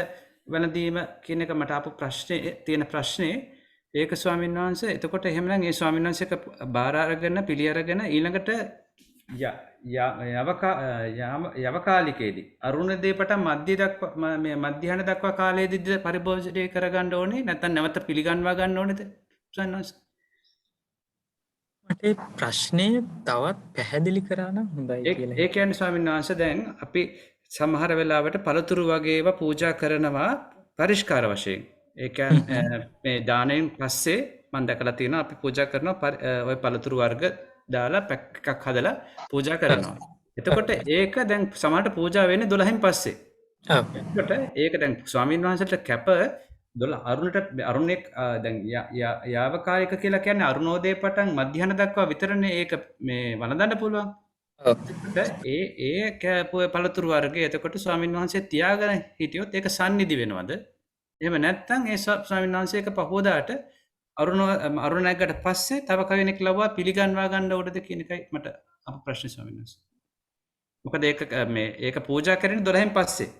වැළඳීම කියන එක මට ආපු ප්‍රශ්නේ තියෙන ප්‍රශ්නේ ඒක ස්වාමීන් වහන්සේ එතකොට එහෙමනම් ඒ ස්වාමීන් වහන්සේක බාර අරගෙන පිළි අරගෙන ඊළඟට යවකාලිකේදී අරුණදේ පටන් මධ්‍ය දක්වා මේ මධ්‍යහන දක්වා කාලයේදී පරිභෝජනය කරගන්න ඕනේ නැත්නම් නැවත පිළිගන්වා ගන්න ඕනේද ස්වාමීන් වහන්සේ? මට ප්‍රශ්නේ තවත් පැහැදිලි කරා නම් හොඳයි කියලා. ඒ කියන්නේ ස්වාමීන් වහන්සේ දැන් අපි සමහර වෙලාවට පළතුරු වගේ ඒවා පූජා කරනවා පරිස්කාර වශයෙන්. ඒ කියන්නේ මේ දාණයෙන් පස්සේ මම දැකලා තියෙනවා අපි පූජා කරනවා ওই පළතුරු වර්ග දාලා පැක් එකක් හදලා පූජා කරනවා. එතකොට ඒක දැන් සමහරට පූජා වෙන්නේ 12න් පස්සේ. එතකොට ඒක දැන් ස්වාමීන් වහන්සේට කැප 12 අරුණෙක් දැන් යාවකාලික කියලා කියන්නේ අරුණෝදය පටන් මධ්‍යහන දක්වා විතරනේ ඒක මේ වළඳන්න පුළුවන්. ඒ කැපුවේ පළතුරු වර්ගය එතකොට ස්වාමීන් වහන්සේ තියාගෙන හිටියොත් ඒක සන්නිධි වෙනවද? එහෙම නැත්නම් ඒ ස්වාමීන් වහන්සේ එක පහෝදාට අරුණ නැග්ගට පස්සේ තව කෙනෙක් ලව්වා පිළිගන්වා ගන්න ඕනද කියන එකයි මට අප ප්‍රශ්නේ ස්වාමීන් වහන්සේ. මොකද ඒක පූජා කරන්නේ 12න් පස්සේ.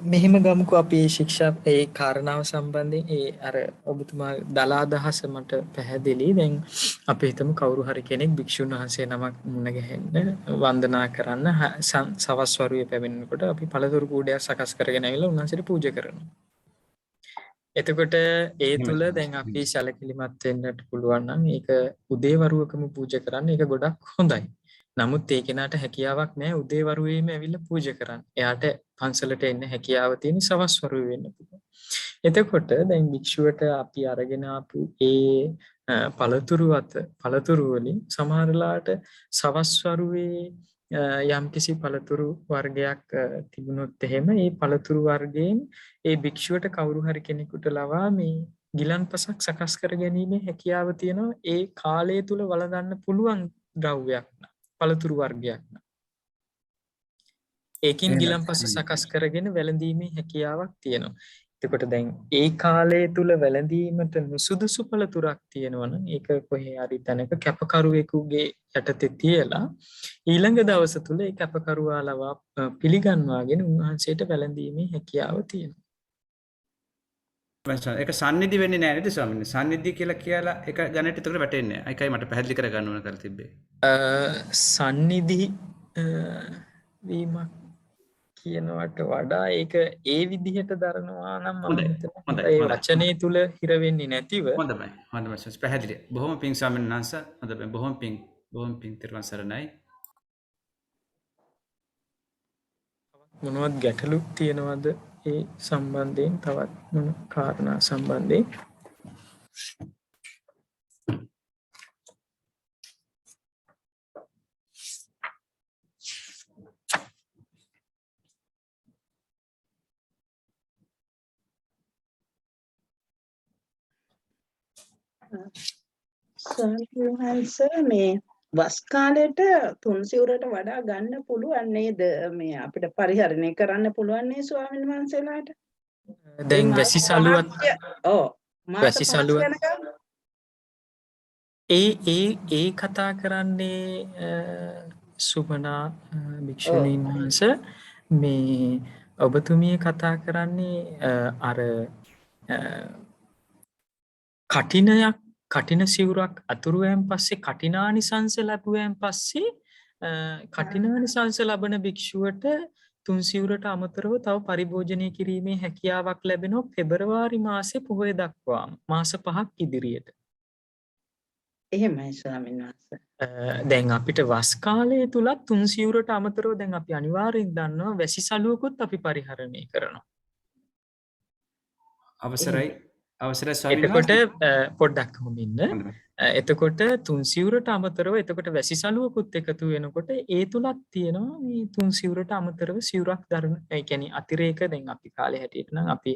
මෙහෙම ගමුකෝ අපි ශික්ෂා ඒ කාරණාව සම්බන්ධයෙන් ඒ අර ඔබතුමා දලා අදහස මට පැහැදිලි. දැන් අපි හිතමු කවුරු හරි කෙනෙක් භික්ෂුන් වහන්සේ නමක් මුණ ගැහෙන්න වන්දනා කරන්න සවස් වරුවේ පැමිණෙනකොට අපි පළතුරු කූඩයක් සකස් කරගෙන ආවිලා උන්වහන්සේට පූජා කරනවා. එතකොට ඒ තුල දැන් අපි සැලකිලිමත් වෙන්නට පුළුවන් නම් ඒක උදේවරුවකම පූජා කරන්න ඒක ගොඩක් හොඳයි. නමුත් ඒ කෙනාට හැකියාවක් නැහැ උදේවරුවේම ඇවිල්ලා පූජා කරන්න. එයාට පන්සලට එන්න හැකියාව තියෙන සවස් වරුවේ වෙන්න පුළුවන්. එතකොට දැන් භික්ෂුවට අපි අරගෙන ආපු ඒ පළතුරු වලින් සමහරලාට සවස් වරුවේ යම්කිසි පළතුරු වර්ගයක් තිබුණොත් එහෙම ඒ පළතුරු වර්ගයෙන් ඒ භික්ෂුවට කවුරු හරි කෙනෙකුට ලවා මේ ගිලන්පසක් සකස් කර ගැනීමේ හැකියාව තියෙනවා ඒ කාලය තුල වළඳන්න පුළුවන් ද්‍රව්‍යයක් පළතුරු වර්ගයක් න. ඒකින් ගිලන්පස සකස් කරගෙන වැළඳීමේ හැකියාවක් තියෙනවා. එතකොට දැන් ඒ කාලය තුල වැළඳීමට නුසුදුසු පළතුරක් තියෙනවා නම් ඒක කොහේ හරි තැනක කැපකරුවෙකුගේ යටතේ තියලා ඊළඟ දවස තුල ඒ කැපකරුවා ලවා පිළිගන්වාගෙන උන්වහන්සේට වැළඳීමේ හැකියාව තියෙනවා. ඒක සම්නිධි වෙන්නේ නැහැ නේද ස්වාමීනි? සම්නිධි කියලා ඒක ගණිතයට උතර වැටෙන්නේ නැහැ. ඒකයි මට පැහැදිලි කර ගන්න ඕන කරලා තිබ්බේ. සම්නිධි වීමක් කියනවට වඩා ඒක ඒ විදිහට දරනවා නම් මම හිතනවා ඒ වචනේ තුල හිර වෙන්නේ නැතිව හොඳයි පැහැදිලි. බොහොම පිං ස්වාමීන් වහන්සේ. හොඳයි බොහොම පිං තිරුවන් සරණයි. මොනවද ගැටලු තියෙනවද ඒ සම්බන්ධයෙන් තවත් මොන කාරණා සම්බන්ධයෙන්? සල්හංස මේ වස් කාලේට තුන්සිවුරට වඩා ගන්න පුළුවන් නේද? මේ අපිට පරිහරණය කරන්න පුළුවන් නේ ස්වාමීන් වහන්සේලාට. දැන් වැසිසලුවත් වැසිසලුවත් ඒ කතා කරන්නේ සුමනා භික්ෂුණීන් වහන්සේ මේ ඔබතුමිය කතා කරන්නේ අර කටින සිවුරක් අතුරුවයන් පස්සේ කටිනානිසංස ලැබුවයන් පස්සේ කටිනානිසංස ලබන භික්ෂුවට තුන් සිවුරට අමතරව තව පරිභෝජනය කිරීමේ හැකියාවක් ලැබෙනවා පෙබරවාරි මාසේ පොහොය දක්වා මාස 5ක් ඉදිරියට. එහෙමයි ස්වාමීන් වහන්සේ. දැන් අපිට වස් කාලයේ තුලත් තුන් සිවුරට අමතරව දැන් අපි අනිවාර්යෙන් දන්නවා වැසි සලුවකුත් අපි පරිහරණය කරනවා. අවසරයි ස්වාමීන් එතකොට වහන්සේ. පොඩ්ඩක් හොමින්න හොඳයි. එතකොට තුන් සිවුරට අමතරව එතකොට වැසි සලුවකුත් එකතු වෙනකොට ඒ තුලත් තියෙනවා මේ තුන් සිවුරට අමතරව සිවුරක් දරන ඒ කියන්නේ අතිරේක දැන් අපි කාලේ හැටියට නම් අපි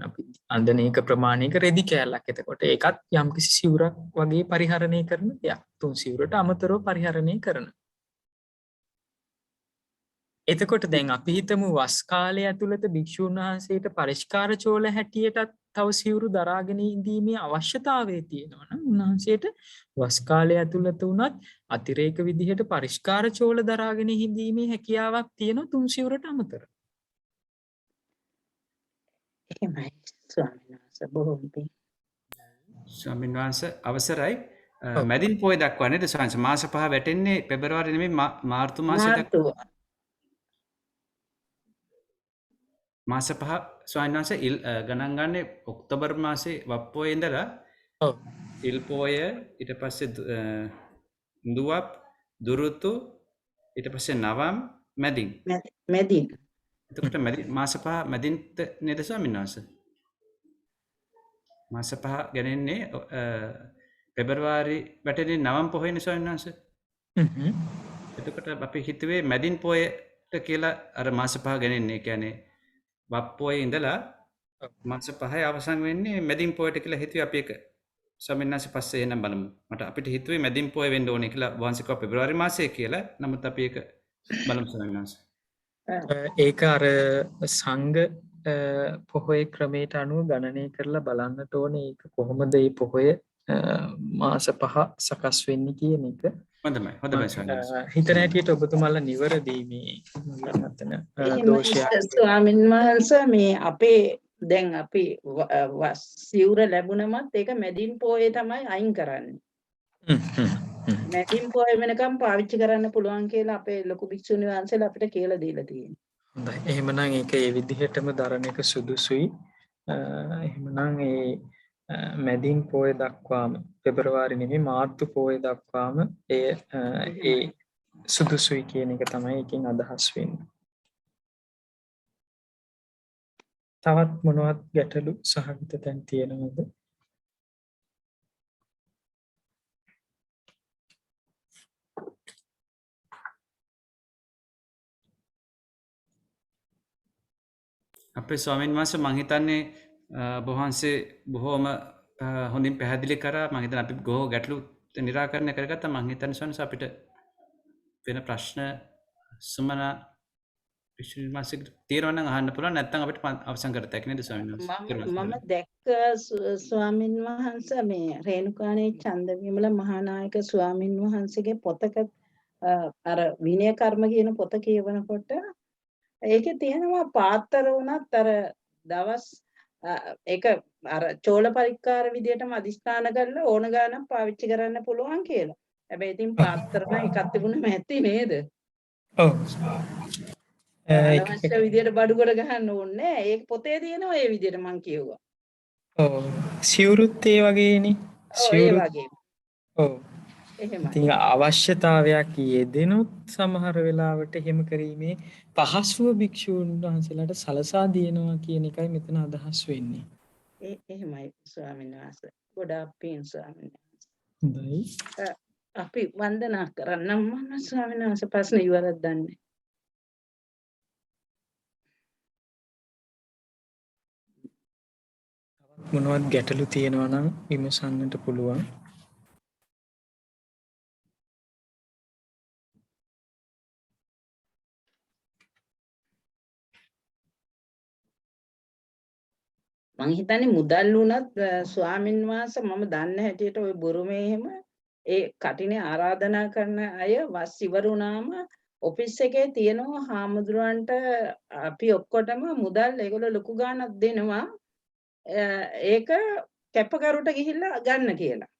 අපි අඳින එක ප්‍රමාණයක රෙදි කෑල්ලක් එතකොට ඒකත් යම්කිසි සිවුරක් වගේ පරිහරණය කරන දෙයක් තුන් සිවුරට අමතරව පරිහරණය කරන එතකොට දැන් අපි හිතමු වස් කාලය ඇතුළත භික්ෂුන් වහන්සේට පරිස්කාර චෝල හැටියටත් තව සිවුරු දරාගෙන ඉඳීමේ අවශ්‍යතාවය තියෙනවා නම් උන්වහන්සේට වස් කාලය ඇතුළත උනත් අතිරේක විදිහට පරිස්කාර චෝල දරාගෙන ඉඳීමේ හැකියාවක් තියෙනවා තුන් සිවුරට අමතරව. එහෙමයි ස්වාමීන් වහන්සේ බොහොම පිං. ස්වාමීන් වහන්සේ අවසරයි. මැදින් පොය දක්වා නේද ස්වාමීන් වහන්සේ? මාස 5 වැටෙන්නේ පෙබරවාරි නෙමෙයි මාර්තු මාසෙ දක්වා. මාර්තු මාස 5 ස්වාමීන් වහන්සේ ගණන් ගන්නේ ඔක්තෝබර් මාසේ වප්පෝයේ ඉඳලා ඔව්. ඉල් පොය ඊට පස්සේ දුවප් දුරුතු ඊට පස්සේ නවම් මැදින්. මැදින් එතකොට මාස 5 මැදින්ට නේද ස්වාමීන් වහන්සේ? මාස 5 ගණන්නේ පෙබරවාරි වැටෙන්නේ නවම් පොහොයනේ ස්වාමීන් වහන්සේ. එතකොට අපි හිතුවේ මැදින් පොයට කියලා අර මාස 5 ගණන්නේ. කියන්නේ වප්පෝයේ ඉඳලා මාස 5 අවසන් වෙන්නේ මැදින් පොයට කියලා හිතුවේ අපි ඒක ස්වාමීන් වහන්සේ පස්සේ එනම් බලමු. මට අපිට හිතුවේ මැදින් පොය වෙන්න ඕනේ කියලා වහන්සේ කිව්වා පෙබරවාරි මාසයේ කියලා. නමුත් අපි ඒක බලමු ස්වාමීන් වහන්සේ. ඒක අර සංඝ පොහොය ක්‍රමයට අනුව ගණනය කරලා බලන්නට ඕනේ ඒක කොහොමද මේ පොහොය මාස 5 සකස් වෙන්නේ කියන එක. හොඳයි ස්වාමීන් වහන්සේ. හිතන හැටියට ඔබතුමාලා නිවැරදි මේ මතන දෝෂයක් ස්වාමීන් වහන්සේ මේ අපේ දැන් අපි සිවුර ලැබුණමත් ඒක මැදින් පොයේ තමයි අයින් කරන්නේ. මැදින් පොය වෙනකම් පාවිච්චි කරන්න පුළුවන් කියලා අපේ ලොකු භික්ෂුණී වහන්සේලා අපිට කියලා දීලා තියෙනවා. හොඳයි. එහෙමනම් ඒක ඒ විදිහටම දරන එක සුදුසුයි. එහෙමනම් ඒ මැදින් පොය දක්වාම පෙබරවාරි නෙමෙයි මාර්තු පොය දක්වාම ඒ සුදුසුයි කියන එක තමයි එකෙන් අදහස් වෙන්නේ. තවත් මොනවත් ගැටලු සහගත තැන් තියෙනවද? අපේ ස්වාමීන් වහන්සේ මං හිතන්නේ බොහන්සේ බොහෝම හොඳින් පැහැදිලි කරා. මං හිතන්නේ අපි බොහෝ ගැටලු निराකරණය කරගත්තා. මං හිතන්නේ ස්වාමීන් වහන්සේ අපිට වෙන ප්‍රශ්න සුමනා විශ්වවිද්‍යාල මාසික තියෙනවා නම් අහන්න පුළුවන්. නැත්නම් අපිට අවසන් කරත හැකි නේද ස්වාමීන් වහන්සේ? මම දැක්ක ස්වාමින් වහන්සේ මේ රේණුකානේ චන්දවිමල මහානායක ස්වාමින් වහන්සේගේ පොතක අර විනය කර්ම කියන පොත කියවනකොට ඒකේ තියෙනවා පාත්තර වුණත් අර දවස් ඒක අර චෝල පරික්කාර විදියටම අදිස්ථාන කරලා ඕන ගානක් පාවිච්චි කරන්න පුළුවන් කියලා. හැබැයි ඉතින් පාත්තර නම් එකක් තිබුණම ඇති නේද? ඔව්. අවශ්‍ය විදියට බඩු කොට ගහන්න ඕනේ නෑ. ඒක පොතේ තියෙනවා ඒ විදියට මං කියුවා. ඔව්. සිවුරුත් ඒ වගේනේ. සිවුරු වගේ. ඔව්. එහෙමයි. ඉතින් අවශ්‍යතාවයක් යෙදෙනොත් සමහර වෙලාවට එහෙම කිරීමේ පහසුව භික්ෂූන් වහන්සේලාට සලසා දෙනවා කියන එකයි මෙතන අදහස් වෙන්නේ. එහෙමයි ස්වාමීන් වහන්සේ. ගොඩාක් පින් ස්වාමීන් වහන්සේ. හොඳයි. අපි වන්දනා කරන්නම් මම ස්වාමීන් වහන්සේ ප්‍රශ්න ඉවරක් දන්නේ. මොනවත් ගැටලු තියෙනවා නම් විමසන්නට පුළුවන්. මං හිතන්නේ මුදල් වුණත් ස්වාමින් වහන්සේ මම දන්න හැටියට ওই බුරුමේ එහෙම ඒ කටිනේ ආරාධනා කරන අය වස් ඉවර වුණාම ඔෆිස් එකේ තියෙනවා හාමුදුරන්ට අපි ඔක්කොටම මුදල් ඒගොල්ලෝ ලොකු ගාණක් දෙනවා ඒක කැපකරුට ගිහිල්ලා ගන්න කියලා.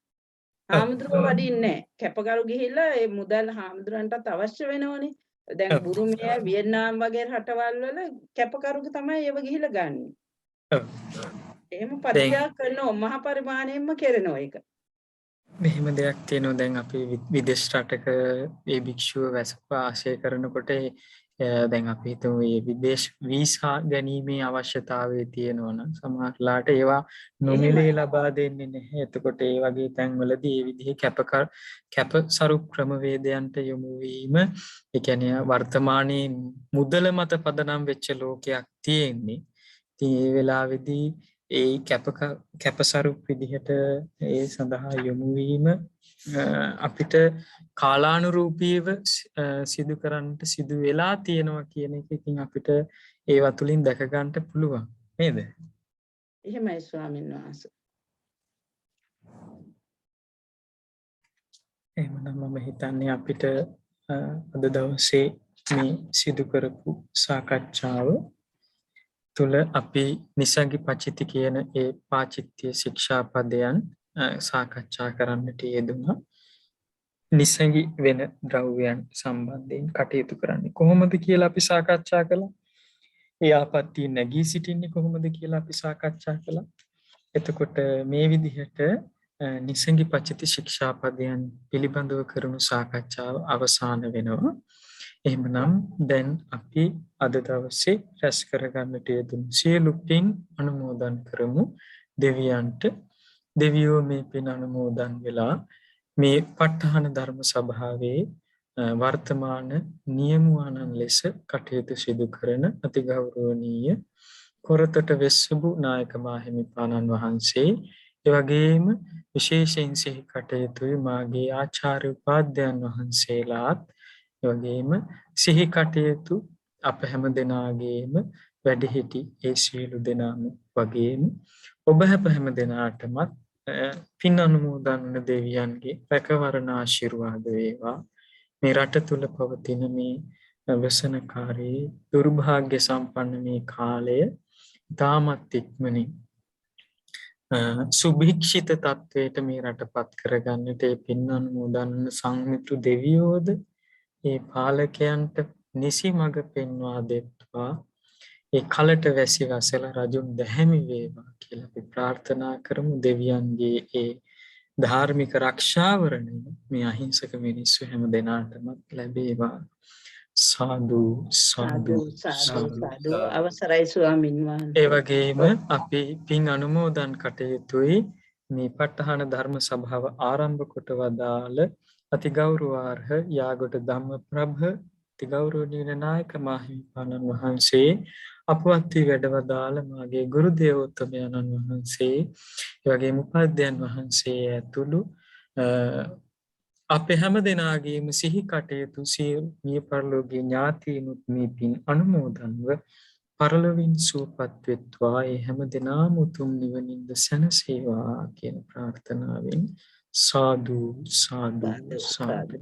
හාමුදුරුවෝ වඩින්නේ කැපකරු ගිහිල්ලා ඒ මුදල් හාමුදුරන්ටත් අවශ්‍ය වෙනවනේ. දැන් බුරුමේ වියට්නාම් වගේ රටවල් වල කැපකරුක තමයි ඒව ගිහිල්ලා ගන්නේ. එහෙම පරිත්‍යාග කරනවා මහා පරිමාණයෙන්ම කරනවා ඒක. මෙහෙම දෙයක් තියෙනවා දැන් අපි විදේශ රටක ඒ භික්ෂුව වැස වාසය කරනකොට දැන් අපි හිතමු මේ විදේශ වීසා ගැනීමේ අවශ්‍යතාවය තියෙනවා නම් සමහරලාට ඒවා නොමිලේ ලබා දෙන්නේ නැහැ. එතකොට ඒ වගේ තැන්වලදී මේ විදිහේ කැපසරු ක්‍රමවේදයන්ට යොමු වීම, ඒ කියන්නේ වර්තමානයේ මුදල මත පදනම් වෙච්ච ලෝකයක් තියෙන්නේ. ඉතින් ඒ වෙලාවේදී ඒ කැපසරු විදිහට ඒ සඳහා යොමු වීම අපිට කාලානුරූපීව සිදු කරන්නට සිදු වෙලා තියෙනවා කියන එක ඉතින් අපිට ඒවා තුලින් දැක ගන්නට පුළුවන් නේද? එහෙමයි ස්වාමීන් වහන්සේ. එහෙමනම් මම හිතන්නේ අපිට අද දවසේ මේ සිදු කරපු සාකච්ඡාව තුළ අපි නිසංගි පචිති කියන ඒ පාචිත්‍ය ශික්ෂාපදයන් සාකච්ඡා කරන්නට යෙදුණා. නිසංගි වෙන ද්‍රව්‍යයන් සම්බන්ධයෙන් කටයුතු කරන්නේ කොහොමද කියලා අපි සාකච්ඡා කළා. ඒ ආපත්‍ය නැගී සිටින්නේ කොහොමද කියලා අපි සාකච්ඡා කළා. එතකොට මේ විදිහට නිසංගි පචිති ශික්ෂාපදයන් පිළිබඳව කරනු සාකච්ඡාව අවසන් වෙනවා. එහෙමනම් දැන් අපි අද දවසේ රැස් කරගන්නට යෙදුණු සියලු පින් අනුමෝදන් කරමු දෙවියන්ට. දෙවියෝ මේ පින් අනුමෝදන් වෙලා මේ ප ဋ ාහන ධර්ම සභාවේ වර්තමාන නියමුවාණන් ලෙස කටයුතු සිදු කරන අතිගෞරවනීය කොරතොට වෙස්සබු නායක මාහිමිපාණන් වහන්සේ, එවැගේම විශේෂයෙන් සිහි කටයුතුයි මාගේ ආචාර්ය උපාධ්‍යයන් වහන්සේලාත්, එවැගේම සිහි කටයුතු අප හැම දෙනාගේම වැඩිහිටි ඒ සියලු දෙනාම වගේම ඔබ හැම දෙනාටමත් පින් අනුමෝදන් වන දෙවියන්ගේ රැකවරණ ආශිර්වාද වේවා. මේ රට තුල පවතින මේ වසනකාරී දුර්භාග්‍ය සම්පන්න මේ කාලය තාමත් ඉක්මනින් සුභික්ෂිත තත්වයට මේ රටපත් කරගන්නට ඒ පින් අනුමෝදන් වන සංමිත්‍ර දෙවියෝද ඒ පාලකයන්ට නිසි මඟ පෙන්වා දෙත්වා. ඒ කලට වැසි වසල රජුන් දැහැමි වේවා කියලා අපි ප්‍රාර්ථනා කරමු. දෙවියන්ගේ ඒ ධාර්මික රක්ෂාවරණය මේ අහිංසක මිනිස්සු හැම දෙනාටම ලැබේවා. සාදු සාදු සාදු. අවසරයි ස්වාමීන් වහන්සේ. ඒ වගේම අපි පින් අනුමෝදන් කටයුතුයි මේ ප ဋ ාහන ධර්ම සභාව ආරම්භ කොට වදාළ අතිගෞරවාර්හ යාගොඩ ධම්මප්‍රභ අතිගෞරවනීය නායක මාහිමිපාණන් වහන්සේ, අපවත් වී වැඩවදාළ මාගේ ගුරු දේවෝත්තමයන්න් වහන්සේ, එවැගේම උපාධ්‍යයන් වහන්සේ ඇතුළු අපේ හැම දෙනාගේම සිහි කටයුතු සියලු මිය පරලෝකීය ඥාතීනුත් මේ පින් අනුමෝදන්ව පරලොවින් සුවපත් වෙත්වා. ඒ හැම දෙනාම උතුම් නිවනින්ද සැනසේවා කියන ප්‍රාර්ථනාවෙන් සාදු සාදු සාදු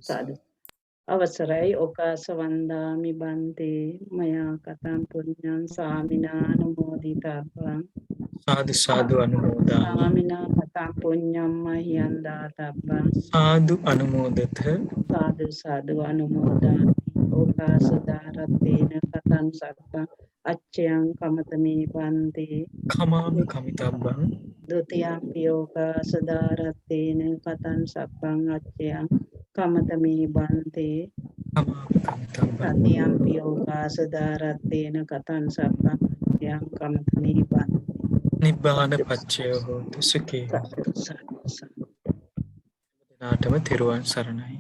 සාදු. අවසරයි ඕකාස වන්දාමි බන්තේ මයා කතං පුඤ්ඤං සාමිනා අනුමෝදිතබ්බං. සාදු සාදු අනුමෝදාමි. සාමිනා කතං පුඤ්ඤං මහියං දාතබ්බං. සාදු අනුමෝදත. සාදු සාදු අනුමෝදාමි. ඕකාස දාරත්තේන කතං සක්කං අච්චයං කමතමේ බන්තේ. කමාමි කමිතබ්බං. ဒ ුතියං පියෝකාස දාරත්තේන කතං සක්කං අච්චයං කමතමේ බන්තේ. කමාමි කමිතබ්බං. තතියං පියෝකාස දාරත්තේන කතං සක්කං අච්චයං කමතමේ බන්තේ. නිබ්බාන පච්චය හෝතු සුඛේ. දෙනාටම තෙරුවන් සරණයි.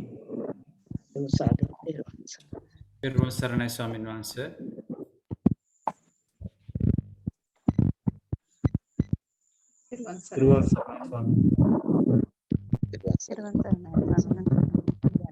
සාදු තෙරුවන් සරණයි. තෙරුවන් සරණයි ස්වාමීන් වහන්සේ. තෙරුවන් සරණයි.